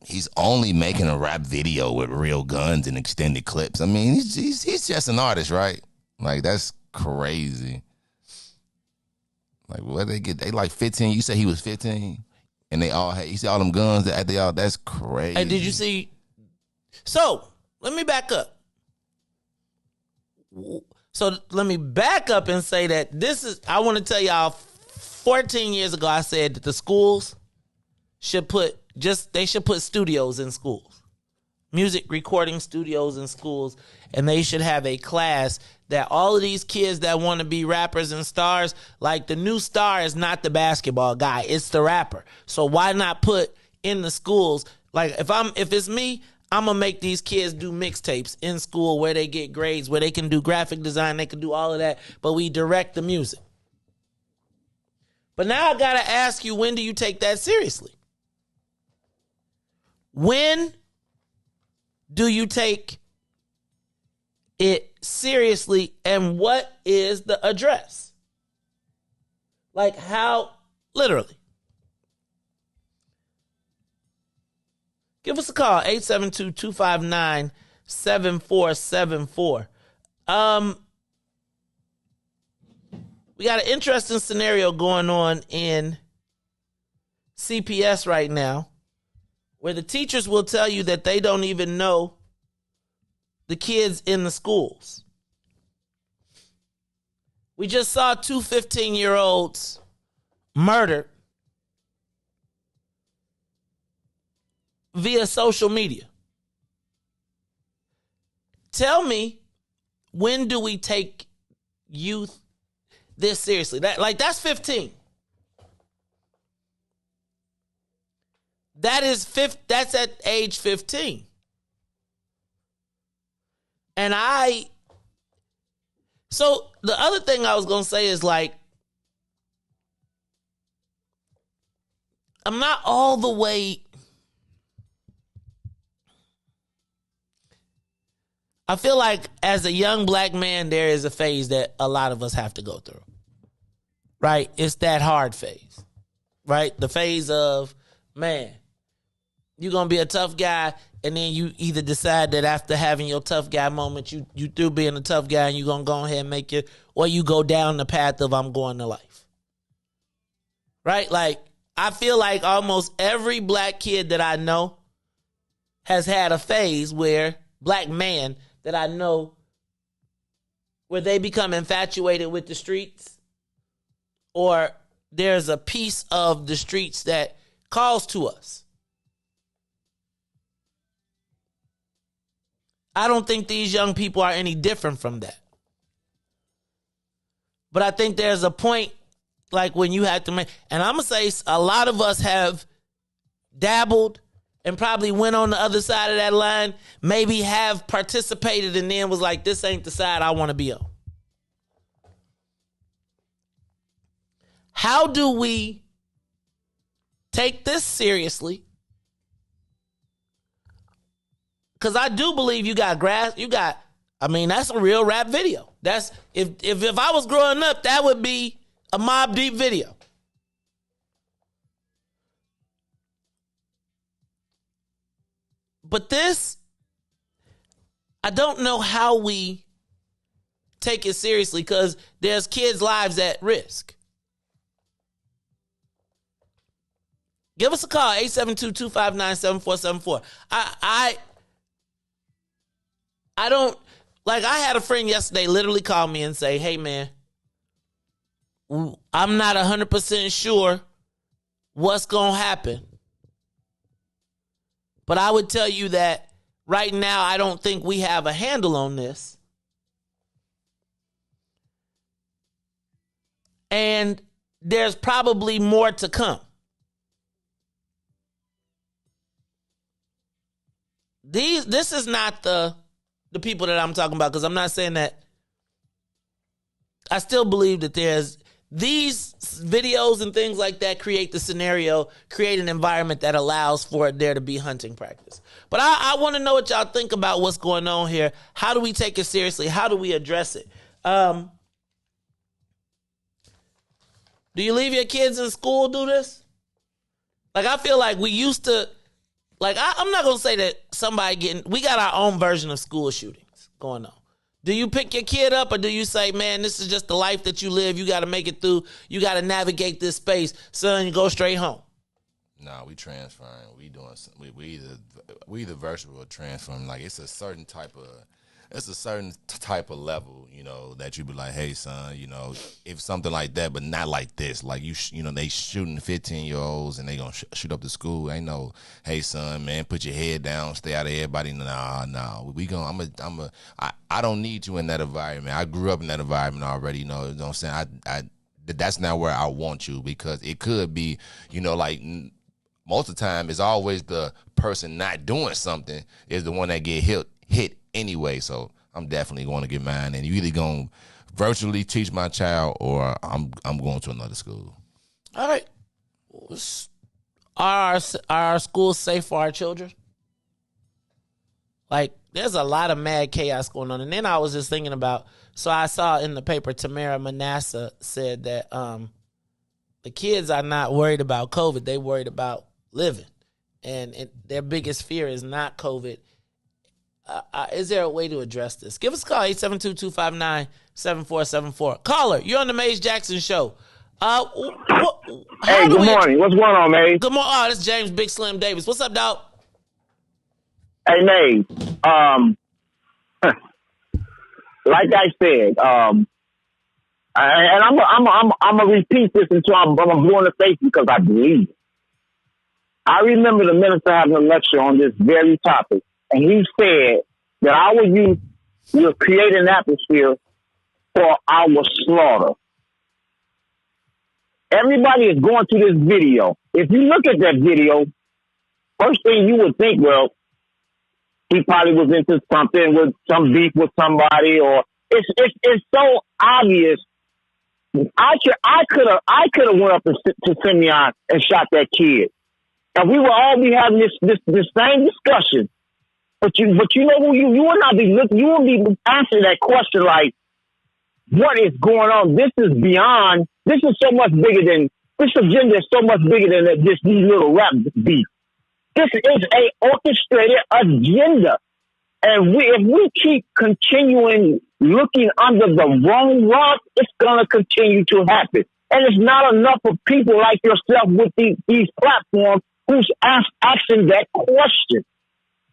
he's only making a rap video with real guns and extended clips. I mean, he's just an artist, right? Like, that's crazy. Like, what they get? They like 15. You say he was 15, and you see all them guns that they all. That's crazy. Hey, did you see? So let me back up. So let me back up and say that I want to tell y'all, 14 years ago, I said that the schools should put studios in schools, music recording studios in schools, and they should have a class that all of these kids that want to be rappers and stars, like, the new star is not the basketball guy, it's the rapper. So why not put in the schools, like, if it's me, I'm going to make these kids do mixtapes in school where they get grades, where they can do graphic design, they can do all of that, but we direct the music. But now I got to ask you, when do you take that seriously? When do you take it seriously, and what is the address? Like, how, literally. Give us a call, 872-259-7474. We got an interesting scenario going on in CPS right now, where the teachers will tell you that they don't even know the kids in the schools. We just saw 2 15-year-olds murdered via social media. Tell me, when do we take youth this seriously? That's 15. That's at age 15. And so the other thing I was going to say is, like, I'm not all the way. I feel like as a young black man, there is a phase that a lot of us have to go through. Right? It's that hard phase. Right? The phase of, man, you're going to be a tough guy, and then you either decide that after having your tough guy moment, you through being a tough guy and you're going to go ahead and make it, or you go down the path of, I'm going to life. Right? Like, I feel like almost every black kid that I know has had a phase where, black man that I know, where they become infatuated with the streets, or there's a piece of the streets that calls to us. I don't think these young people are any different from that. But I think there's a point, like, when you have to make, and I'm going to say a lot of us have dabbled and probably went on the other side of that line, maybe have participated and then was like, this ain't the side I want to be on. How do we take this seriously? Because I do believe that's a real rap video. That's, if I was growing up, that would be a Mobb Deep video. But this, I don't know how we take it seriously, because there's kids' lives at risk. Give us a call, 872-259-7474. Like, I had a friend yesterday literally call me and say, hey, man, I'm not 100% sure what's going to happen. But I would tell you that right now, I don't think we have a handle on this. And there's probably more to come. This is not the people that I'm talking about, because I'm not saying that. I still believe that there's these videos and things like that create the scenario, create an environment that allows for there to be hunting practice. But I want to know what y'all think about what's going on here. How do we take it seriously? How do we address it? Do you leave your kids in school do this? Like, I feel like we used to, like, I'm not going to say that we got our own version of school shootings going on. Do you pick your kid up, or do you say, man, this is just the life that you live. You got to make it through. You got to navigate this space. Son, you go straight home. No, we transferring. We either virtual or transferring. Like, it's a certain type of level, you know, that you be like, hey, son, you know, if something like that, but not like this. Like, you know, they shooting 15-year-olds and they gonna shoot up the school. Ain't no, hey, son, man, put your head down, stay out of everybody. Nah. I don't need you in that environment. I grew up in that environment already. You know what I'm saying? That's not where I want you, because it could be, you know, like, most of the time it's always the person not doing something is the one that get hit anyway. So I'm definitely going to get mine, and you either going to virtually teach my child, or I'm going to another school. All right. Are our schools safe for our children? Like, there's a lot of mad chaos going on. And then I was just thinking about, so I saw in the paper, Tamara Manasseh said that the kids are not worried about COVID. They worried about living. And their biggest fear is not COVID. Is there a way to address this? Give us a call, 872-259-7474. Caller, you're on the Maze Jackson Show. Hey, good morning. What's going on, Maze? Good morning. Oh, this is James Big Slim Davis. What's up, dog? Hey, Maze. Like I said, and I'm gonna repeat this until I'm blue in the face, because I believe it. I remember the minister having a lecture on this very topic, and he said that our youth will create an atmosphere for our slaughter. Everybody is going to this video. If you look at that video, first thing you would think, well, he probably was into something with some beef with somebody, or it's so obvious. I could have went up to Simeon and shot that kid, and we would all be having this same discussion. But you know who you will not be looking. You will be answering that question like, what is going on? This is beyond. This is so much bigger than this agenda. Is so much bigger than these little rap beef. This is a orchestrated agenda, and if we keep continuing looking under the wrong rock, it's gonna continue to happen. And it's not enough of people like yourself with these platforms who's asking that question.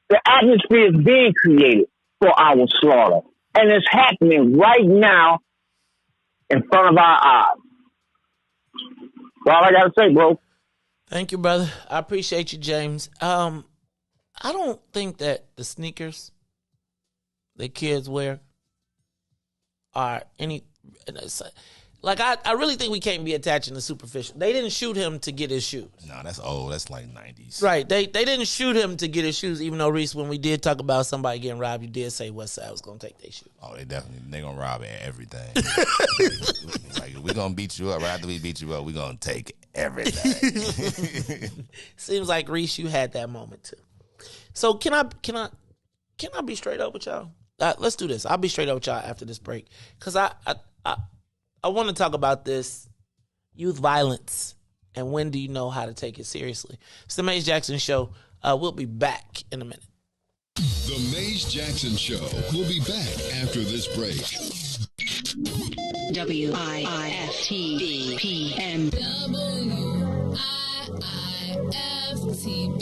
The atmosphere is being created for our slaughter, and it's happening right now in front of our eyes. That's all I gotta say, bro. Thank you, brother. I appreciate you, James. I don't think that the sneakers that kids wear are any. Like, I really think we can't be attaching the superficial. They didn't shoot him to get his shoes. No, that's old. That's like 90s. Right. They didn't shoot him to get his shoes, even though, Riis, when we did talk about somebody getting robbed, you did say Westside was going to take their shoes. Oh, they going to rob everything. Like, we're going to beat you up. Right after we beat you up, we're going to take everything. Seems like, Riis, you had that moment, too. So can I be straight up with y'all? Let's do this. I'll be straight up with y'all after this break. Because I want to talk about this youth violence and when do you know how to take it seriously. It's the Maze Jackson Show. We'll be back in a minute. The Maze Jackson Show. We'll be back after this break. WIIFTBP.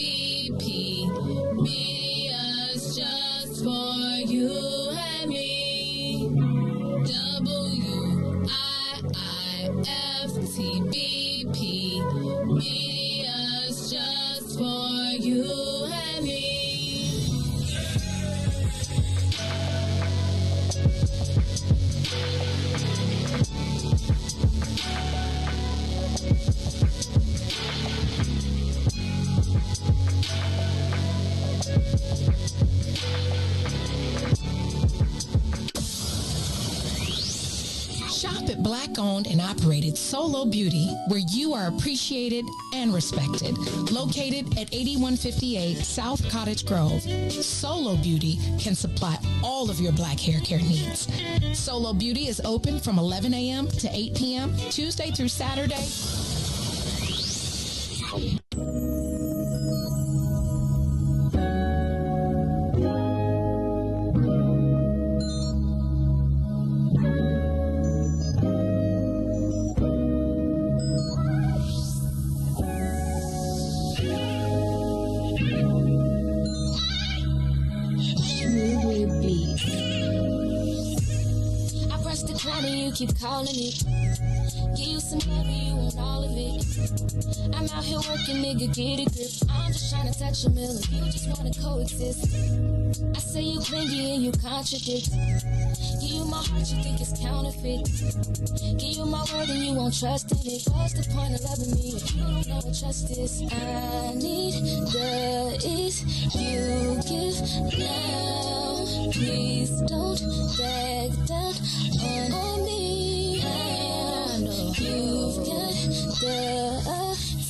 WIIFTBP. Media's just for you and me. Shop at Black-owned and operated Solo Beauty, where you are appreciated and respected. Located at 8158 South Cottage Grove, Solo Beauty can supply all of your black hair care needs. Solo Beauty is open from 11 a.m. to 8 p.m., Tuesday through Saturday. Keep calling me. Give you some love, you want all of it. I'm out here working, nigga, get a grip. I'm just trying to touch a million, you just wanna coexist. I say you clingy and you contradict. Give you my heart, you think it's counterfeit. Give you my word and you won't trust in it. What's the point of loving me if you don't know what trust is? I need the is you give now. Please don't back down on me. I know you've got the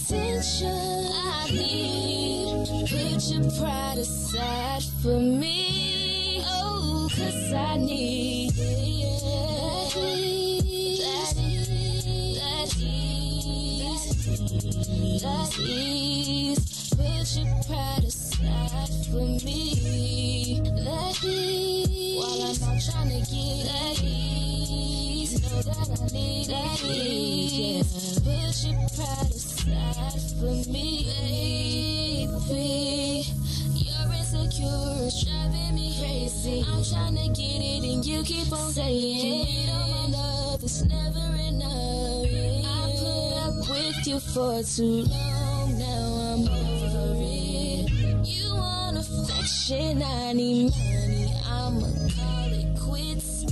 attention I need. Put your pride aside for me. Oh, 'cause I need that ease. Put your pride aside for me. That ease. While I'm out trying to get that ease. Know that I need that ease. Put your pride aside for me, baby. You're insecure, it's driving me crazy. I'm trying to get it and you keep on saying, you know my love is never enough. I put up with you for too long, now I'm over it. You want affection, I need money, I'ma call it quits.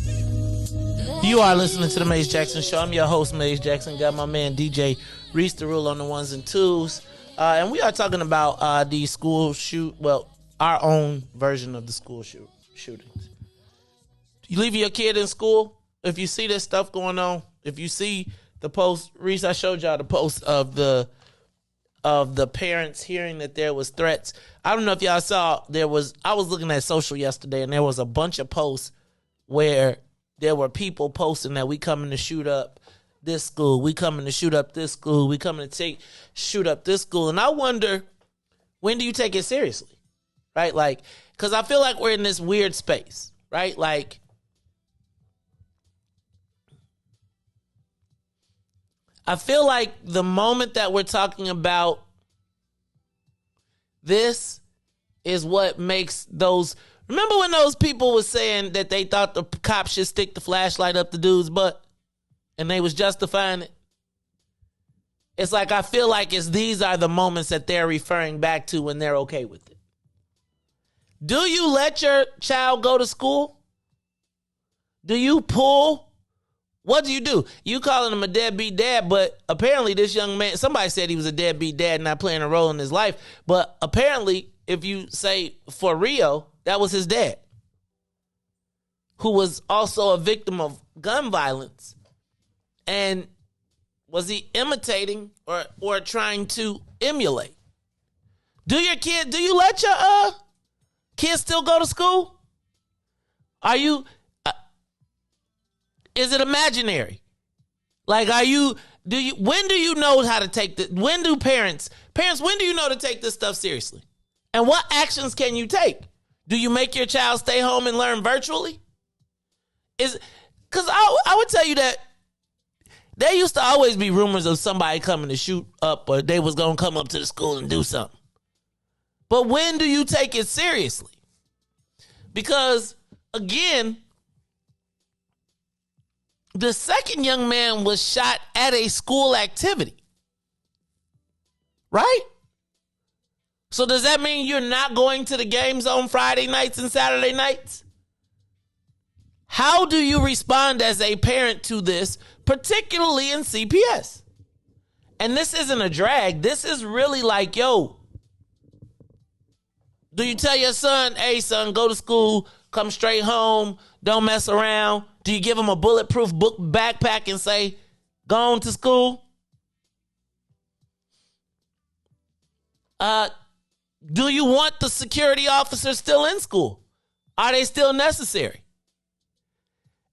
You are listening to the Maze Jackson Show. I'm your host, Maze Jackson. Got my man DJ Riis the Rule on the ones and twos. And we are talking about the school our own version of the school shootings. You leave your kid in school, if you see this stuff going on, if you see the post, Riis, I showed y'all the post of the parents hearing that there was threats. I don't know if y'all saw, I was looking at social yesterday and there was a bunch of posts where there were people posting that we coming to shoot up this school, we coming to shoot up this school, we coming to shoot up this school. And I wonder, when do you take it seriously? Right? Like, because I feel like we're in this weird space, right? Like, I feel like the moment that we're talking about this is what makes those... Remember when those people were saying that they thought the cops should stick the flashlight up the dude's butt and they was justifying it? It's like, I feel like these are the moments that they're referring back to when they're okay with it. Do you let your child go to school? Do you pull? What do? You calling him a deadbeat dad, but apparently this young man, somebody said he was a deadbeat dad not playing a role in his life, but apparently if you say for Rio, that was his dad, who was also a victim of gun violence. And was he imitating or trying to emulate? Do you let your kids still go to school? Are you, is it imaginary? Like, when do you know how to take when do when do you know to take this stuff seriously? And what actions can you take? Do you make your child stay home and learn virtually? Because I would tell you that there used to always be rumors of somebody coming to shoot up or they was going to come up to the school and do something. But when do you take it seriously? Because, again, the second young man was shot at a school activity. Right? So does that mean you're not going to the games on Friday nights and Saturday nights? How do you respond as a parent to this, particularly in CPS? And this isn't a drag. This is really like, yo, do you tell your son, hey, son, go to school, come straight home, don't mess around? Do you give them a bulletproof book backpack and say, go on to school? Do you want the security officers still in school? Are they still necessary?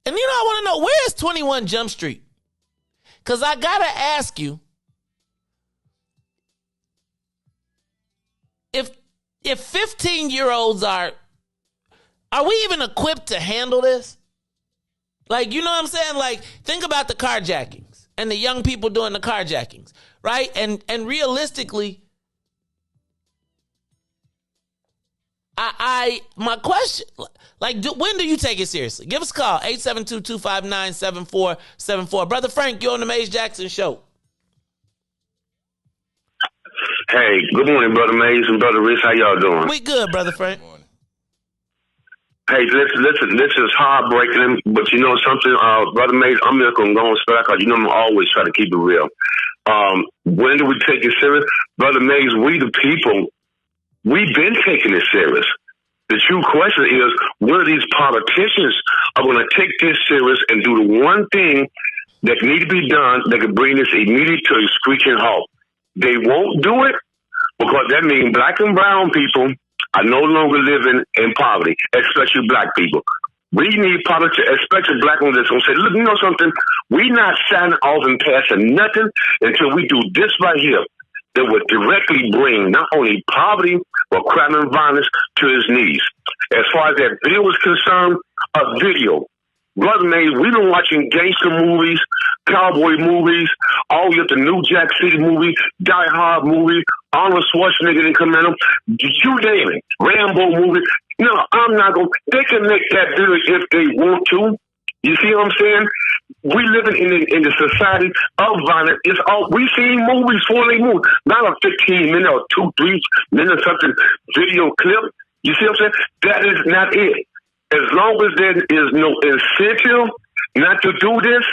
And I want to know, where is 21 Jump Street? Because I got to ask you, if 15-year-olds are we even equipped to handle this? Like, you know what I'm saying? Like, think about the carjackings and the young people doing the carjackings, right? And realistically, my question, like, when do you take it seriously? Give us a call, 872-259-7474. Brother Frank, you're on the Maze Jackson Show. Hey, good morning, Brother Maze and Brother Riis. How y'all doing? We good, Brother Frank. Hey, listen, this is heartbreaking, but you know something, Brother Maze, I'm just going to go on spec because I'm always try to keep it real. When do we take it serious? Brother Maze, we the people, we've been taking it serious. The true question is, whether these politicians are going to take this serious and do the one thing that need to be done that could bring this immediately to a screeching halt. They won't do it because that means black and brown people are no longer living in poverty, especially black people. We need politics, especially black ones that's going to say, look, you know something? We not signing off and passing nothing until we do this right here that would directly bring not only poverty, but crime and violence to his knees. As far as that bill is concerned, a video. Brother Maze, we've been watching gangster movies, cowboy movies, all the New Jack City movie, Die Hard movie, Arnold Schwarzenegger in Commando, you name it, Rambo movie. No, I'm not going to. They can make that bill if they want to. You see what I'm saying? We living in the society of violence. It's all we see movies, 4-day movies, not a 15-minute or 2-3 minute something video clip. You see what I'm saying? That is not it. As long as there is no incentive not to do this,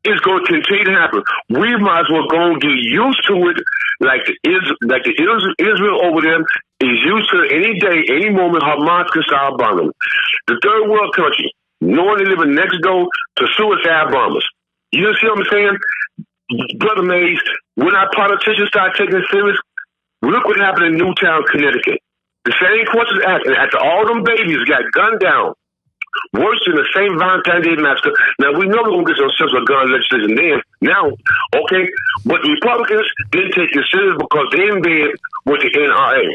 it's going to continue to happen. We might as well go and get used to it, like Israel over there is used to any day, any moment, Hamas can start bombing. The third world country, knowing they living next door to suicide bombers. You see what I'm saying? Brother Maze, when our politicians start taking it serious, look what happened in Newtown, Connecticut. The same questions after all them babies got gunned down. Worse than the same Valentine's Day massacre. Now, we know we're going to get some sense of gun legislation then. Now, okay, but the Republicans didn't take it serious because they in bed with the NRA.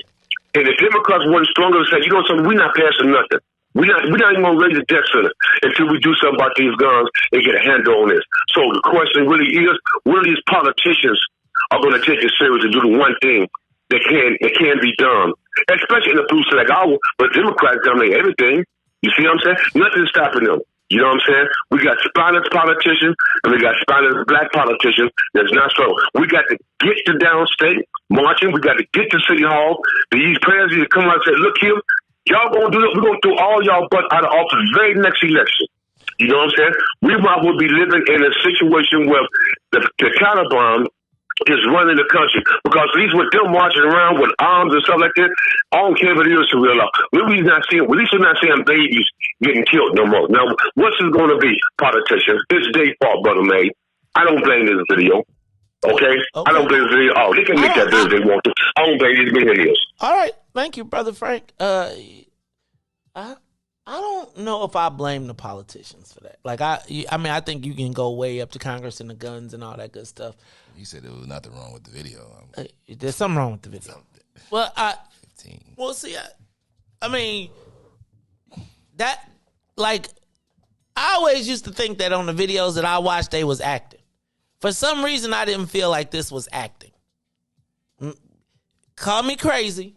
And the Democrats weren't stronger to say, you know something, we're not passing nothing. We're not even going to raise the debt center until we do something about these guns and get a handle on this. So the question really is, when these politicians are going to take it serious and do the one thing that can be done, especially in the blue select hour, but Democrats dominate everything. You see what I'm saying? Nothing's stopping them. You know what I'm saying? We got spineless politicians and we got spineless black politicians that's not so. We got to get to downstate marching. We got to get to City Hall. These presidents come out and say, look here, y'all going to do it. We're going to throw all y'all butt out of office very next election. You know what I'm saying? We might well be living in a situation where the Taliban is running the country, because at least with them marching around with arms and stuff like that, I don't care if it is real life. At least we're not seeing babies getting killed no more. Now, what's this going to be, politicians? It's their fault, Brother May. I don't blame this video. Okay? I don't blame this video. Oh, they can make that video if they want to. I don't blame these videos. All right. Thank you, Brother Frank. I don't know if I blame the politicians for that. Like, I mean, I think you can go way up to Congress and the guns and all that good stuff. You said there was nothing wrong with the video. There's something wrong with the video. Well, see, I mean, that, like, I always used to think that on the videos that I watched, they was acting. For some reason, I didn't feel like this was acting. Call me crazy.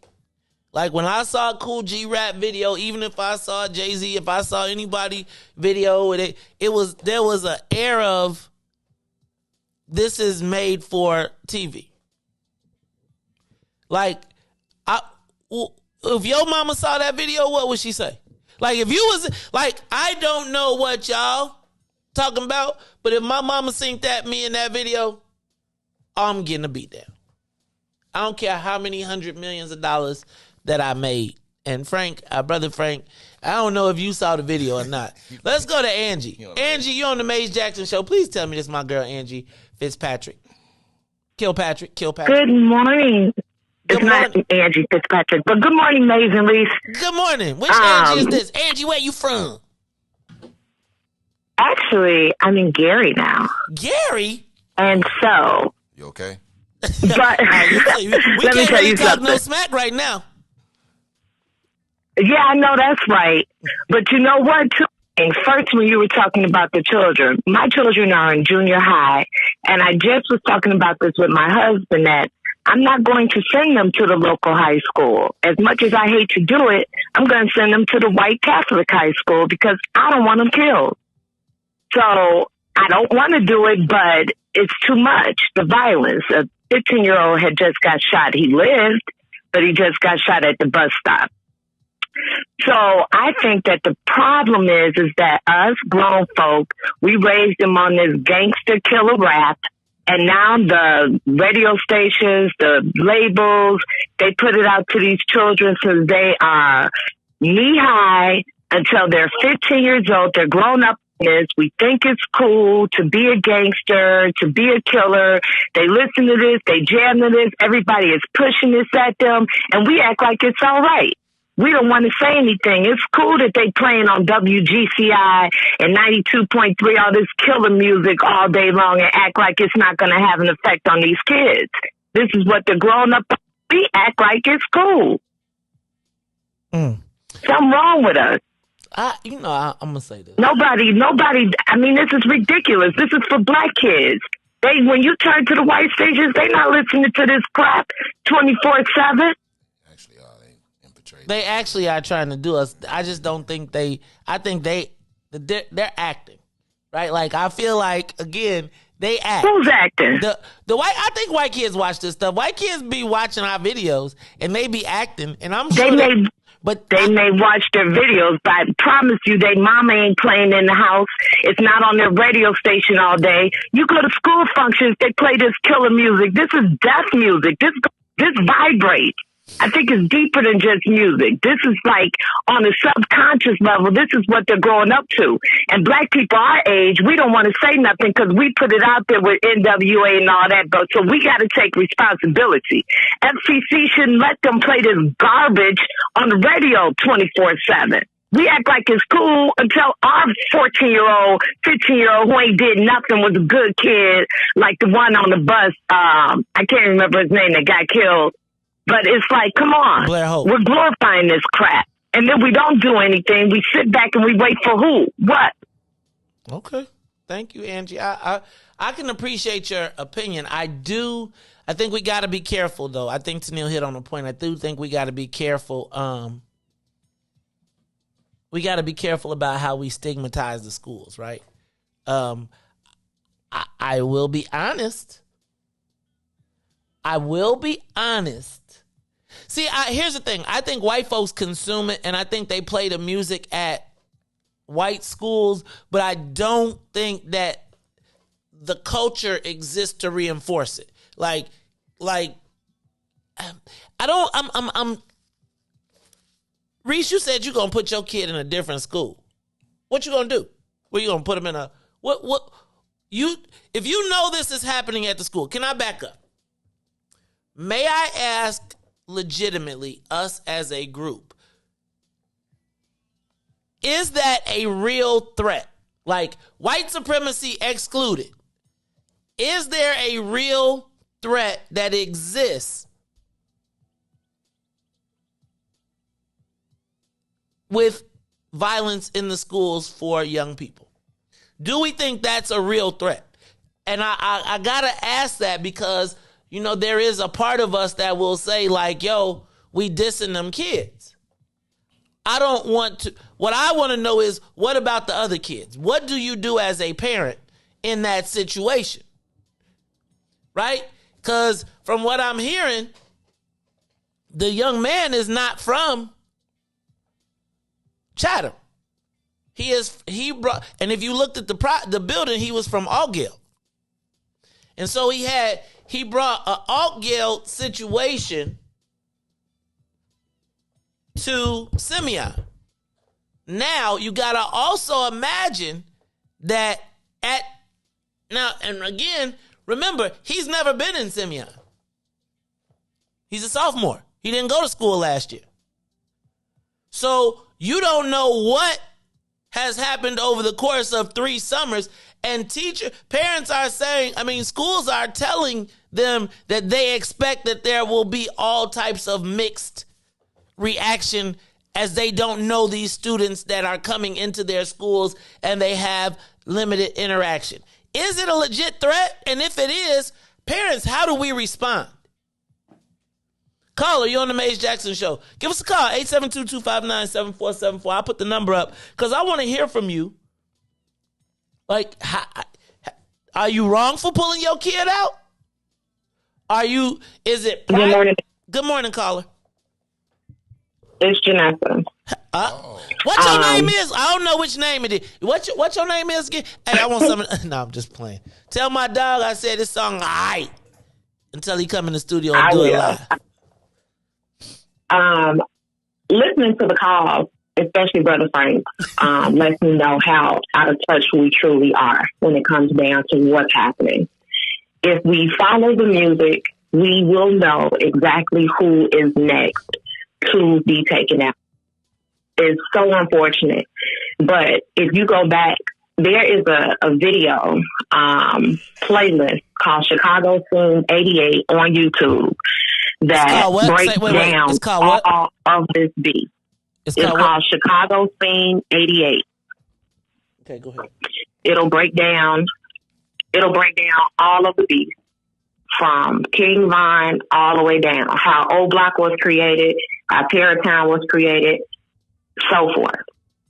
Like, when I saw a Cool G rap video, even if I saw Jay-Z, if I saw anybody video with it, there was an air of, this is made for TV. Like, if your mama saw that video, what would she say? Like, if you was, like, I don't know what y'all talking about, but if my mama seen me in that video, I'm getting a beat down. I don't care how many $100 million that I made. And Frank, Brother Frank, I don't know if you saw the video or not. Let's go to Angie. Angie, you on the Maze Jackson show. Please tell me this is my girl, Angie Fitzpatrick. Kilpatrick. Good morning. It's not Angie Fitzpatrick, but good morning, Maze and Riis. Good morning. Which Angie is this? Angie, where you from? Actually, I'm in Gary now. Gary? And so... You okay? But, we let me can't tell really you talk something. no smack right now. Yeah, I know that's right. But you know what? First, when you were talking about the children, my children are in junior high, and I just was talking about this with my husband that I'm not going to send them to the local high school. As much as I hate to do it, I'm going to send them to the white Catholic high school because I don't want them killed. So I don't want to do it, but it's too much, the violence. A 15-year-old had just got shot. He lived, but he just got shot at the bus stop. So I think that the problem is that us grown folk, we raised them on this gangster killer rap, and now the radio stations, the labels, they put it out to these children since they are knee-high until they're 15 years old. They're grown up. We think it's cool to be a gangster, to be a killer. They listen to this, they jam to this, everybody is pushing this at them, and we act like it's all right. We don't want to say anything. It's cool that they playing on WGCI and 92.3, all this killer music all day long and act like it's not going to have an effect on these kids. This is what the grown up, we act like it's cool. Something wrong with us. I'm going to say this. Nobody, I mean, this is ridiculous. This is for black kids. When you turn to the white stations, they not listening to this crap 24/7. They actually are trying to do us. I just don't think they're acting, right? Like, I feel like, again, they act. Who's acting? I think white kids watch this stuff. White kids be watching our videos and they be acting, and I'm sure they may watch their videos, but I promise you, their mama ain't playing in the house. It's not on their radio station all day. You go to school functions, they play this killer music. This is death music. This vibrates. I think it's deeper than just music. This is like on a subconscious level. This is what they're growing up to. And black people our age, we don't want to say nothing because we put it out there with NWA and all that. But so we got to take responsibility. FCC shouldn't let them play this garbage on the radio 24/7. We act like it's cool until our 14-year-old, 15-year-old who ain't did nothing was a good kid, like the one on the bus. I can't remember his name that got killed. But it's like, come on. We're glorifying this crap. And then we don't do anything. We sit back and we wait for who? What? Okay. Thank you, Angie. I can appreciate your opinion. I think we got to be careful, though. I think Tennille hit on a point. I do think we got to be careful. We got to be careful about how we stigmatize the schools, right? I will be honest. See, here's the thing. I think white folks consume it, and I think they play the music at white schools, but I don't think that the culture exists to reinforce it. Riis, you said you're going to put your kid in a different school. What you going to do? What you going to put him in if you know this is happening at the school, can I back up? May I ask legitimately, us as a group, is that a real threat? Like, white supremacy excluded. Is there a real threat that exists with violence in the schools for young people? Do we think that's a real threat? And I gotta ask that because, there is a part of us that will say, like, yo, we dissing them kids. I don't want to. What I want to know is, what about the other kids? What do you do as a parent in that situation? Right? Because from what I'm hearing, the young man is not from Chatham. And if you looked at the building, he was from Altgeld. And so he brought an Altgeld situation to Simeon. now you got to also imagine that and again, remember, he's never been in Simeon. He's a sophomore. He didn't go to school last year. So you don't know what has happened over the course of 3 summers. And parents are saying, schools are telling them that they expect that there will be all types of mixed reaction as they don't know these students that are coming into their schools and they have limited interaction. Is it a legit threat? And if it is, parents, how do we respond? Caller, you're on the Maze Jackson Show. Give us a call, 872-259-7474. I'll put the number up because I want to hear from you. Like, are you wrong for pulling your kid out? Is it? Good morning. Good morning, caller. It's Janessa. What your name is? I don't know which name it is. What your name is again? Hey, I want something. No, I'm just playing. Tell my dog I said this song all right until he come in the studio and do it live. Listening to the calls, especially Brother Frank, lets me know how out of touch we truly are when it comes down to what's happening. If we follow the music, we will know exactly who is next to be taken out. It's so unfortunate. But if you go back, there is a video playlist called Chicago Scene 88 on YouTube that breaks down all of this beat. It's called Chicago Scene 88. Okay, go ahead. It'll break down all of the beats from King Von all the way down. How Old Block was created, how Terrortown was created, so forth.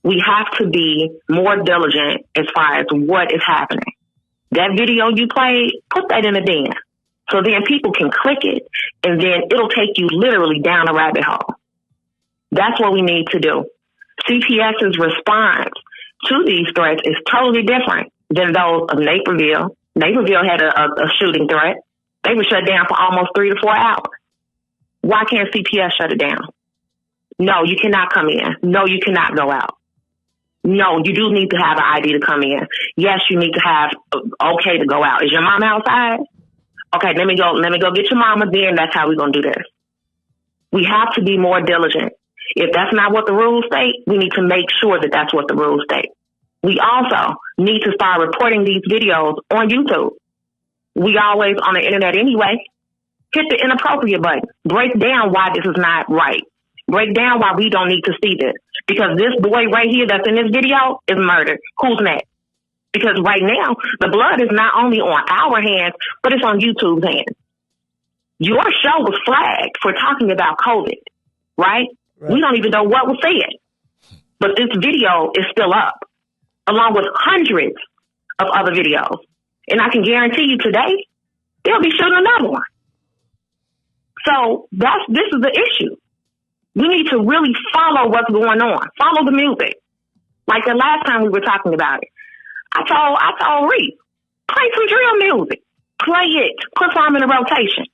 We have to be more diligent as far as what is happening. That video you played, put that in a den. So then people can click it and then it'll take you literally down a rabbit hole. That's what we need to do. CPS's response to these threats is totally different than those of Naperville. Naperville had a shooting threat. They were shut down for almost 3 to 4 hours. Why can't CPS shut it down? No, you cannot come in. No, you cannot go out. No, you do need to have an ID to come in. Yes, you need to have okay to go out. Is your mom outside? Okay, let me go get your mama. Then that's how we're going to do this. We have to be more diligent. If that's not what the rules state, we need to make sure that that's what the rules state. We also need to start reporting these videos on YouTube. We always on the internet anyway. Hit the inappropriate button. Break down why this is not right. Break down why we don't need to see this. Because this boy right here that's in this video is murdered. Who's next? Because right now, the blood is not only on our hands, but it's on YouTube's hands. Your show was flagged for talking about COVID, right? We don't even know what was said. But this video is still up, along with hundreds of other videos. And I can guarantee you today, they'll be shooting another one. So this is the issue. We need to really follow what's going on. Follow the music. Like the last time we were talking about it. I told Riis, play some drill music. Play it. Put some in a rotation.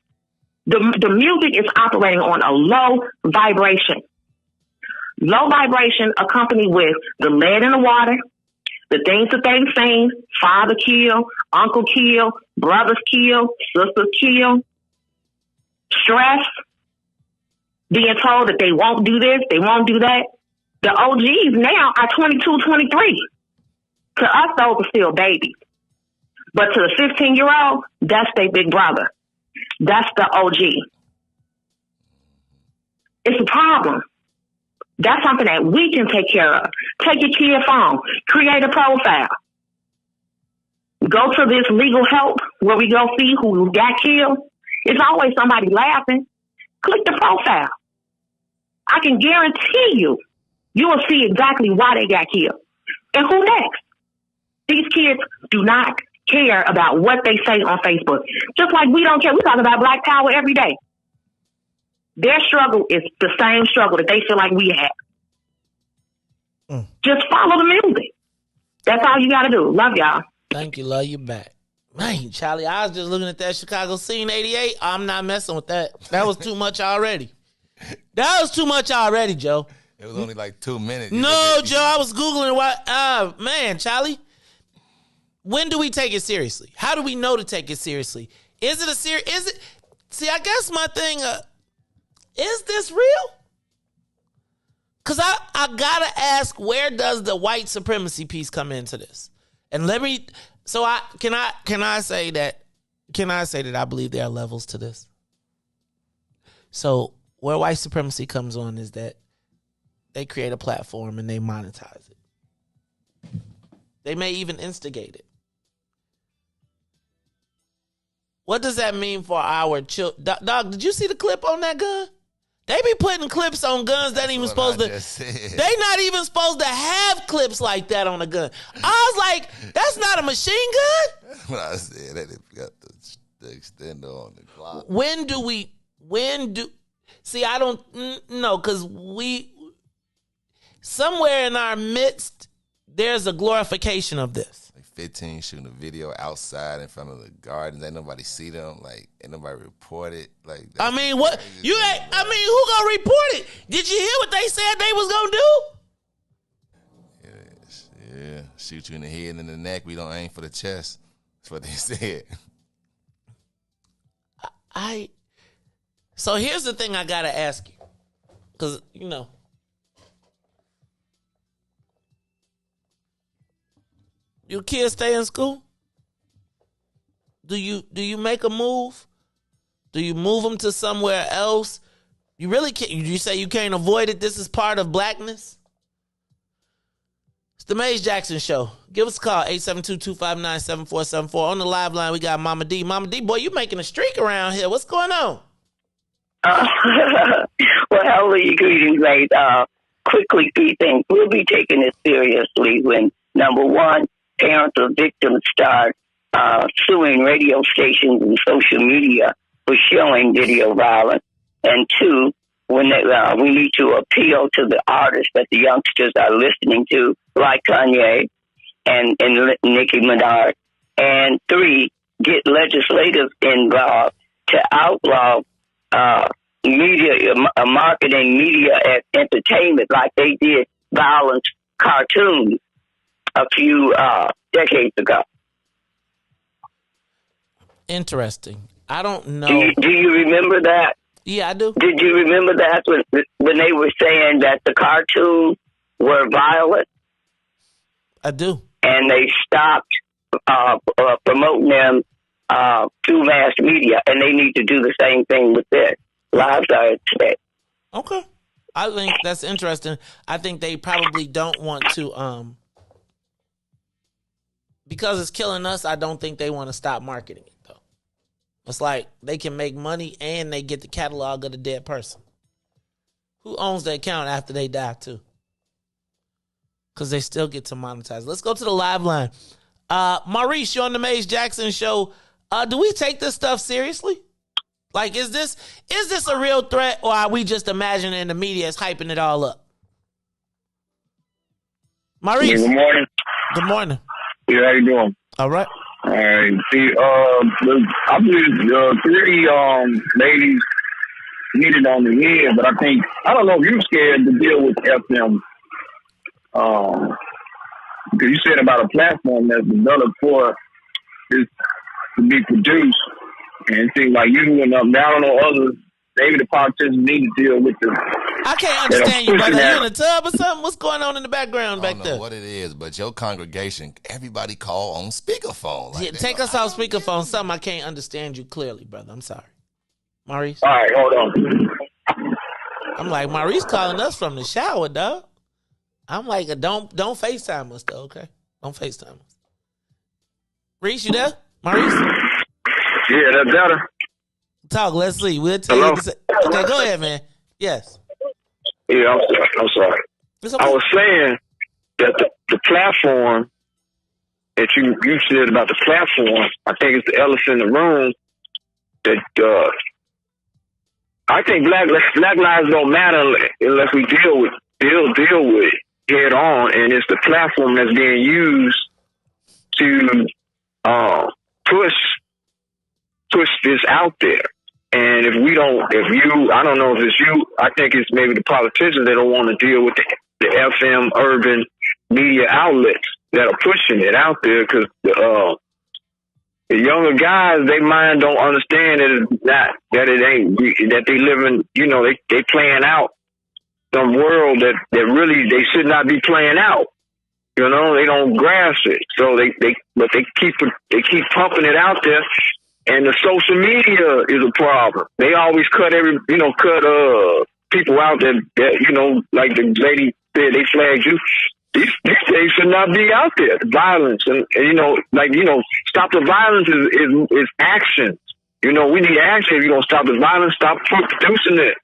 The music is operating on a low vibration. Low vibration accompanied with the lead in the water, the things that they've seen, father kill, uncle kill, brothers kill, sisters kill, stress, being told that they won't do this, they won't do that. The OGs now are 22, 23. To us, those are still babies. But to the 15-year-old, that's their big brother. That's the OG. It's a problem. That's something that we can take care of. Take your kid's phone. Create a profile. Go to this legal help where we go see who got killed. It's always somebody laughing. Click the profile. I can guarantee you will see exactly why they got killed. And who next? These kids do not care about what they say on Facebook. Just like we don't care. We talk about Black Power every day. Their struggle is the same struggle that they feel like we have. Just follow the music. That's all you got to do. Love y'all. Thank you. Love you back. Man, Charlie, I was just looking at that Chicago Scene 88. I'm not messing with that. That was too much already. That was too much already, Joe. It was only like 2 minutes. No, Joe, I was Googling why. Man, Charlie, when do we take it seriously? How do we know to take it seriously? Is it a serious? Is it? See, I guess my thing. Is this real? Cause I gotta ask, where does the white supremacy piece come into this? And let me. So can I say that I believe there are levels to this. So where white supremacy comes on is that they create a platform and they monetize it. They may even instigate it. What does that mean for our children? Dog, did you see the clip on that gun? They be putting clips on guns that ain't even supposed to. They not even supposed to have clips like that on a gun. I was like, that's not a machine gun? When I said that, it got the extender on the clock. See, I don't know, because somewhere in our midst, there's a glorification of this. 15 shooting a video outside in front of the gardens. Ain't nobody see them. Like, ain't nobody report it. Like, I mean, what you ain't? I mean, who gonna report it? Did you hear what they said they was gonna do? Yeah, shoot you in the head and in the neck. We don't aim for the chest. That's what they said. So here's the thing I gotta ask you, because your kids stay in school? Do you make a move? Do you move them to somewhere else? You really can't. You say you can't avoid it. This is part of blackness. It's the Maze Jackson Show. Give us a call, 872-259-7474. On the live line, we got Mama D. Mama D, boy, you making a streak around here. What's going on? Well, hello, greetings, mate. Quickly, three things. We'll be taking this seriously when, number one, parents of victims start suing radio stations and social media for showing video violence. And two, when we need to appeal to the artists that the youngsters are listening to, like Kanye and Nicki Minaj. And three, get legislators involved to outlaw media, marketing media as entertainment, like they did violence cartoons a few decades ago. Interesting. I don't know. Do you remember that? Yeah, I do. Did you remember that when they were saying that the cartoons were violent? I do. And they stopped promoting them through mass media, and they need to do the same thing with their lives are at stake. Okay. I think that's interesting. I think they probably don't want to, because it's killing us, I don't think they want to stop marketing it, though. It's like they can make money and they get the catalog of the dead person. Who owns the account after they die, too? Because they still get to monetize. Let's go to the live line. Maurice, you're on the Maze Jackson Show. Do we take this stuff seriously? Like, is this a real threat, or are we just imagining and the media is hyping it all up? Maurice. Good morning. Good morning. Yeah, how you doing? All right. All right. See, I believe three ladies hit it on the head, but I don't know if you're scared to deal with FM. Because you said about a platform that's developed for this to be produced, and it seems like you and down on others, maybe the politicians need to deal with this. I can't understand you, brother. You in a tub or something? What's going on in the background back there? I don't know what it is, but your congregation, everybody call on speakerphone. Like, yeah, take us off speakerphone. Something I can't understand you clearly, brother. I'm sorry. Maurice? All right, hold on. I'm like, Maurice calling us from the shower, dog. I'm like, don't FaceTime us, though, okay? Don't FaceTime us. Reese, you there? Maurice? Yeah, that's better. Talk, let's see. We'll tell you. Okay, go ahead, man. Yes. Yeah, I'm sorry. It's okay. I was saying that the platform that you said about the platform, I think it's the elephant in the room that I think black lives don't matter unless we deal with it head on, and it's the platform that's being used to push this out there. And if I don't know if it's you, I think it's maybe the politicians that don't want to deal with the FM urban media outlets that are pushing it out there, because the younger guys, they mind don't understand that it's not, that it ain't, that they living, they playing out some world that really they should not be playing out. They don't grasp it. So they keep pumping it out there. And the social media is a problem. They always cut people out that like the lady said, they flagged you. These things should not be out there. Violence and stop the violence is action. We need action. If you're gonna stop the violence, stop producing it.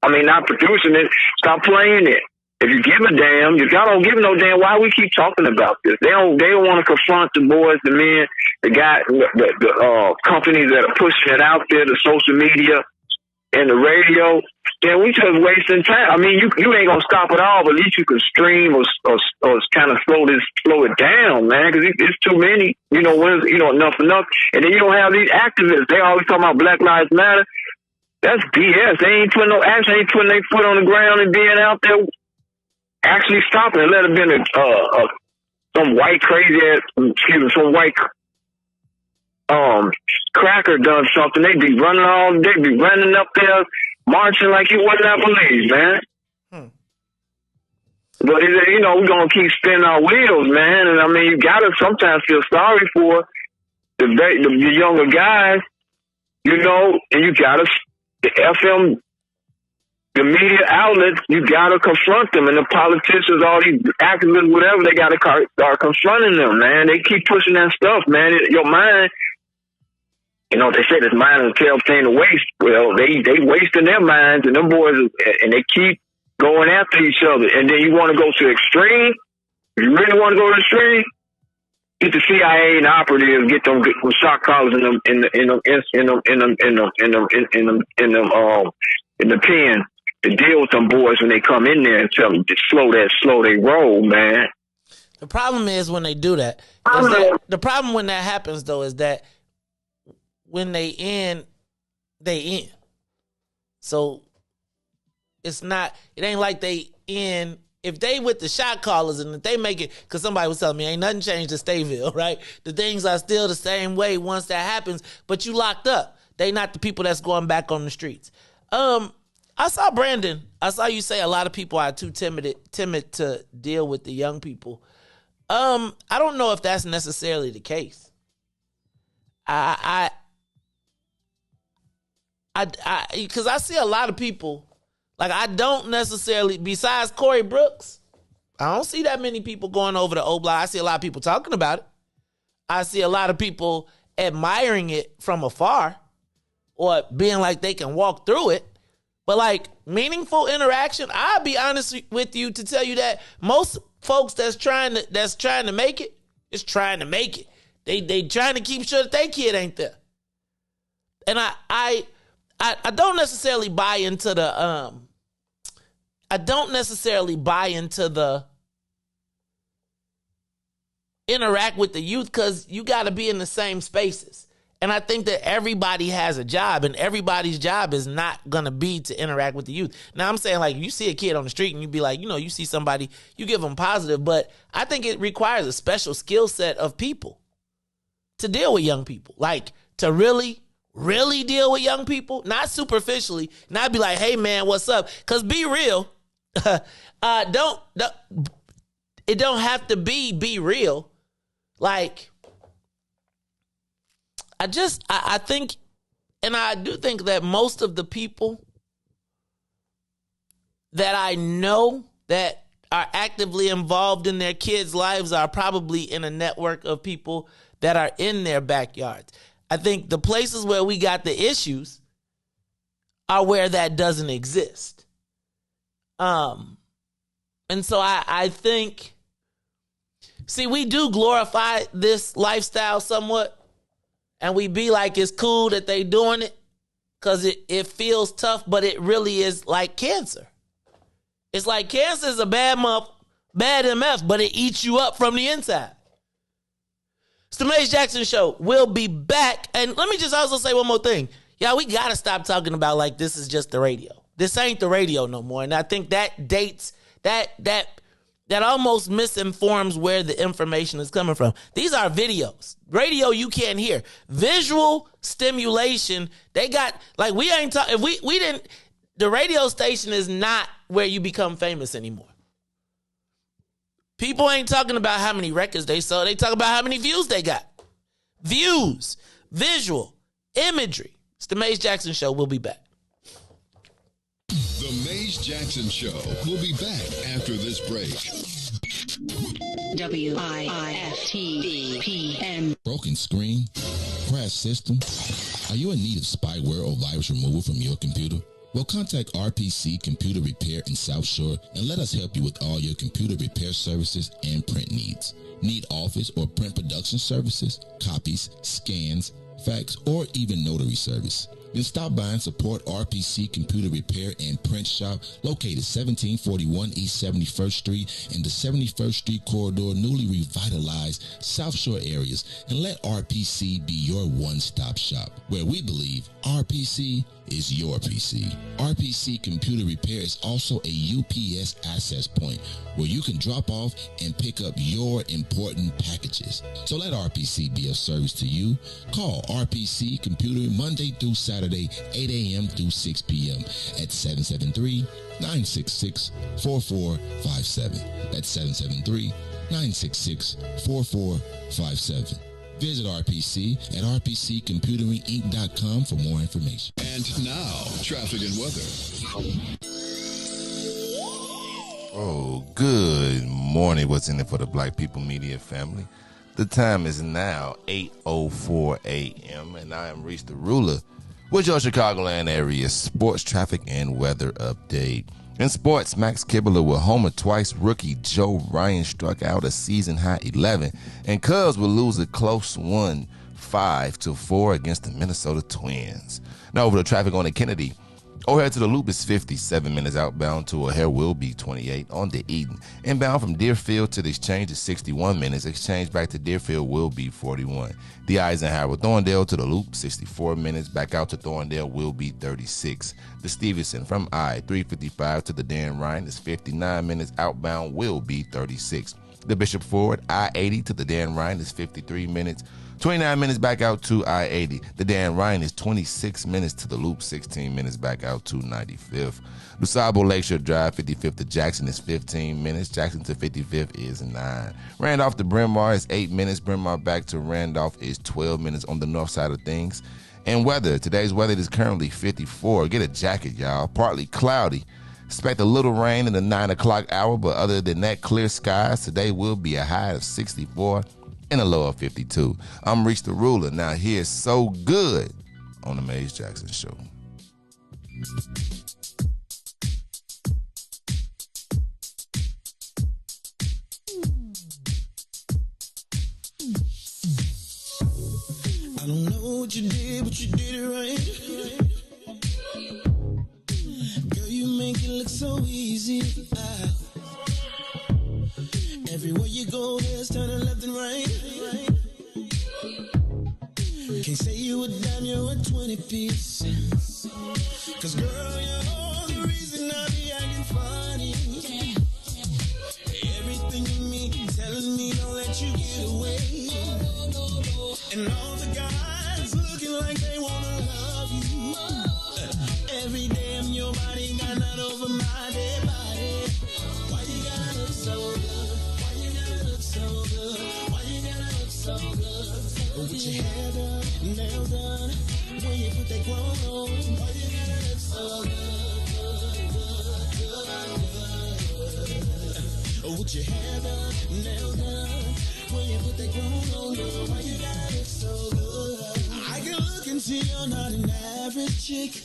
I mean, not producing it, stop playing it. If you give a damn, if y'all don't give no damn, why we keep talking about this? They don't want to confront the boys, the men, the companies that are pushing it out there, the social media and the radio. Then we just wasting time. I mean, you ain't gonna stop it all, but at least you can stream or kind of slow it down, man, because it's too many. Enough. And then you don't have these activists. They always talking about Black Lives Matter. That's BS. They ain't putting no action. They ain't putting their foot on the ground and being out there. Actually stopping it. Let it been some white cracker done something. They be running all day, be running up there, marching like you would not believe, man. But we're gonna keep spinning our wheels, man. And I mean, you gotta sometimes feel sorry for the younger guys, and you gotta the FM. The media outlets, you gotta confront them, and the politicians, all these activists, whatever, they gotta start confronting them, man. They keep pushing that stuff, man. Your mind, they say this mind is a telltale to waste. Well, they wasting their minds, and them boys, and they keep going after each other. And then you want to go to extreme. If you really want to go to extreme, get the CIA and operatives, get them shot collars in the pen. To deal with them boys when they come in there and tell them to slow they roll, man. The problem is when they do that. The problem when that happens though is that when they end. So it ain't like they end. If they with the shot callers and if they make it, because somebody was telling me ain't nothing changed in Stayville, right? The things are still the same way once that happens, but you locked up. They not the people that's going back on the streets. I saw Brandon. I saw you say a lot of people are too timid to deal with the young people. I don't know if that's necessarily the case. Because I see a lot of people, like I don't necessarily, besides Corey Brooks, I don't see that many people going over the O Block. I see a lot of people talking about it. I see a lot of people admiring it from afar or being like they can walk through it. But like meaningful interaction, I'll be honest with you to tell you that most folks that's trying to make it is trying to make it. They trying to keep sure that their kid ain't there. And I don't necessarily buy into the interact with the youth, because you got to be in the same spaces. And I think that everybody has a job, and everybody's job is not going to be to interact with the youth. Now, I'm saying, like, you see a kid on the street and you be like, you see somebody, you give them positive, but I think it requires a special skill set of people to deal with young people. Like, to really, really deal with young people, not superficially, not be like, hey, man, what's up? Because be real, it don't have to be real. Like, I think, and I do think that most of the people that I know that are actively involved in their kids' lives are probably in a network of people that are in their backyards. I think the places where we got the issues are where that doesn't exist. And so I think, see, we do glorify this lifestyle somewhat. And we be like, it's cool that they doing it because it feels tough, but it really is like cancer. It's like cancer is a bad MF, but it eats you up from the inside. It's the Maze Jackson Show. We'll be back. And let me just also say one more thing. Yeah, we got to stop talking about like this is just the radio. This ain't the radio no more. And I think that dates, that almost misinforms where the information is coming from. These are videos. Radio you can't hear. Visual stimulation, they got, like we ain't talking, we didn't, the radio station is not where you become famous anymore. People ain't talking about how many records they sold. They talk about how many views they got. Views, visual, imagery. It's the Maze Jackson Show. We'll be back. The Maze Jackson Show will be back after this break. WIIFTBP. Broken screen? Crash system? Are you in need of spyware or virus removal from your computer? Well, contact RPC Computer Repair in South Shore and let us help you with all your computer repair services and print needs. Need office or print production services, copies, scans, fax, or even notary service? Then stop by and support RPC Computer Repair and Print Shop located 1741 East 71st Street in the 71st Street corridor, newly revitalized South Shore areas, and let RPC be your one-stop shop, where we believe RPC is your PC. RPC Computer Repair is also a UPS access point where you can drop off and pick up your important packages. So let RPC be of service to you. Call RPC Computer Monday through Saturday, 8 a.m. through 6 p.m. at 773-966-4457. That's 773-966-4457. Visit RPC at rpccomputeringinc.com for more information. And now, traffic and weather. Oh, good morning. What's in it for the Black People Media family? The time is now 8:04 a.m. and I am Riis the Ruler with your Chicagoland area sports, traffic, and weather update. In sports, Max Kibler will homer twice. Rookie Joe Ryan struck out a season-high 11, and Cubs will lose a close one, 5-4 against the Minnesota Twins. Now over to traffic on the Kennedy. O'Hare to the Loop is 57 minutes outbound to O'Hare will be 28 on the Eden. Inbound from Deerfield to the Exchange is 61 minutes. Exchange back to Deerfield will be 41. The Eisenhower Thorndale to the Loop, 64 minutes. Back out to Thorndale will be 36. The Stevenson from I-355 to the Dan Ryan is 59 minutes. Outbound will be 36. The Bishop Ford, I-80 to the Dan Ryan is 53 minutes. 29 minutes back out to I-80. The Dan Ryan is 26 minutes to the Loop, 16 minutes back out to 95th. DuSable Lakeshore Drive, 55th to Jackson is 15 minutes. Jackson to 55th is 9. Randolph to Bryn Mawr is 8 minutes. Bryn Mawr back to Randolph is 12 minutes on the north side of things. And weather, today's weather is currently 54. Get a jacket, y'all. Partly cloudy. Expect a little rain in the 9 o'clock hour, but other than that, clear skies. Today will be a high of 64 and a low of 52. I'm Riis the Ruler. Now here's So Good on the Maze Jackson Show. I don't know what you did, but you did it right. Girl, you make it look so easy. Everywhere you go, there's turning left and right. Can't say you a dime, you're a 20-piece. Cause girl, you're the reason I be acting funny. Everything in me telling me don't let you get away. And all the guys looking like they wanna love you. Every day I'm your body, got none over my dead body. Why you gotta look so good? Why you gotta look so good? Why you gotta look so good? With your hair done, nail done, when you put that grown on, why you gotta look so good, good? With your hair done, nail done, when you put that grown on, girl, why you gotta look so good? I can look and see you're not an average chick.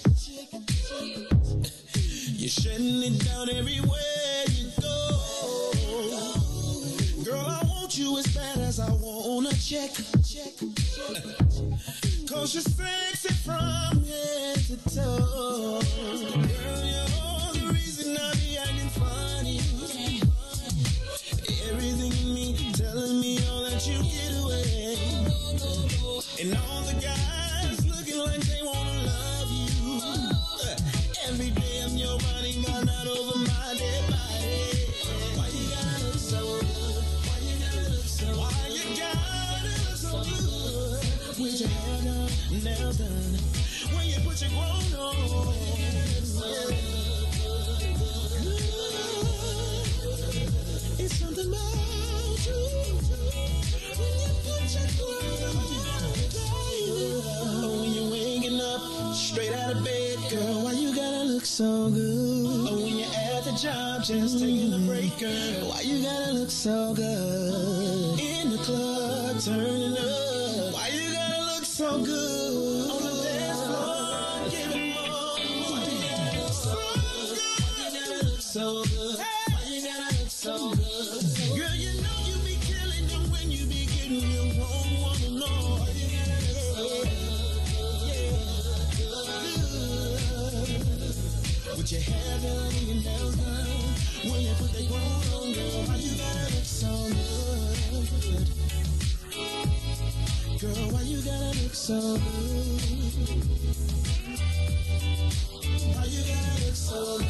You're shutting it down everywhere you go. Girl, I want you as bad as I want a check. Cause you're sexy from head to toe. Girl, you're the reason I be acting funny. Everything in me telling me I'll let you get away. And all the guys looking looking like they wanna love you. Every day I'm your running gun out over my dead body. Why you gotta look so good? Why you gotta look so good? Why you gotta look so good? With your hair done, nails done, when you put your grown on. It's something about you when you put your clothes on. Oh, when you're waking up straight out of bed, girl, why you gotta look so good? Oh, when you're at the job just taking a break, girl, why you gotta look so good? In the club turning up, why you gotta look so good? On the dance floor, giving more. Why you gotta look so good? Why you gotta look so good? Why you gotta look so good? Girl, you know you be killing them when you be getting your own wanna know. Why you gotta look so good? With your hair done and your nails done, when you put the gold on, girl, why you gotta look so good? Girl, why you gotta look so good? Why you gotta look so good?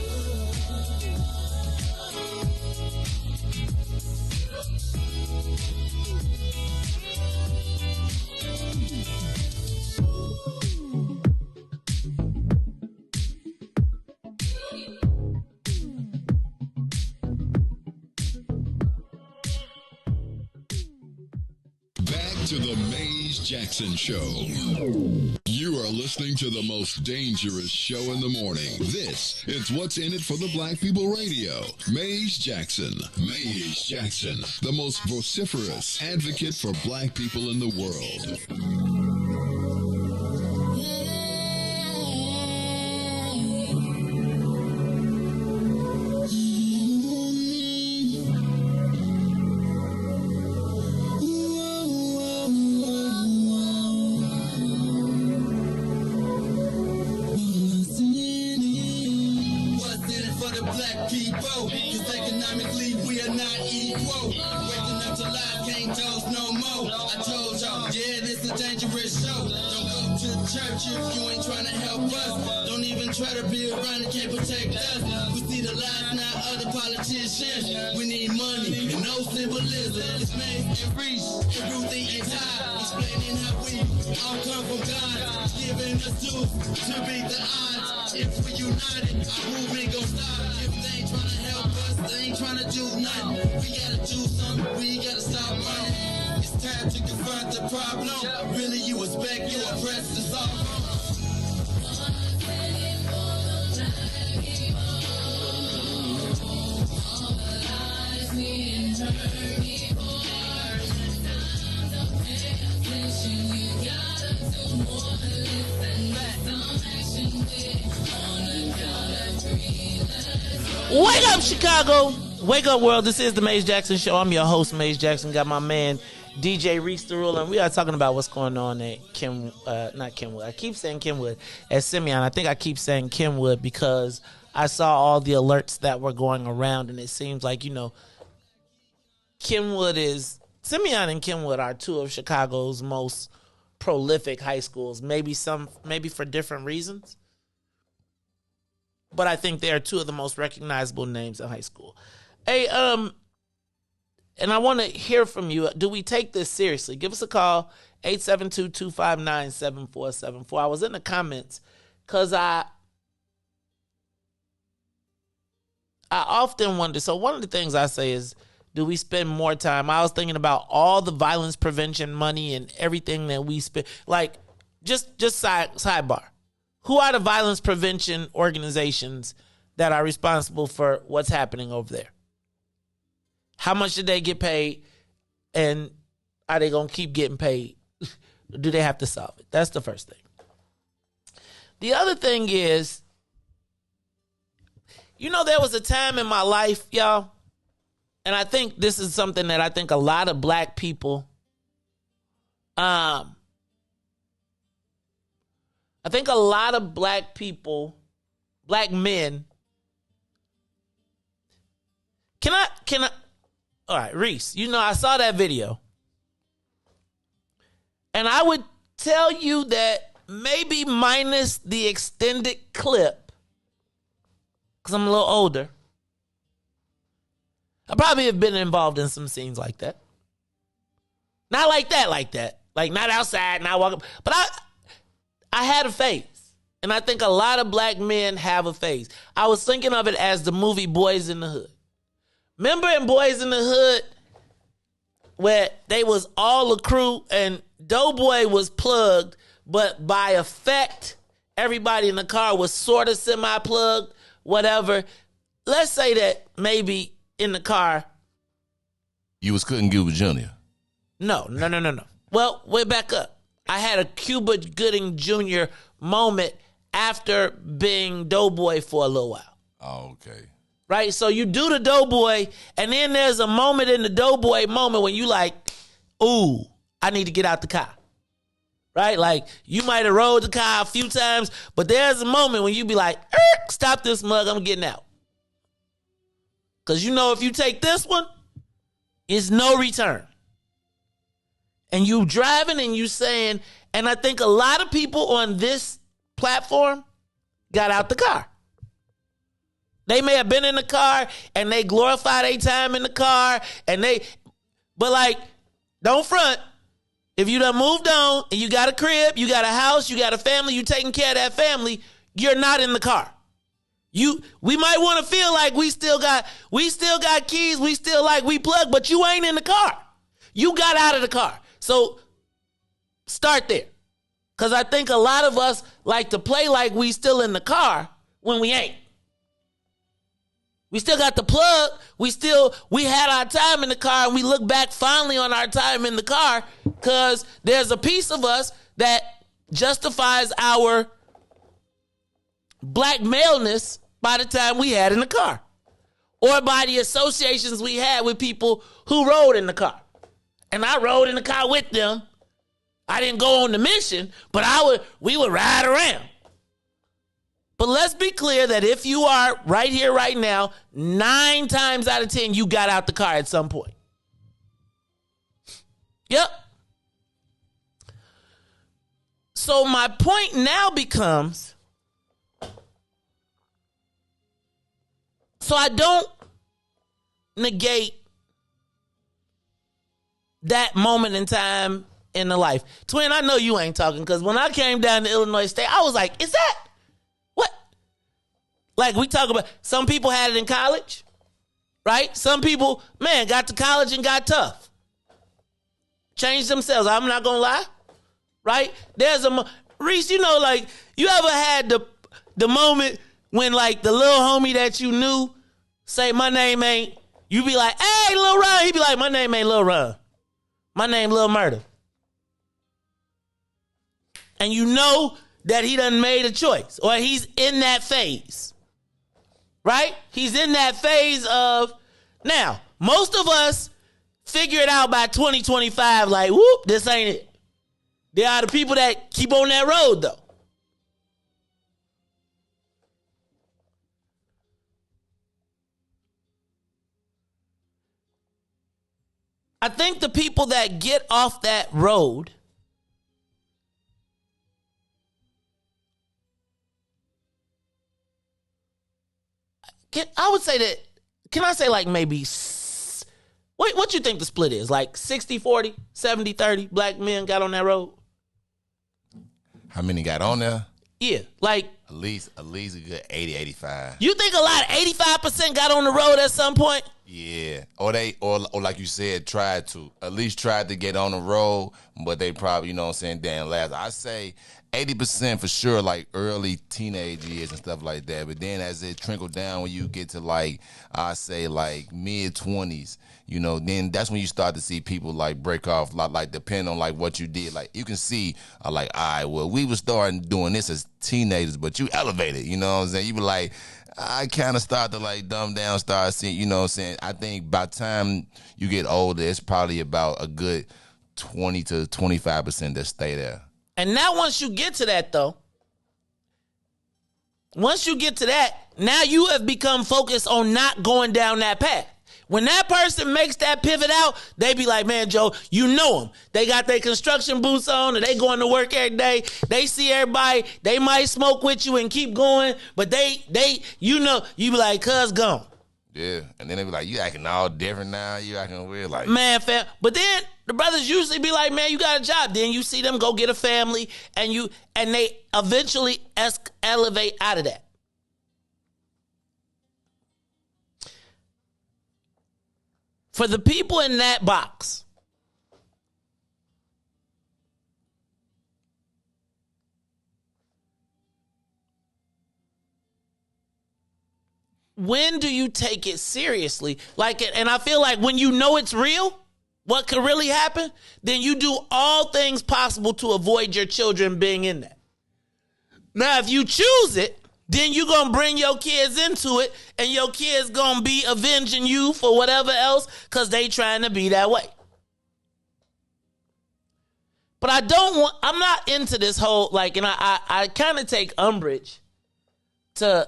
Back to the Maze Jackson Show. You are listening to the most dangerous show in the morning. This is What's in It for the Black People Radio. Maze Jackson. Maze Jackson, the most vociferous advocate for black people in the world. People, cause economically we are not equal. Waking up to life, can't toast no more. I told y'all, yeah, this a dangerous show. Don't go to church if you ain't trying to help us. Don't even try to be around and can't protect us. We see the lies, not other politicians. We need money and no symbolism. It's Maze and Riis and Ruthie and Todd, explaining how we all come from God, giving us tools to beat the odds. If we united, our movement gon' stop. If they ain't tryna help us, they ain't tryna do nothing. We gotta do something, we gotta stop running. It's time to confront the problem. Really, you expect you oppressed and solve. Wake up, Chicago. Wake up, world. This is the Maze Jackson Show. I'm your host, Maze Jackson. Got my man, DJ Riis the Ruler, and we are talking about what's going on at not Kenwood. I keep saying Kenwood. At Simeon. I think I keep saying Kenwood because I saw all the alerts that were going around, and it seems like, Simeon and Kenwood are two of Chicago's most prolific high schools. Maybe for different reasons. But I think they are two of the most recognizable names in high school. Hey, and I want to hear from you. Do we take this seriously? Give us a call, 872-259-7474. I was in the comments because I often wonder. So one of the things I say is, do we spend more time? I was thinking about all the violence prevention money and everything that we spend. Like, just sidebar. Who are the violence prevention organizations that are responsible for what's happening over there? How much did they get paid? And are they going to keep getting paid? Do they have to solve it? That's the first thing. The other thing is, there was a time in my life, y'all, and I think this is something that I think a lot of black people, I think a lot of black people, black men, all right, Riis, I saw that video. And I would tell you that maybe minus the extended clip, because I'm a little older, I probably have been involved in some scenes like that. Not like that. Like not outside, not walking. But I had a phase. And I think a lot of black men have a phase. I was thinking of it as the movie Boys in the Hood. Remember in Boys in the Hood where they was all a crew and Doughboy was plugged, but by effect, everybody in the car was sort of semi-plugged, whatever. Let's say that maybe in the car. You was Cooking Cuba Jr. No. Well, way back up. I had a Cuba Gooding Jr. moment after being Doughboy for a little while. Oh, okay. Right? So you do the Doughboy, and then there's a moment in the Doughboy moment when you like, ooh, I need to get out the car. Right? Like, you might have rode the car a few times, but there's a moment when you be like, stop this mug, I'm getting out. Because you know if you take this one, it's no return. And you driving and you saying, and I think a lot of people on this platform got out the car. They may have been in the car and they glorify their time in the car but like, don't front. If you done moved on and you got a crib, you got a house, you got a family, you taking care of that family, you're not in the car. We might want to feel like we still got keys, we still like we plugged, but you ain't in the car. You got out of the car. So start there. Because I think a lot of us like to play like we still in the car when we ain't. We still got the plug. We had our time in the car, and we look back fondly on our time in the car because there's a piece of us that justifies our black maleness by the time we had in the car or by the associations we had with people who rode in the car. And I rode in the car with them. I didn't go on the mission, but we would ride around. But let's be clear that if you are right here, right now, 9 times out of 10, you got out the car at some point. Yep. So my point now becomes, so I don't negate that moment in time in the life. Twin, I know you ain't talking because when I came down to Illinois State, I was like, is that what? Like we talk about, some people had it in college, right? Some people, man, got to college and got tough. Changed themselves. I'm not going to lie, right? There's Riis, you know, like you ever had the moment when like the little homie that you knew say, my name ain't, you be like, hey, Lil Ron. He be like, my name ain't Lil Ron. My name Lil Murder. And you know that he done made a choice or he's in that phase, right? He's in that phase of, now, most of us figure it out by 2025, like, whoop, this ain't it. There are the people that keep on that road, though. I think the people that get off that road I would say that, can I say like maybe, what you think the split is? Like 60-40, 70-30 black men got on that road? How many got on there? Yeah, like. At least a good 80, 85. You think a lot of 85% got on the road at some point? Yeah, or like you said, tried to get on the road, but they probably, you know what I'm saying, damn last. I say 80% for sure, like early teenage years and stuff like that. But then as it trickled down, when you get to like, I say like mid-20s, you know, then that's when you start to see people like break off, like depending on like what you did. Like you can see, like, all right, well, we were starting doing this as teenagers, but you elevated, you know what I'm saying? You be like, I kind of start to like dumb down, start seeing, you know what I'm saying? I think by the time you get older, it's probably about a good 20 to 25% that stay there. And now once you get to that, though, now you have become focused on not going down that path. When that person makes that pivot out, they be like, man, Joe, you know them. They got their construction boots on and they going to work every day. They see everybody. They might smoke with you and keep going, but they you know, you be like, cuz gone. Yeah, and then they be like, you acting all different now. You acting weird, like man, fam. But then the brothers usually be like, man, you got a job. Then you see them go get a family, and they eventually elevate out of that. For the people in that box, when do you take it seriously? And I feel like when you know it's real, what could really happen, then you do all things possible to avoid your children being in that. Now, if you choose it, then you're going to bring your kids into it, and your kids going to be avenging you for whatever else because they trying to be that way. But I'm not into this whole, and I kind of take umbrage to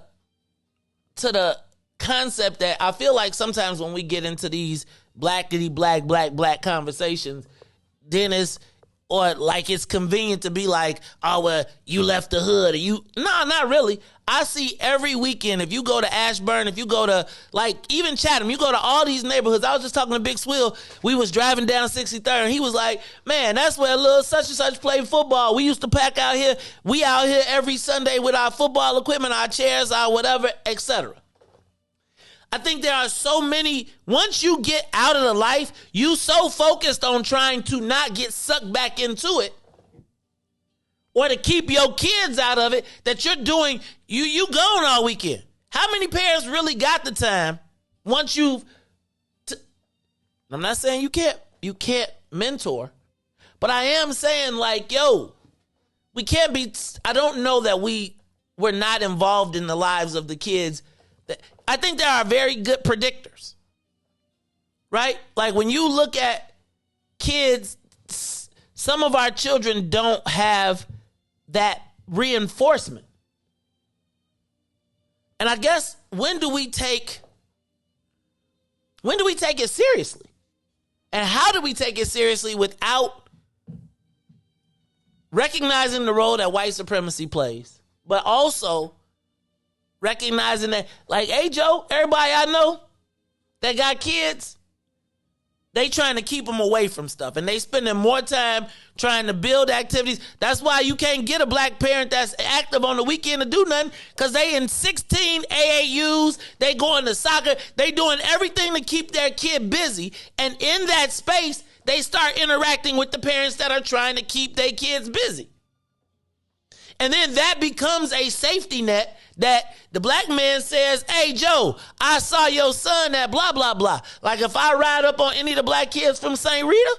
the concept that I feel like sometimes when we get into these blackity black conversations, then it's convenient to be like, oh, well, you left the hood. No, not really. I see every weekend, if you go to Ashburn, if you go to, even Chatham, you go to all these neighborhoods. I was just talking to Big Swill. We was driving down 63rd, and he was like, man, that's where little such and such played football. We used to pack out here. We out here every Sunday with our football equipment, our chairs, our whatever, etc. I think there are so many, once you get out of the life, you so focused on trying to not get sucked back into it or to keep your kids out of it that you're doing, you gone all weekend. How many parents really got the time once I'm not saying you can't mentor, but I am saying we can't be, I don't know that we're not involved in the lives of the kids. I think there are very good predictors, right? Like when you look at kids, some of our children don't have that reinforcement. And I guess when do we take it seriously? And how do we take it seriously without recognizing the role that white supremacy plays, but also recognizing that, hey, Joe, everybody I know that got kids, they trying to keep them away from stuff. And they spending more time trying to build activities. That's why you can't get a black parent that's active on the weekend to do nothing, because they in 16 AAUs, they going to soccer, they doing everything to keep their kid busy. And in that space, they start interacting with the parents that are trying to keep their kids busy. And then that becomes a safety net that the black man says, hey, Joe, I saw your son at blah, blah, blah. Like if I ride up on any of the black kids from St. Rita,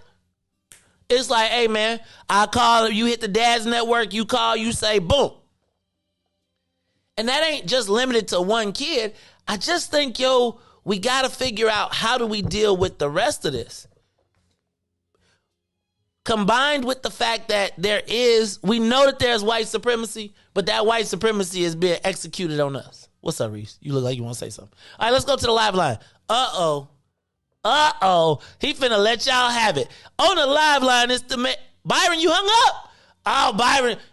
it's like, hey, man, I call, you hit the dad's network, you call, you say, boom. And that ain't just limited to one kid. I just think, we got to figure out how do we deal with the rest of this. Combined with the fact that we know that there's white supremacy, but that white supremacy is being executed on us. What's up, Riis? You look like you want to say something. All right, let's go to the live line. Uh-oh. He finna let y'all have it. On the live line, it's the man. Byron, you hung up. Oh,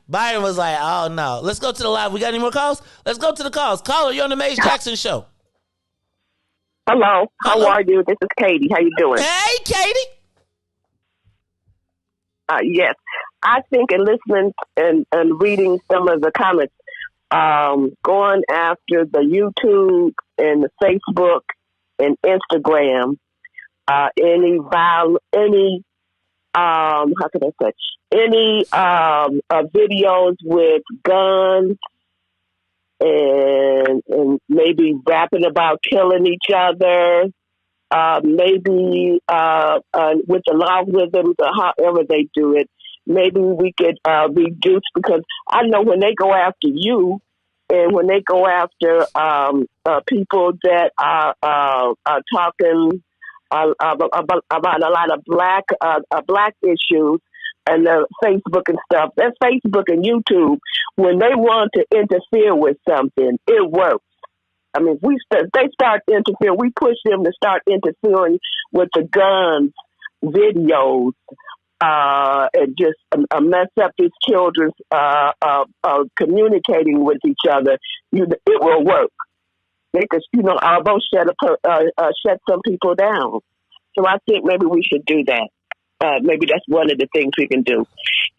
Byron was like, oh, no. Let's go to the live. We got any more calls? Let's go to the calls. Caller, you're on the Maze Jackson Show. Hello. How are you? This is Katie. How you doing? Hey, Katie. Yes, I think in listening and reading some of the comments, going after the YouTube and the Facebook and Instagram, any videos with guns and maybe rapping about killing each other. Maybe with the logarithms or however they do it, maybe we could reduce, because I know when they go after you and when they go after people that are talking about a lot of black issues and Facebook and stuff, that's Facebook and YouTube. When they want to interfere with something, it works. I mean, they start interfering. We push them to start interfering with the guns, videos, and just mess up these children's communicating with each other. It will work. Because, almost shut some people down. So I think maybe we should do that. Maybe that's one of the things we can do.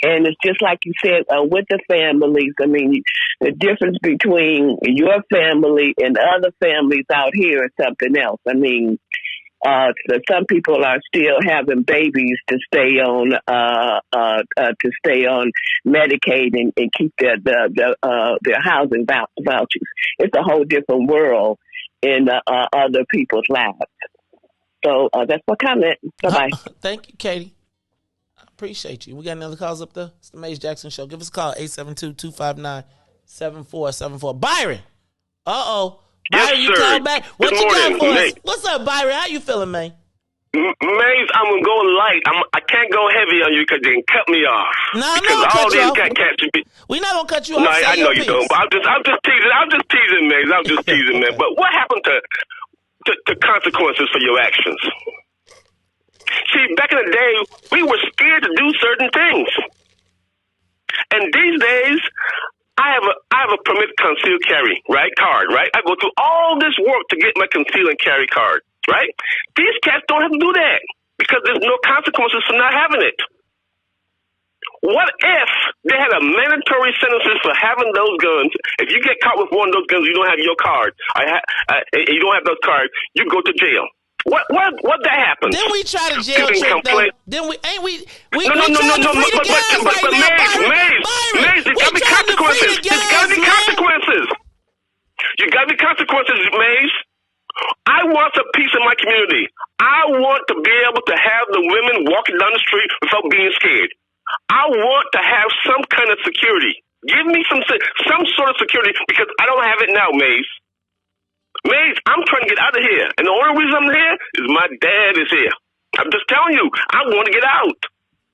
And it's just like you said, with the families, I mean, the difference between your family and other families out here is something else. I mean, some people are still having babies to stay on Medicaid and keep their housing vouchers. It's a whole different world in other people's lives. So that's my comment. Bye-bye. Thank you, Katie. I appreciate you. We got another calls up there? It's the Maze Jackson Show. Give us a call, 872-259-7474. Byron. Uh-oh. Byron, you call back. What you got for us? What's up, Byron? How you feeling, man? Maze, I'm going to go light. I can't go heavy on you because they can cut me off. No, I'm not going to cut you off. We're not going to cut you off. No, I know you don't. But I'm just teasing, Maze. I'm just teasing, man. But what happened to consequences for your actions? See, back in the day, we were scared to do certain things. And these days, I have a permit to conceal carry, right? Card, right? I go through all this work to get my conceal and carry card, right? These cats don't have to do that because there's no consequences for not having it. What if they had a mandatory sentences for having those guns? If you get caught with one of those guns, you don't have your card. You don't have those cards. You go to jail. What that happens? Then we try to jail trick though. Then we Maze, you got to be consequences. There's got to be consequences. You got to be consequences, Maze. I want some peace in my community. I want to be able to have the women walking down the street without being scared. I want to have some kind of security. Give me some sort of security because I don't have it now, Maze. Maze, I'm trying to get out of here. And the only reason I'm here is my dad is here. I'm just telling you, I want to get out.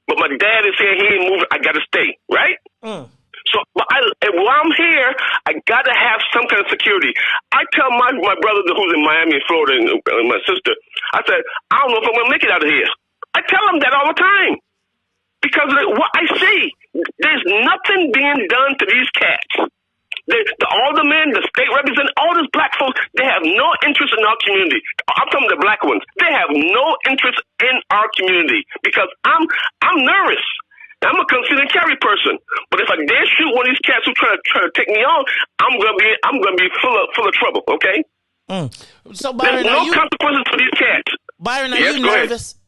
But my dad is here. He ain't moving. I got to stay, right? So while I'm here, I got to have some kind of security. I tell my brother who's in Miami and Florida and my sister, I said, I don't know if I'm going to make it out of here. I tell them that all the time. Because what I see, there's nothing being done to these cats. The aldermen, the state representatives, all these black folks, they have no interest in our community. I'm talking the black ones. They have no interest in our community because I'm nervous. I'm a conceal and carry person, but if I dare shoot one of these cats who try to take me on, I'm gonna be full of trouble. Okay. So Byron, there's no consequences for these cats. Byron, are you nervous?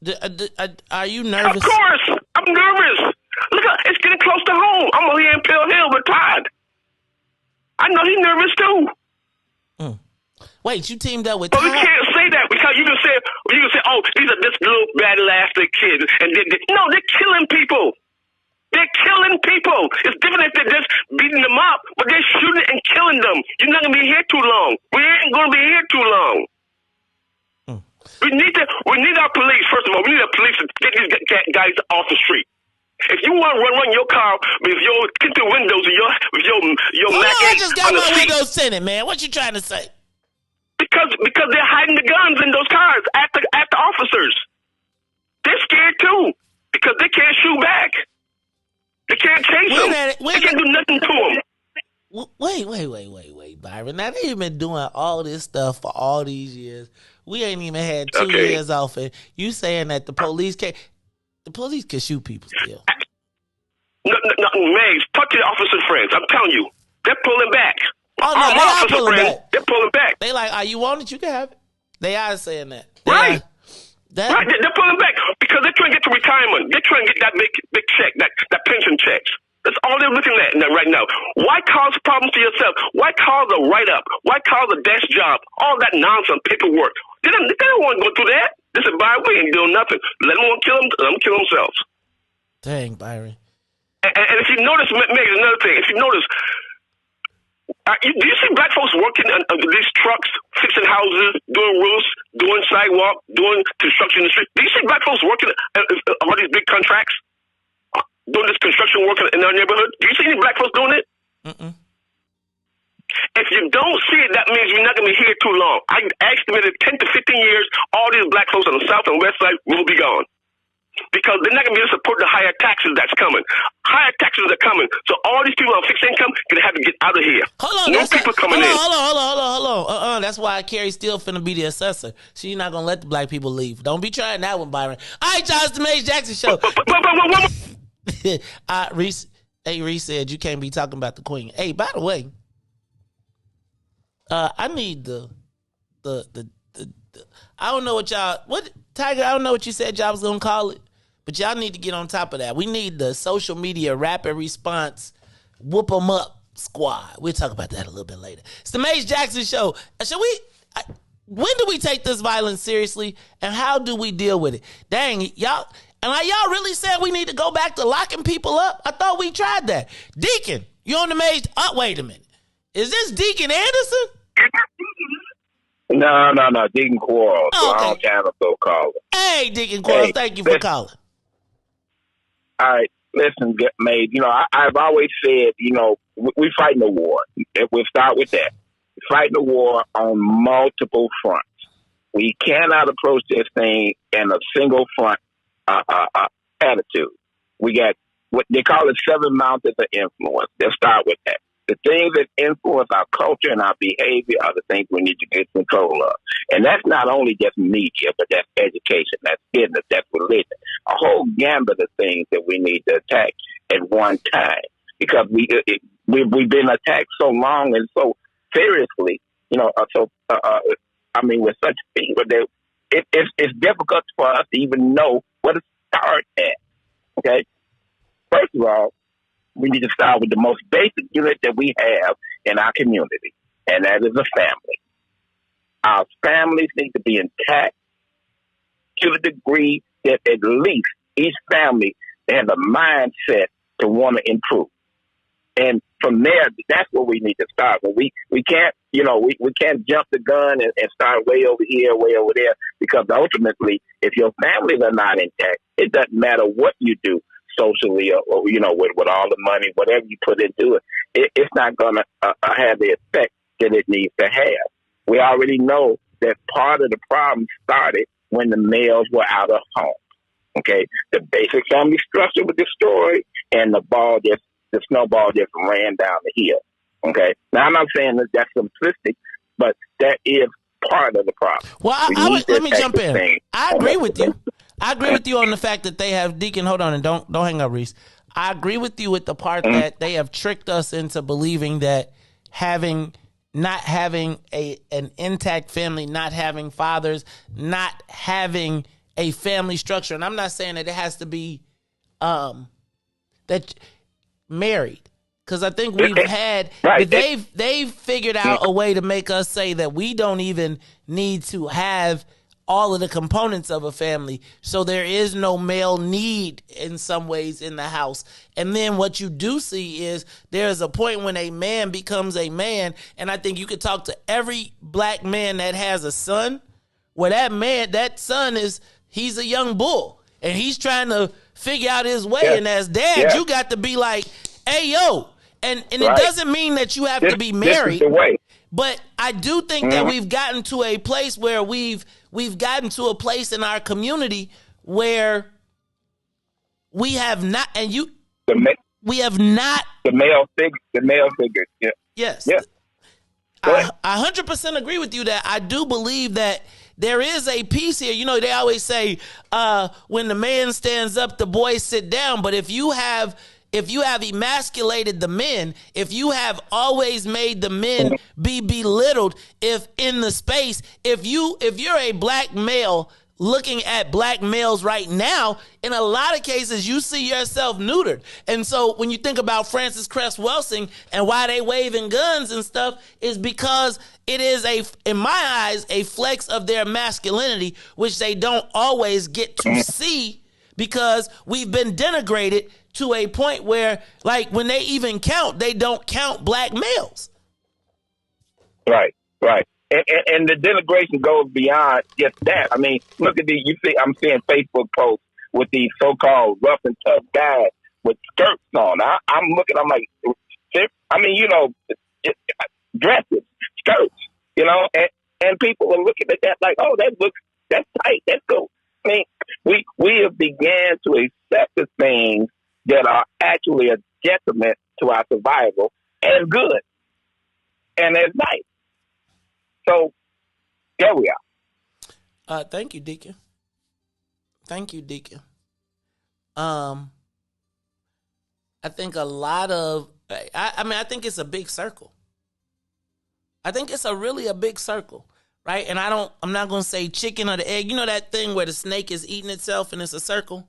Are you nervous? Of course, I'm nervous. Look, it's getting close to home. I'm over here in Pale Hill with Todd. I know he's nervous too. Wait, you teamed up with Todd? Todd? But we can't say that because you can say, oh, these are this little bad elastic kids, and no, they're killing people. They're killing people. It's different if they're just beating them up, but they're shooting and killing them. You're not gonna be here too long. We ain't gonna be here too long. We need our police. First of all, we need our police to get these guys off the street. If you want to run your car with your tinted windows with your Mac 8 I just got my windows tinted, man. What you trying to say? Because they're hiding the guns in those cars at the officers. They're scared too because they can't shoot back. They can't chase them. They can't do nothing to them. Wait, Byron. Now they've been doing all this stuff for all these years. We ain't even had 2 years off it. You saying that the police can shoot people still? No, Maze, talk to your officer friends. I'm telling you, they're pulling back. Oh no, they are pulling back. They're pulling back. They like, you want it? You can have it. They are saying that. Right. They're pulling back because they're trying to get to retirement. They're trying to get that big check, that pension check. That's all they're looking at right now. Why cause problems to yourself? Why cause a write-up? Why cause a desk job? All that nonsense paperwork. They don't want to go through that. They said, Byron, we ain't doing nothing. Let them kill them. Let them kill themselves. Dang, Byron. And if you notice, maybe another thing. If you notice, do you see black folks working on these trucks, fixing houses, doing roofs, doing sidewalk, doing construction in the street? Do you see black folks working on all these big contracts? Doing this construction work in our neighborhood? Do you see any black folks doing it? Mm-mm. If If you don't see it, that means you're not going to be here too long. I estimated 10 to 15 years, all these black folks on the south and west side will be gone. Because they're not going to be able to support the higher taxes that's coming. Higher taxes are coming. So all these people on fixed income going to have to get out of here. Hold on. No people coming in. Hold on. That's why Carrie still finna be the assessor. She's not going to let the black people leave. Don't be trying that one, Byron. All right, y'all, it's the Maze Jackson Show. Riis said you can't be talking about the queen. Hey, by the way, I need the I don't know what Tiger, I don't know what you said y'all was gonna call it, but y'all need to get on top of that. We need the social media rapid response whoop 'em up squad. We'll talk about that a little bit later. It's the Maze Jackson Show. When do we take this violence seriously, and how do we deal with it? Dang, y'all really said we need to go back to locking people up? I thought we tried that. Deacon, you on the Maze? Oh, wait a minute. Is this Deacon Anderson? No. Deacon Quarles. Oh, okay. I don't have a so-caller. Hey, Deacon Quarles, thank you for calling. All right, listen, Maze. I've always said, we're fighting a war. We'll start with that. We're fighting a war on multiple fronts. We cannot approach this thing in a single front attitude. We got what they call it 7 mountains of influence. Let's start with that. The things that influence our culture and our behavior are the things we need to get control of. And that's not only just media, but that's education, that's business, that's religion. A whole gambit of things that we need to attack at one time. Because we've been attacked so long and so seriously, with such fever that it's difficult for us to even know where to start at. Okay? First of all, we need to start with the most basic unit that we have in our community, and that is a family. Our families need to be intact to the degree that at least each family has a mindset to want to improve. And from there, that's where we need to start. But we can't, we can't jump the gun and start way over here, way over there, because ultimately, if your families are not intact, it doesn't matter what you do socially or with all the money, whatever you put into it, it's not going to have the effect that it needs to have. We already know that part of the problem started when the males were out of home. Okay, the basic family structure was destroyed, and the snowball just ran down the hill. Okay, now I'm not saying that that's simplistic, but that is part of the problem. Well, let me jump in. I agree with you. I agree with you on the fact that they have Deacon. Hold on, and don't hang up, Riis. I agree with you with the part that they have tricked us into believing that not having an intact family, not having fathers, not having a family structure, and I'm not saying that it has to be that married, because I think we've had they've figured out a way to make us say that we don't even need to have all of the components of a family, so there is no male need in some ways in the house. And then what you do see is there's a point when a man becomes a man, and I think you could talk to every black man that has a son, where that son he's a young bull, and he's trying to figure out his way, and as dad, you got to be like, hey, yo, and it doesn't mean that you have to be married, this is the way. But I do think that we've gotten to a place where we've gotten to a place in our community where we have not, and we have not the male figure. Yeah. Yes. Yeah. I 100% agree with you that I do believe that there is a piece here. They always say when the man stands up, the boys sit down. But if you have emasculated the men, if you have always made the men be belittled, if you're a black male looking at black males right now, in a lot of cases, you see yourself neutered. And so when you think about Francis Cress Welsing and why they waving guns and stuff, is because it is in my eyes, a flex of their masculinity, which they don't always get to see, because we've been denigrated to a point where, like, when they even count, they don't count black males. Right. And the denigration goes beyond just that. I mean, look at I'm seeing Facebook posts with these so-called rough and tough guys with skirts on. I'm like, dresses. and people are looking at that like, oh, that's tight, that's cool. I mean, we have began to accept the things that are actually a detriment to our survival as good and as nice. So there we are. Thank you, Deacon. Thank you, Deacon. I think a lot of, I think it's a big circle. I think it's really a big circle, right? And I'm not going to say chicken or the egg. You know that thing where the snake is eating itself and it's a circle?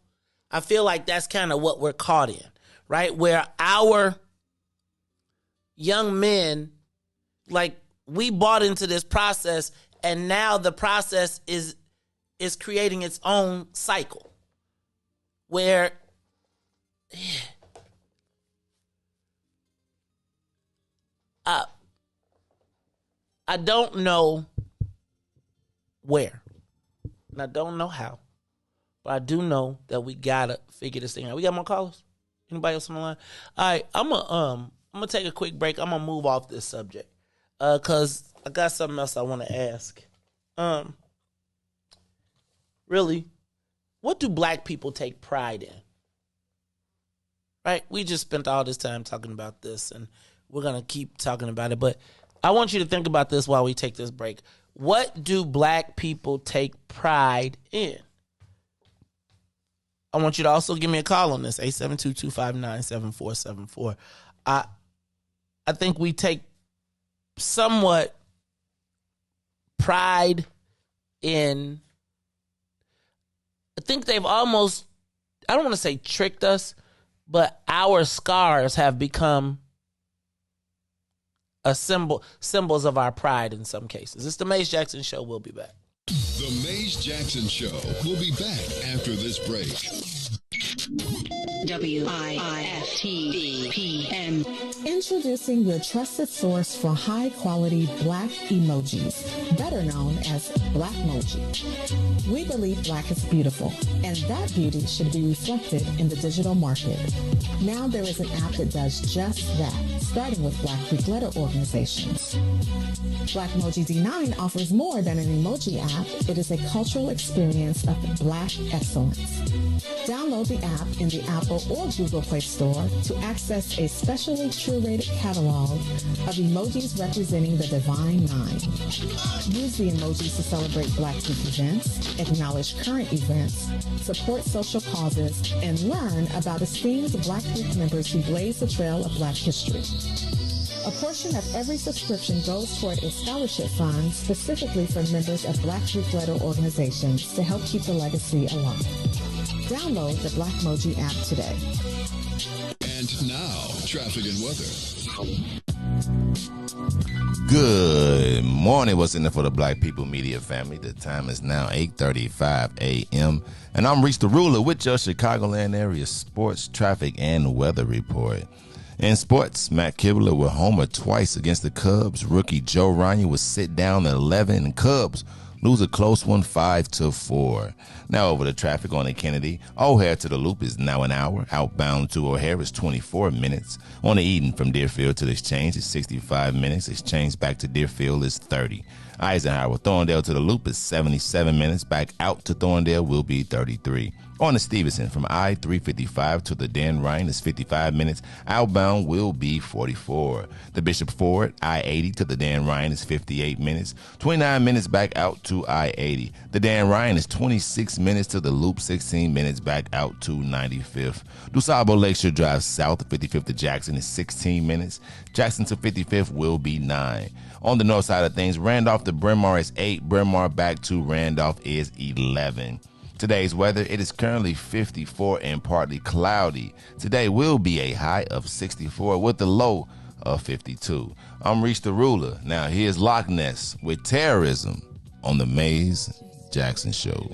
I feel like that's kind of what we're caught in, right? Where our young men, like, we bought into this process, and now the process is creating its own cycle where I don't know where, and I don't know how, but I do know that we gotta figure this thing out. We got more callers? Anybody else on the line? All right, I'm gonna take a quick break. I'm gonna move off this subject because I got something else I want to ask. Really, what do black people take pride in? Right? We just spent all this time talking about this, and we're gonna keep talking about it, but I want you to think about this while we take this break. What do black people take pride in? I want you to also give me a call on this, 872-259-7474. I think we take somewhat pride in, I think they've almost, I don't want to say tricked us, but our scars have become symbols of our pride in some cases. It's the Maze Jackson Show. We'll be back. The Maze Jackson Show. We'll be back after this break. WIIFTBP. Introducing your trusted source for high-quality black emojis, better known as Blackmoji. We believe black is beautiful, and that beauty should be reflected in the digital market. Now there is an app that does just that, starting with Black Greek letter organizations. Blackmoji D9 offers more than an emoji app. It is a cultural experience of black excellence. Download the app in the Apple or Google Play Store to access a specially curated catalog of emojis representing the Divine Nine. Use the emojis to celebrate Black Week events, acknowledge current events, support social causes, and learn about esteemed Black Week members who blaze the trail of Black history. A portion of every subscription goes toward a scholarship fund specifically for members of Black Greek letter organizations to help keep the legacy alive. Download the Blackmoji app today. And now, traffic and weather. Good morning. What's in there for the Black People Media family? The time is now 8:35 a.m. And I'm Riis the Ruler with your Chicagoland area sports, traffic, and weather report. In sports, Matt Kibler will homer twice against the Cubs. Rookie Joe Ryan will sit down at 11, and Cubs lose a close one 5-4. Now over to traffic on the Kennedy. O'Hare to the Loop is now an hour. Outbound to O'Hare is 24 minutes. On the Eden from Deerfield to the Exchange is 65 minutes. Exchange back to Deerfield is 30. Eisenhower, Thorndale to the Loop is 77 minutes. Back out to Thorndale will be 33. On the Stevenson from I-355 to the Dan Ryan is 55 minutes. Outbound will be 44. The Bishop Ford, I-80 to the Dan Ryan is 58 minutes. 29 minutes back out to I-80. The Dan Ryan is 26 minutes to the Loop, 16 minutes back out to 95th. DuSable Lakeshore Drive south of 55th to Jackson is 16 minutes. Jackson to 55th will be 9. On the north side of things, Randolph to Bryn Mawr is 8. Bryn Mawr back to Randolph is 11. Today's weather, it is currently 54 and partly cloudy. Today will be a high of 64 with a low of 52. I'm Riis the Ruler. Now here's Loch Ness with Terrorism on the Maze Jackson Show.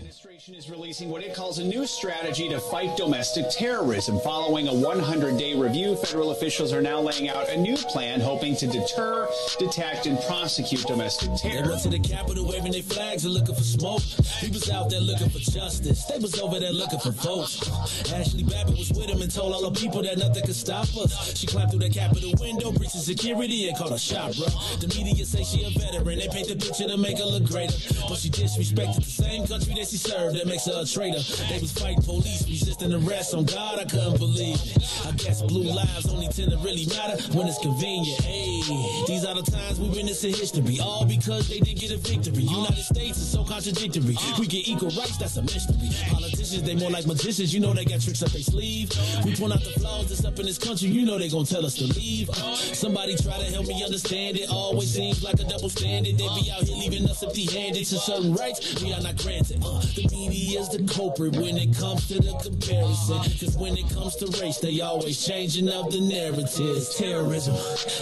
is releasing what it calls a new strategy to fight domestic terrorism. Following a 100-day review, federal officials are now laying out a new plan hoping to deter, detect, and prosecute domestic terror. They went to the Capitol waving their flags and looking for smoke. He was out there looking for justice. They was over there looking for votes. Ashley Babbitt was with him and told all the people that nothing could stop us. She climbed through the Capitol window, breached security, and called a shot, bro. The media say she a veteran. They paint the picture to make her look greater. But she disrespected the same country that she served. That makes her a traitor. They was fighting police, resisting arrest. On God, I couldn't believe it. I guess blue lives only tend to really matter when it's convenient. Hey, these are the times we witness in history. All because they didn't get a victory. United States is so contradictory. We get equal rights, that's a mystery. Politicians, they more like magicians. You know they got tricks up their sleeve. We point out the flaws that's up in this country. You know they gonna tell us to leave. Somebody try to help me understand it. Always seems like a double standard. They be out here leaving us empty-handed to certain rights we are not granted. The media is the culprit when it comes to the comparison. Cause when it comes to race, they always changing up the narratives. Terrorism.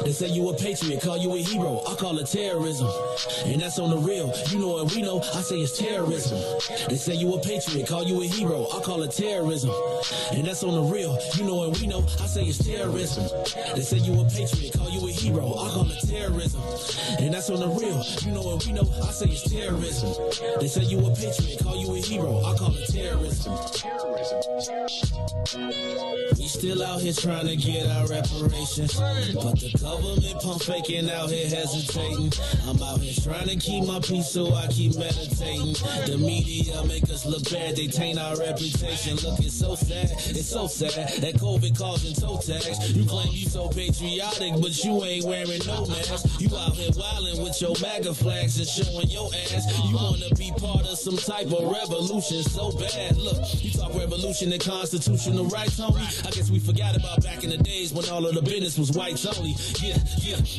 They say you a patriot, call you a hero. I call it terrorism. And that's on the real. You know what we know, I say it's terrorism. They say you a patriot, call you a hero. I call it terrorism. And that's on the real. You know what we know, I say it's terrorism. They say you a patriot, call you a hero. I call it terrorism. And that's on the real. You know what we know, I say it's terrorism. They say you a patriot, call you a hero. I call it terrorism. We still out here trying to get our reparations, but the government pump faking out here hesitating. I'm out here trying to keep my peace, so I keep meditating. The media make us look bad, they taint our reputation. Look, it's so sad that COVID causing toe tags. You claim you so patriotic, but you ain't wearing no mask. You out here wildin' with your MAGA flags and showing your ass. You wanna be part of some type of revolution so bad. Look, you talk revolution and constitutional rights, homie. I guess we forgot about back in the days when all of the business was whites only. Yeah.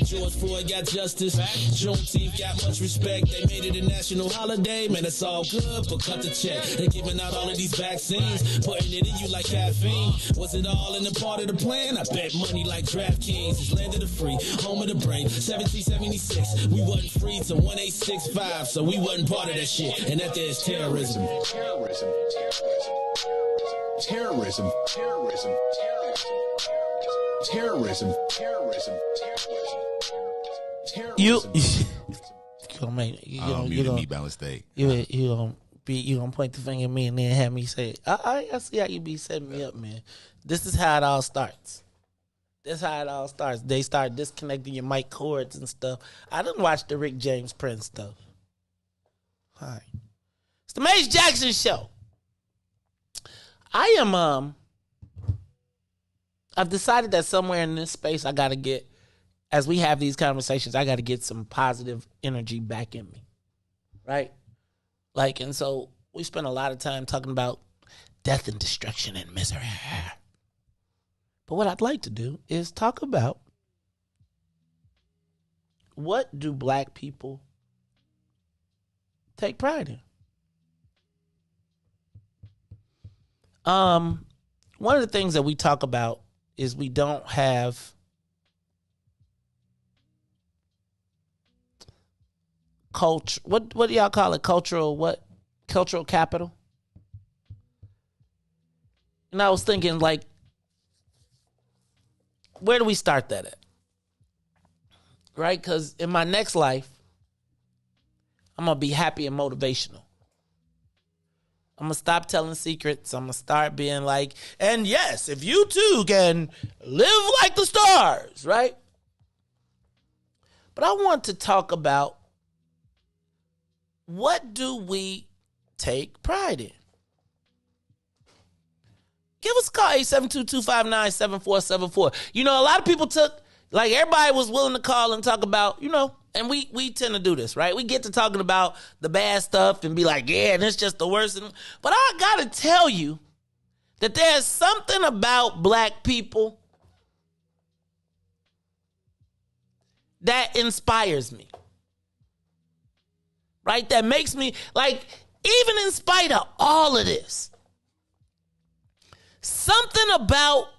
George Floyd got justice. Juneteenth got much respect. They made it a national holiday. Man, it's all good, but cut the check. They giving out all of these vaccines, putting it in you like caffeine. Was it all in the part of the plan? I bet money like DraftKings. It's land of the free, home of the brave. 1776, we wasn't free till 1865, so we wasn't part of that shit. And that there's terrorism. Terrorism. Terrorism. Terrorism. Terrorism. Terrorism. Terrorism. You gonna make you gonna me by mistake. You gonna point the finger at me and then have me say, I see how you be setting me up, man. This is how it all starts. They start disconnecting your mic cords and stuff. I didn't watch the Rick James Prince stuff. All right. It's the Mace Jackson Show. I've decided that somewhere in this space I gotta get, as we have these conversations, I gotta get some positive energy back in me. Right? Like, and so we spend a lot of time talking about death and destruction and misery. But what I'd like to do is talk about, what do black people take pride in? One of the things that we talk about is we don't have culture. What do y'all call it? Cultural capital? And I was thinking, like, where do we start that at? Right? Because in my next life, I'm going to be happy and motivational. I'm going to stop telling secrets. I'm going to start being like, and yes, if you too can live like the stars, right? But I want to talk about, what do we take pride in? Give us a call, 872-259-7474. You know, a lot of people everybody was willing to call and talk about, and we tend to do this, right? We get to talking about the bad stuff and be like, yeah, and it's just the worst. But I got to tell you that there's something about black people that inspires me, right? That makes me, like, even in spite of all of this, something about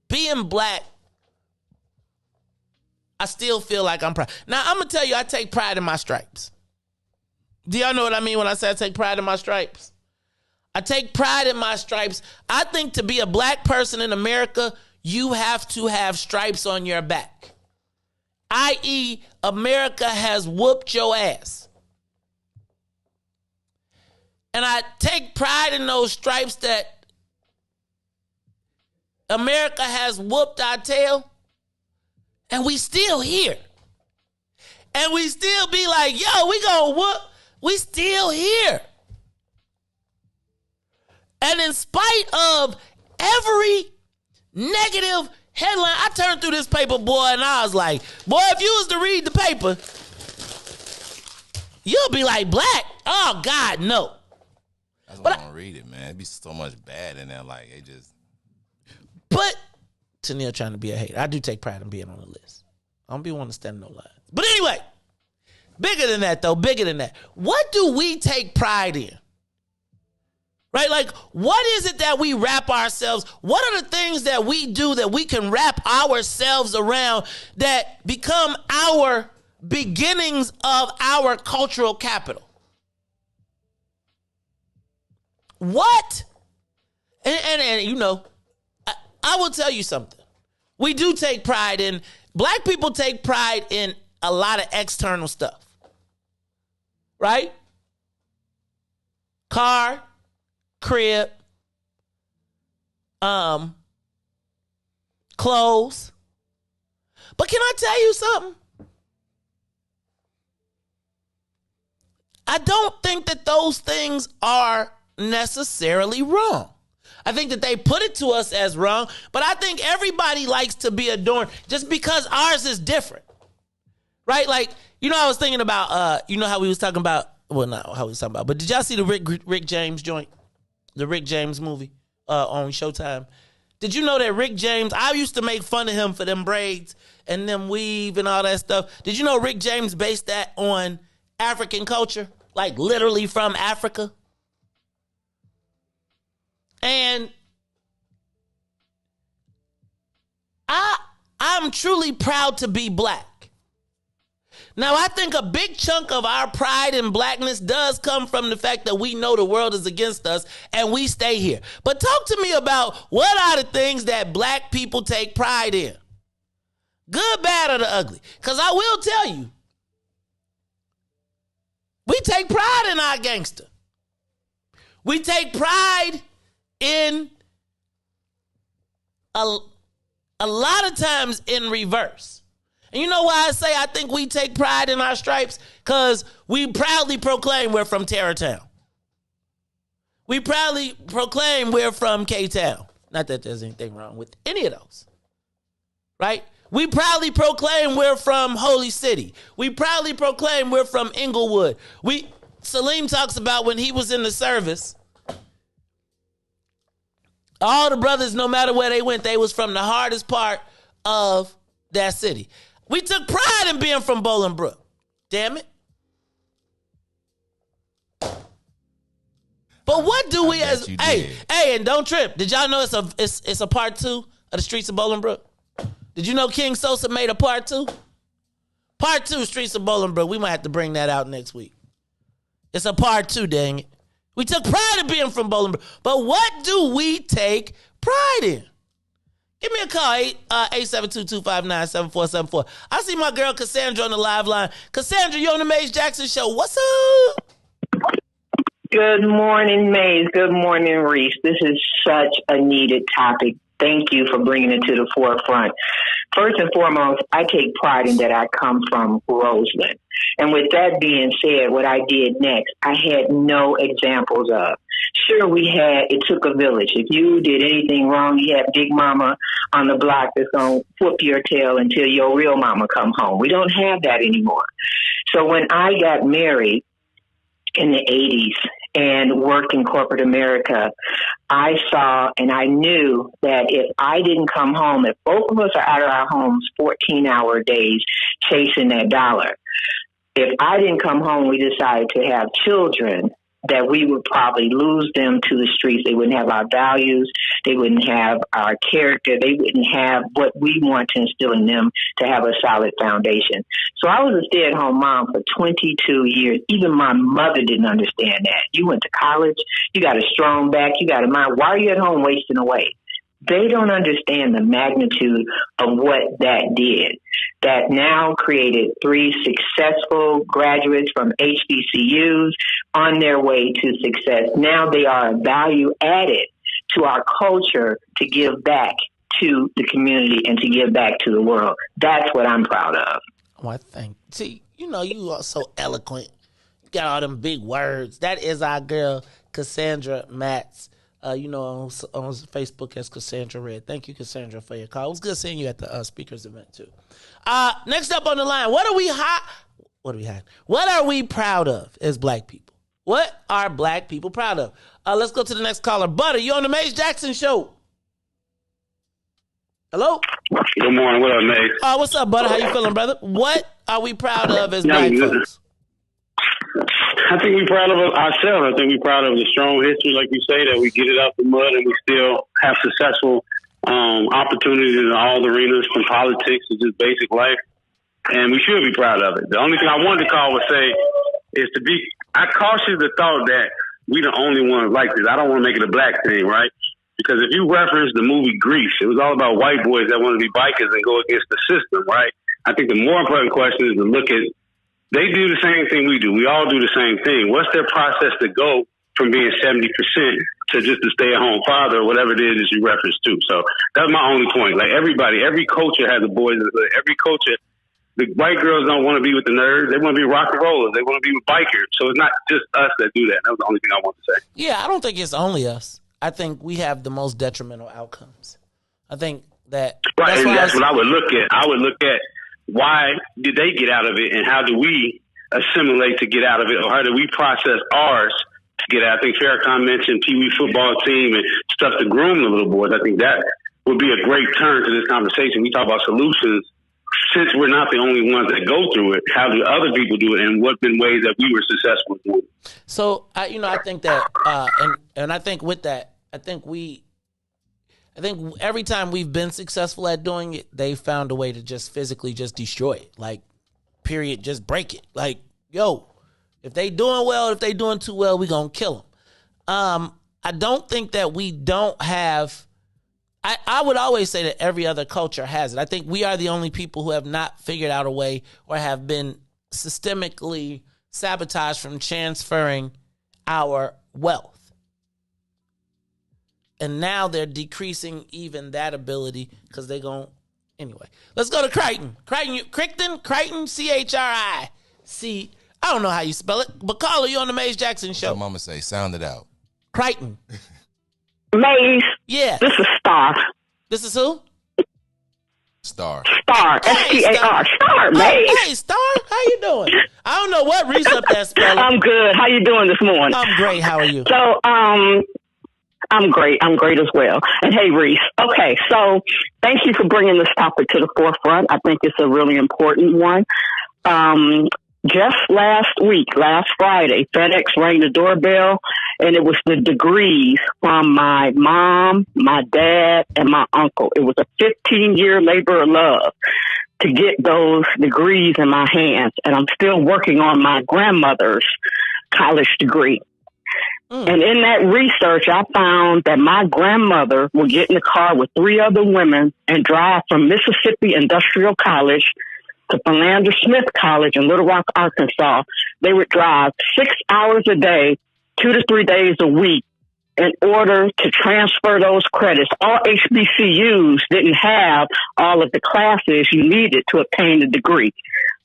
being black, I still feel like I'm proud. Now, I'm going to tell you, I take pride in my stripes. Do y'all know what I mean when I say I take pride in my stripes? I take pride in my stripes. I think to be a black person in America, you have to have stripes on your back. I.e., America has whooped your ass. And I take pride in those stripes that America has whooped our tail, and we still here. And we still be like, yo, we gonna whoop. We still here. And in spite of every negative headline, I turned through this paper, boy, and I was like, boy, if you was to read the paper, you'll be like, black? Oh, God, no. That's why I don't read it, man. It'd be so much bad in there. Like, it just. But, Tennille trying to be a hater. I do take pride in being on the list. I don't be wanting to stand no lines. But anyway. Bigger than that, though. Bigger than that. What do we take pride in? Right? Like, what is it that we wrap ourselves? What are the things that we do that we can wrap ourselves around that become our beginnings of our cultural capital? What? And you know, I will tell you something. We do take pride in, black people take pride in a lot of external stuff. Right? Car, crib, clothes. But can I tell you something? I don't think that those things are necessarily wrong. I think that they put it to us as wrong, but I think everybody likes to be adorned just because ours is different. Right? Like, you know, I was thinking about, you know how we was talking about, well, not how we was talking about, but did y'all see the Rick James joint? The Rick James movie on Showtime? Did you know that Rick James, I used to make fun of him for them braids and them weave and all that stuff. Did you know Rick James based that on African culture? Like literally from Africa? And I'm truly proud to be black. Now, I think a big chunk of our pride in blackness does come from the fact that we know the world is against us and we stay here. But talk to me about what are the things that black people take pride in? Good, bad, or the ugly? Because I will tell you, we take pride in our gangster. We take pride in a lot of times in reverse. And you know why I say I think we take pride in our stripes? Because we proudly proclaim we're from Terrortown. We proudly proclaim we're from K-Town. Not that there's anything wrong with any of those. Right? We proudly proclaim we're from Holy City. We proudly proclaim we're from Inglewood. Salim talks about when he was in the service, all the brothers, no matter where they went, they was from the hardest part of that city. We took pride in being from Bolingbrook. Damn it. But what do we as hey, and don't trip. Did y'all know it's a part 2 of the Streets of Bolingbrook? Did you know King Sosa made a part 2? Part 2, Streets of Bolingbrook. We might have to bring that out next week. It's a part 2, dang it. We took pride in being from Bolingbrook. But what do we take pride in? Give me a call, 872-259-7474. I see my girl Cassandra on the live line. Cassandra, you on the Maze Jackson Show. What's up? Good morning, Maze. Good morning, Riis. This is such a needed topic. Thank you for bringing it to the forefront. First and foremost, I take pride in that I come from Roseland. And with that being said, what I did next, I had no examples of. Sure, it took a village. If you did anything wrong, you had Big Mama on the block that's going to whoop your tail until your real mama come home. We don't have that anymore. So when I got married in the 80s and worked in corporate America, I saw and I knew that if I didn't come home, if both of us are out of our homes 14-hour days chasing that dollar, if I didn't come home, we decided to have children, that we would probably lose them to the streets. They wouldn't have our values. They wouldn't have our character. They wouldn't have what we want to instill in them to have a solid foundation. So I was a stay-at-home mom for 22 years. Even my mother didn't understand that. You went to college. You got a strong back. You got a mind. Why are you at home wasting away? They don't understand the magnitude of what that did. That now created 3 successful graduates from HBCUs on their way to success. Now they are a value added to our culture to give back to the community and to give back to the world. That's what I'm proud of. Oh, I think. See, you know, you are so eloquent. You got all them big words. That is our girl, Cassandra Matz. You know, on Facebook as Cassandra Red. Thank you, Cassandra, for your call. It was good seeing you at the speakers event too. Next up on the line, what are we proud of as black people? What are black people proud of? Let's go to the next caller. Butter, you on the Maze Jackson Show? Hello? Good morning. What up, Maze? What's up, Butter? How you feeling, brother? What are we proud of as black folks? I think we're proud of ourselves. I think we're proud of the strong history, like you say, that we get it out the mud and we still have successful opportunities in all the arenas, from politics to just basic life. And we should be proud of it. The only thing I wanted to call was say is I caution the thought that we the only ones like this. I don't want to make it a black thing, right? Because if you reference the movie Grease, it was all about white boys that want to be bikers and go against the system, right? I think the more important question is to look at, they do the same thing we do. We all do the same thing. What's their process to go from being 70% to just a stay-at-home father or whatever it is that you reference to? So that's my only point. Like every culture has a boys in the hood. Every culture, the white girls don't want to be with the nerds. They want to be rock and rollers. They want to be with bikers. So it's not just us that do that. That was the only thing I wanted to say. Yeah, I don't think it's only us. I think we have the most detrimental outcomes. I think that that's what I would look at. I would look at why did they get out of it, and how do we assimilate to get out of it, or how do we process ours to get out? I think Farrakhan mentioned Pee Wee football team and stuff to groom the little boys. I think that would be a great turn to this conversation. We talk about solutions. Since we're not the only ones that go through it, how do other people do it, and what been ways that we were successful in doing it? So I think that, and I think with that, I think every time we've been successful at doing it, they found a way to just physically just destroy it. Like, period, just break it. Like, yo, if they doing well, if they doing too well, we gonna kill them. I don't think that we don't have. I would always say that every other culture has it. I think we are the only people who have not figured out a way or have been systemically sabotaged from transferring our wealth. And now they're decreasing even that ability because they're going. Anyway, let's go to Crichton. Crichton, CHRIC. I don't know how you spell it, but caller, you on the Maze Jackson Show. What mama say? Sound it out. Crichton. Maze. Yeah. This is Star. This is who? Star. Star. S-T-A-R. Star, Maze. Hey, Star. How you doing? I don't know what Riis up that spelling. I'm good. How you doing this morning? I'm great. How are you? So, I'm great. I'm great as well. And hey, Riis. Okay, so thank you for bringing this topic to the forefront. I think it's a really important one. Just last Friday, FedEx rang the doorbell, and it was the degrees from my mom, my dad, and my uncle. It was a 15-year labor of love to get those degrees in my hands, and I'm still working on my grandmother's college degree. And in that research, I found that my grandmother would get in the car with 3 other women and drive from Mississippi Industrial College to Philander Smith College in Little Rock, Arkansas. They would drive 6 hours a day, 2 to 3 days a week, in order to transfer those credits. All HBCUs didn't have all of the classes you needed to obtain the degree.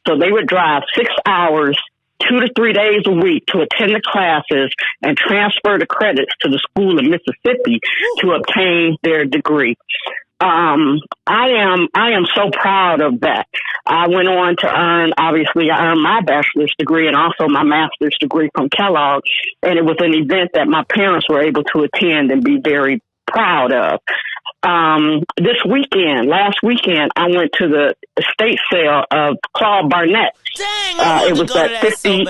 So they would drive 6 hours, 2 to 3 days a week to attend the classes and transfer the credits to the school in Mississippi to obtain their degree. I am so proud of that. I went on to earn my bachelor's degree and also my master's degree from Kellogg. And it was an event that my parents were able to attend and be very proud of. Last weekend, I went to the estate sale of Claude Barnett. Dang, it was at 50,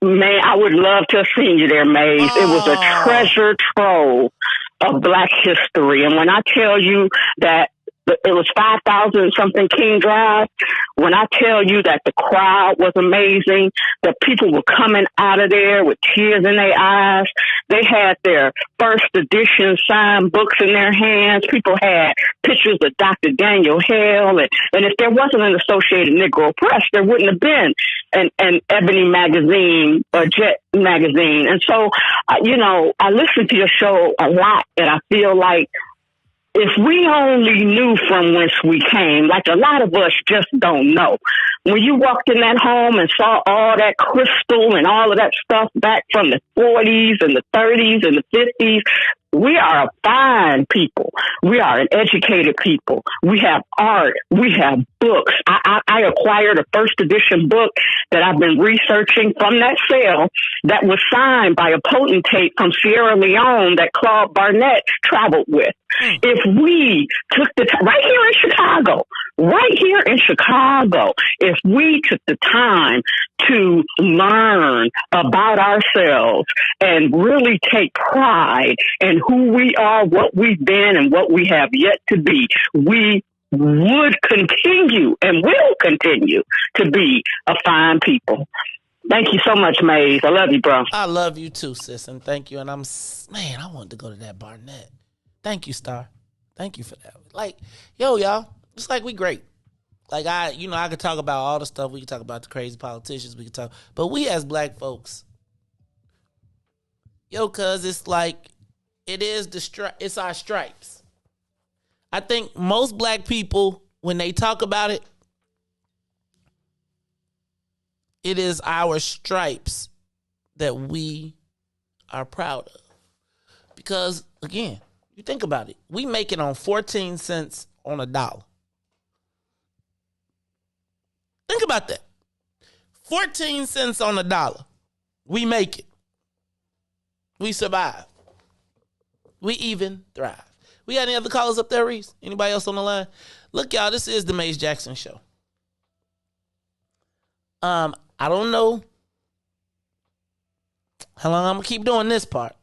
Man, I would love to have seen you there, Maze. It was a treasure trove of Black history. And when I tell you that it was 5,000 something King Drive, when I tell you that the crowd was amazing, the people were coming out of there with tears in their eyes. They had their first edition signed books in their hands. People had pictures of Dr. Daniel Hale. And if there wasn't an Associated Negro Press, there wouldn't have been an Ebony magazine or Jet magazine. And so, I listen to your show a lot, and I feel like if we only knew from whence we came, like a lot of us just don't know. When you walked in that home and saw all that crystal and all of that stuff back from the 40s and the 30s and the 50s, we are a fine people. We are an educated people. We have art. We have books. I acquired a first edition book that I've been researching from that sale that was signed by a potentate from Sierra Leone that Claude Barnett traveled with. If we took the time, right here in Chicago, if we took the time to learn about ourselves and really take pride in who we are, what we've been, and what we have yet to be, we would continue and will continue to be a fine people. Thank you so much, Maze. I love you, bro. I love you too, sis, and thank you. And I wanted to go to that Barnett. Thank you, Star. Thank you for that. Like, y'all, it's like we great. Like, I could talk about all the stuff. We could talk about the crazy politicians. We could talk, but we as Black folks, cause it's like, it's our stripes. I think most Black people, when they talk about it, it is our stripes that we are proud of. Because, again, you think about it. We make it on 14 cents on a dollar. Think about that. 14 cents on a dollar. We make it. We survive. We even thrive. We got any other callers up there, Riis? Anybody else on the line? Look, y'all, this is the Maze Jackson Show. I don't know how long I'm going to keep doing this part.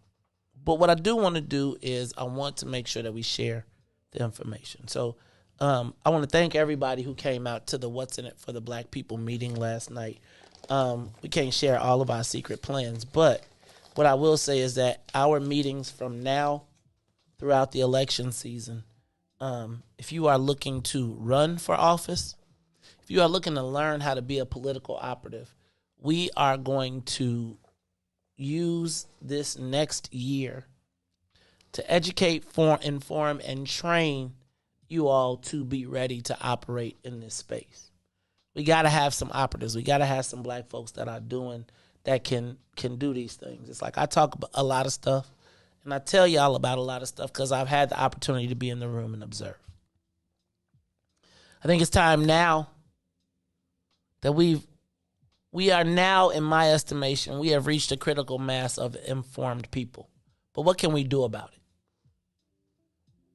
But what I do want to do is I want to make sure that we share the information. So I want to thank everybody who came out to the What's in It for the Black People meeting last night. We can't share all of our secret plans, but what I will say is that our meetings from now throughout the election season, if you are looking to run for office, if you are looking to learn how to be a political operative, we are going to use this next year to educate, inform, and train you all to be ready to operate in this space. We got to have some operatives. We got to have some Black folks that are doing, that can do these things. It's like I talk about a lot of stuff, and I tell y'all about a lot of stuff because I've had the opportunity to be in the room and observe. I think it's time now that we are now, in my estimation, we have reached a critical mass of informed people. But what can we do about it?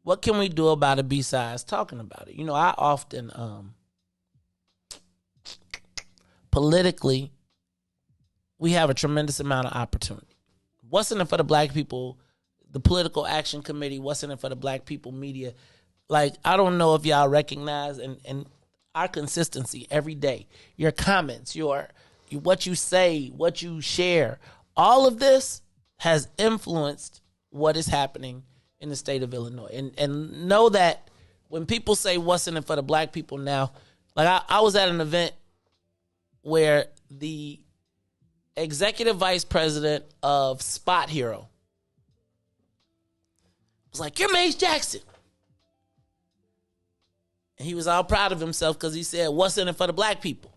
What can we do about it besides talking about it? I often, politically, we have a tremendous amount of opportunity. What's in it for the Black people, the Political Action Committee, what's in it for the Black people media? Like, I don't know if y'all recognize and our consistency every day, your comments, what you say, what you share, all of this has influenced what is happening in the state of Illinois. And know that when people say what's in it for the Black people now, like I was at an event where the executive vice president of Spot Hero was like, "You're Maze Jackson." And he was all proud of himself because he said, "What's in it for the Black people?"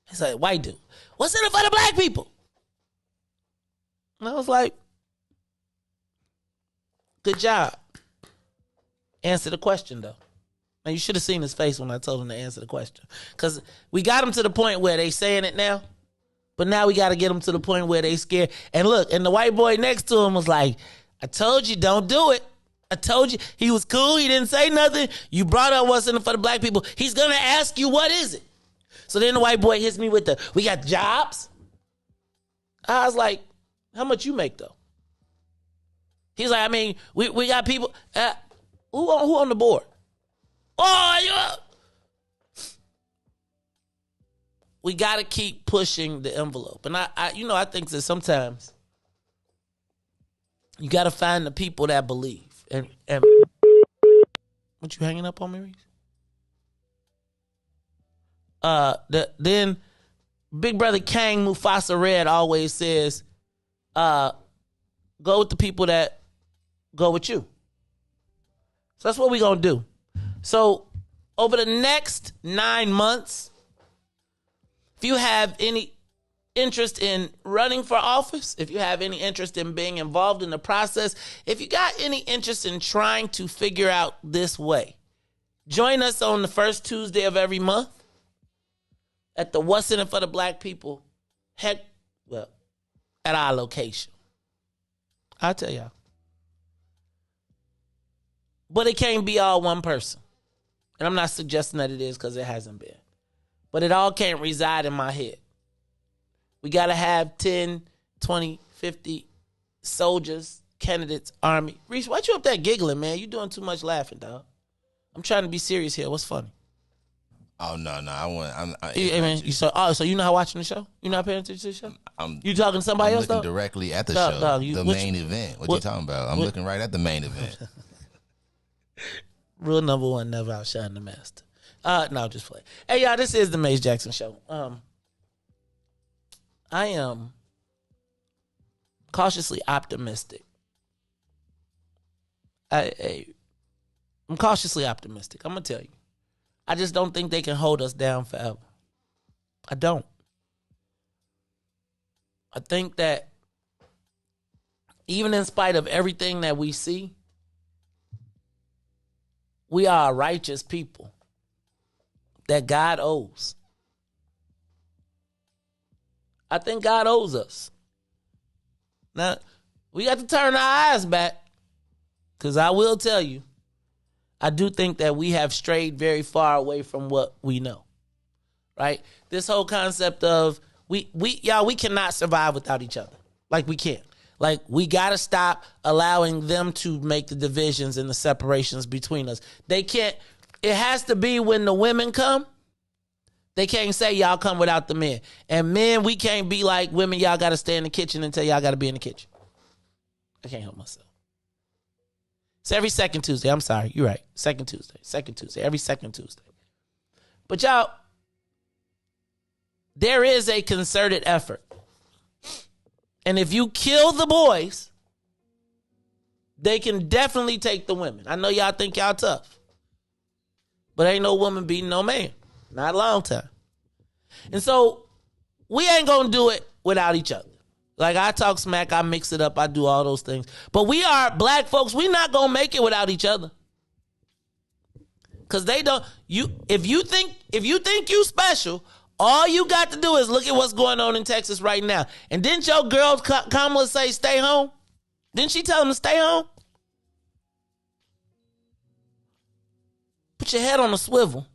He's like, "White dude, what's in it for the Black people?" And I was like, "Good job. Answer the question, though." And you should have seen his face when I told him to answer the question. Because we got him to the point where they saying it now, but now we got to get them to the point where they scared. And look, and the white boy next to him was like, "I told you, don't do it. I told you." He was cool. He didn't say nothing. You brought up what's in it for the Black people. He's going to ask you, what is it? So then the white boy hits me with we got jobs. I was like, how much you make though? He's like, I mean, we got people. Who on the board? Oh, you. We got to keep pushing the envelope, and I think that sometimes you got to find the people that believe. And what you hanging up on me, Riis? Then Big Brother Kang Mufasa Red always says, go with the people that go with you. So that's what we're going to do. So over the next 9 months, if you have any interest in running for office, if you have any interest in being involved in the process, if you got any interest in trying to figure out this way, join us on the first Tuesday of every month at the What's in It for the Black People, at our location. I'll tell y'all. But it can't be all one person. And I'm not suggesting that it is because it hasn't been. But it all can't reside in my head. We got to have 10, 20, 50 soldiers, candidates, army. Riis, why you up there giggling, man? You doing too much laughing, dog. I'm trying to be serious here. What's funny? Oh, no. So you not watching the show? You not paying attention to the show? You talking to somebody else, looking directly at the show, the main event. What you talking about? I'm looking right at the main event. Rule number 1, never outshine the master. No, just play. Hey, y'all, this is the Maze Jackson Show. I am cautiously optimistic. I'm cautiously optimistic. I'm going to tell you. I just don't think they can hold us down forever. I don't. I think that even in spite of everything that we see, we are a righteous people that God owes. I think God owes us. Now, we got to turn our eyes back, because I will tell you, I do think that we have strayed very far away from what we know, right? This whole concept of we cannot survive without each other. Like, we can't. Like, we got to stop allowing them to make the divisions and the separations between us. They can't. It has to be when the women come. They can't say y'all come without the men. And men, we can't be like women, y'all got to stay in the kitchen until y'all got to be in the kitchen. I can't help myself. It's every second Tuesday. I'm sorry. You're right. Second Tuesday. Every second Tuesday. But y'all, there is a concerted effort. And if you kill the boys, they can definitely take the women. I know y'all think y'all tough. But ain't no woman beating no man. Not a long time. And so we ain't going to do it without each other. Like, I talk smack, I mix it up, I do all those things. But we are black folks, we not going to make it without each other. Because they don't, if you think you special, all you got to do is look at what's going on in Texas right now. And didn't your girl Kamala say stay home? Didn't she tell them to stay home? Put your head on a swivel.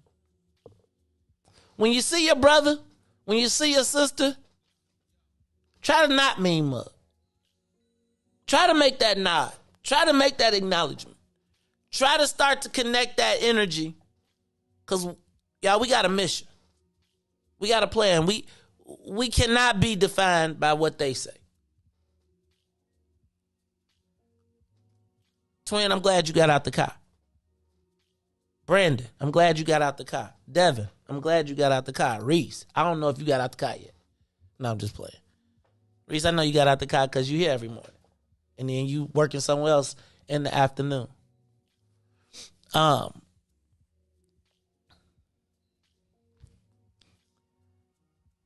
When you see your brother, when you see your sister, try to not mean mug. Try to make that nod. Try to make that acknowledgement. Try to start to connect that energy. Because, y'all, we got a mission. We got a plan. We cannot be defined by what they say. Twin, I'm glad you got out the car. Brandon, I'm glad you got out the car. Devin, I'm glad you got out the car. Riis, I don't know if you got out the car yet. No, I'm just playing. Riis, I know you got out the car because you here every morning. And then you working somewhere else in the afternoon.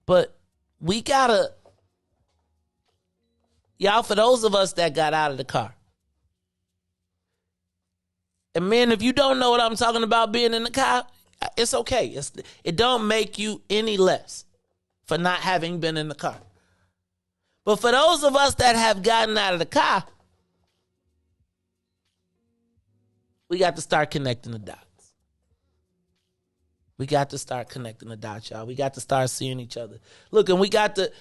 But we gotta, y'all, for those of us that got out of the car, and man, if you don't know what I'm talking about being in the car, it's okay. It don't make you any less for not having been in the car. But for those of us that have gotten out of the car, we got to start connecting the dots. We got to start connecting the dots, y'all. We got to start seeing each other. Look, and we got to,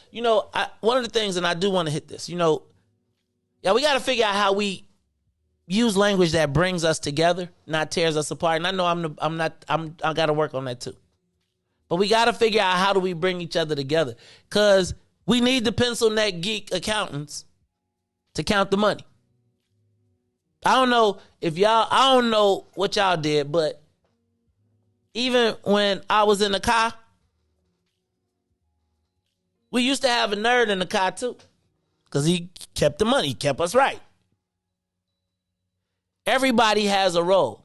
one of the things, and I do want to hit this, we got to figure out how we use language that brings us together, not tears us apart. And I know I got to work on that too. But we got to figure out how do we bring each other together, because we need the pencil neck geek accountants to count the money. I don't know what y'all did, but even when I was in the car, we used to have a nerd in the car too, because he kept the money. He kept us right. Everybody has a role.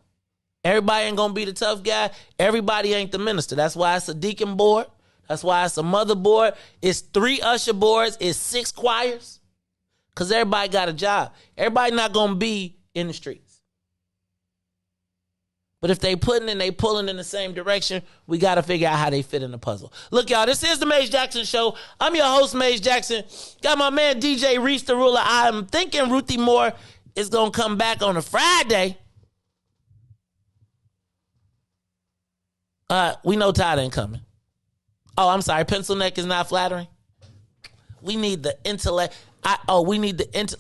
Everybody ain't going to be the tough guy. Everybody ain't the minister. That's why it's a deacon board. That's why it's a mother board. It's 3 usher boards. It's 6 choirs, because everybody got a job. Everybody not going to be in the streets. But if they pulling in the same direction, we got to figure out how they fit in the puzzle. Look, y'all, this is the Maze Jackson Show. I'm your host, Maze Jackson. Got my man, DJ Riis the Ruler. I'm thinking Ruthie Moore is going to come back on a Friday. We know Todd ain't coming. Oh, I'm sorry. Pencil neck is not flattering. We need the intellect. We need the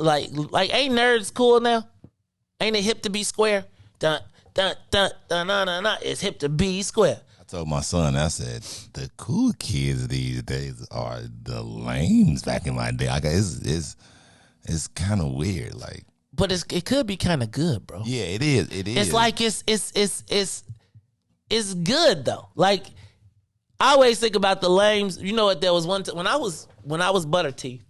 like ain't nerds cool now? Ain't it hip to be square? Dun, dun, dun, dun, dun, dun, dun. It's hip to be square. I told my son, I said, the cool kids these days are the lames back in my day. It's kind of weird, like. But it could be kind of good, bro. Yeah, it is. It is. It's like it's good though. Like, I always think about the lames. You know what? There was one time when I was butter teeth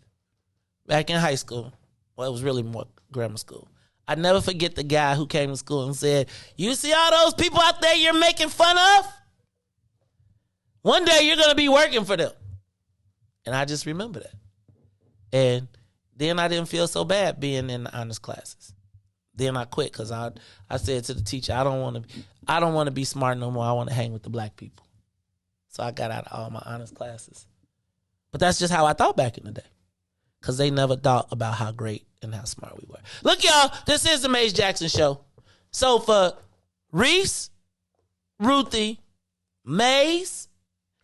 back in high school. Well, it was really more grammar school. I never forget the guy who came to school and said, "You see all those people out there you're making fun of? One day you're going to be working for them." And I just remember that. And then I didn't feel so bad being in the honors classes. Then I quit because I said to the teacher, I don't want to be smart no more. I want to hang with the black people. So I got out of all my honors classes. But that's just how I thought back in the day, because they never thought about how great and how smart we were. Look, y'all, this is the Maze Jackson Show. So for Riis, Ruthie, Maze,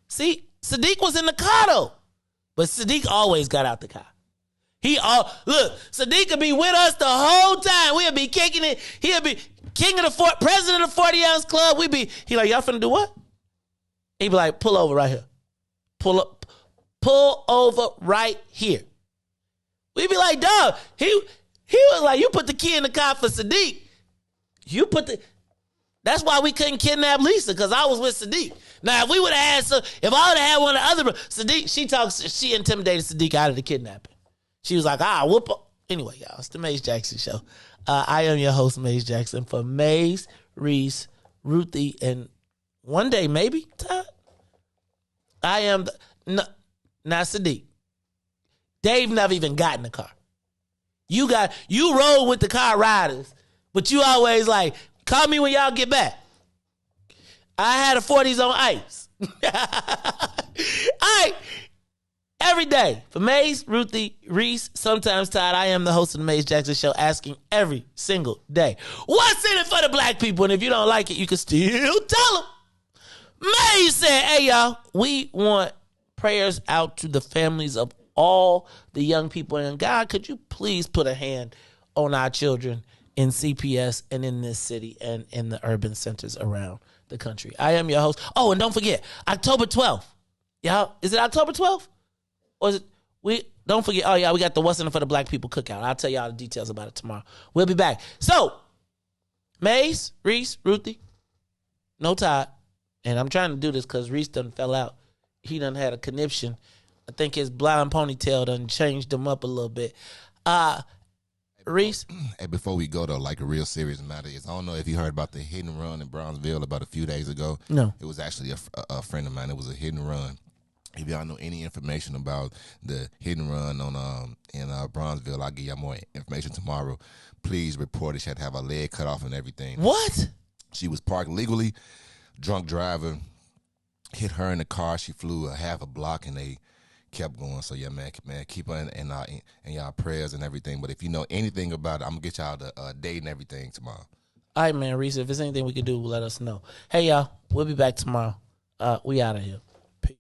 see, Sadiq was in the car though, but Sadiq always got out the car. Look, Sadiq could be with us the whole time. We'll be kicking it. He'll be president of the 40 Ounce Club. He like, y'all finna do what? He be like, pull over right here. Pull over right here. We be like, dog, he was like, you put the key in the car for Sadiq. That's why we couldn't kidnap Lisa, because I was with Sadiq. Now, if we would have had if I would have had one of the other, Sadiq, she intimidated Sadiq out of the kidnapping. She was like, whoop up. Anyway, y'all, it's the Maze Jackson Show. I am your host, Maze Jackson, for Maze, Riis, Ruthie, and one day, maybe, Todd. I am not Sadiq. Dave never even got in the car. You roll with the car riders, but you always like, call me when y'all get back. I had a 40s on ice. All right. Every day, for Maze, Ruthie, Riis, sometimes Todd, I am the host of the Maze Jackson Show, asking every single day, what's in it for the black people? And if you don't like it, you can still tell them. Maze said, hey, y'all, we want prayers out to the families of all the young people. And God, could you please put a hand on our children in CPS and in this city and in the urban centers around the country? I am your host. Oh, and don't forget, October 12th. Y'all, is it October 12th? Or is it, don't forget, oh yeah, we got the What's in it for the Black People cookout. I'll tell y'all the details about it tomorrow. We'll be back. So, Maze, Riis, Ruthie, no Todd. And I'm trying to do this because Riis done fell out. He done had a conniption. I think his blonde ponytail done changed him up a little bit. Riis? Hey, before we go, though, like a real serious matter is, I don't know if you heard about the hit and run in Brownsville about a few days ago. No. It was actually a friend of mine. It was a hit and run. If y'all know any information about the hit and run on in Brownsville, I'll give y'all more information tomorrow. Please report it. She had to have her leg cut off and everything. What? She was parked legally. Drunk driver hit her in the car. She flew a half a block and they kept going. So yeah, man, keep her in y'all prayers and everything. But if you know anything about it, I'm gonna get y'all the date and everything tomorrow. All right, man, Riis, if there's anything we can do, let us know. Hey, y'all, we'll be back tomorrow. We out of here.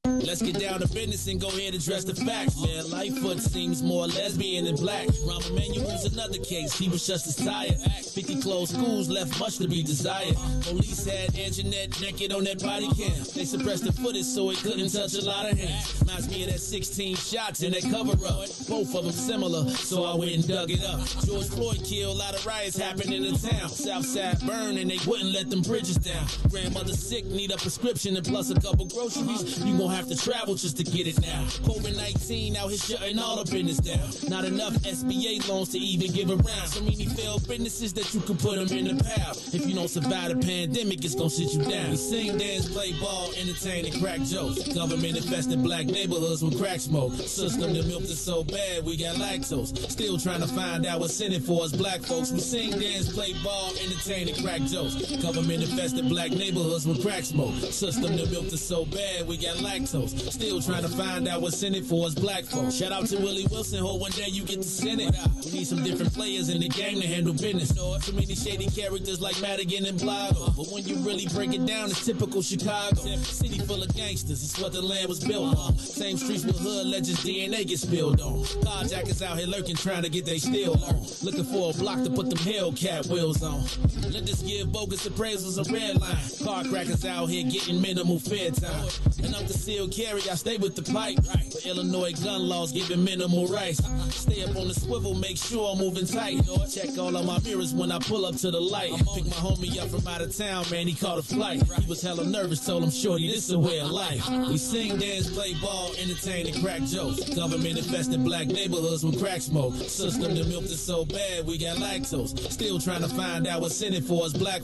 Let's get down to business and go ahead and address the facts, man. Lightfoot seems more lesbian than black. Rahm Emanuel's another case. He was just as tired. 50 closed schools left much to be desired. Police had Anjanette naked on that body cam. They suppressed the footage so it couldn't touch a lot of hands. Reminds me of that 16 shots in that cover-up. Both of them similar, so I went and dug it up. George Floyd killed, a lot of riots happened in the town. Southside burned and they wouldn't let them bridges down. Grandmother sick, need a prescription and plus a couple groceries. You gon' have to travel just to get it now. COVID-19 out here shutting all the business down. Not enough SBA loans to even give around. So many failed businesses that you can put them in the pile. If you don't survive the pandemic, it's gonna sit you down. We sing, dance, play ball, entertain, and crack jokes. Government infested black neighborhoods with crack smoke. System that milked us so bad, we got lactose. Still trying to find out what's in it for us black folks. We sing, dance, play ball, entertain, and crack jokes. Government infested black neighborhoods with crack smoke. System that milked us so bad, we got lactose. Still trying to find out what's in it for us black folks. Shout out to Willie Wilson, hope one day you get to send it. We need some different players in the game to handle business. So many shady characters like Madigan and Blotto. But when you really break it down, it's typical Chicago. City full of gangsters, it's what the land was built on. Same streets with hood legends, DNA get spilled on. Carjackers out here lurking, trying to get they steal on. Looking for a block to put them Hellcat wheels on. Let us give bogus appraisals a red line. Car crackers out here getting minimal fair time. And I'm the seal carry, I stay with the pipe. But Illinois gun laws giving minimal rights. Stay up on the swivel, make sure I'm moving tight. Check all of my mirrors when I pull up to the light. Pick my homie up from out of town, man, he caught a flight. He was hella nervous, told him, shorty, this is a way of life. We sing, dance, play ball, entertain, and crack jokes. Government infested black neighborhoods with crack smoke. System that milked us so bad, we got lactose. Still trying to find out what's in it for us black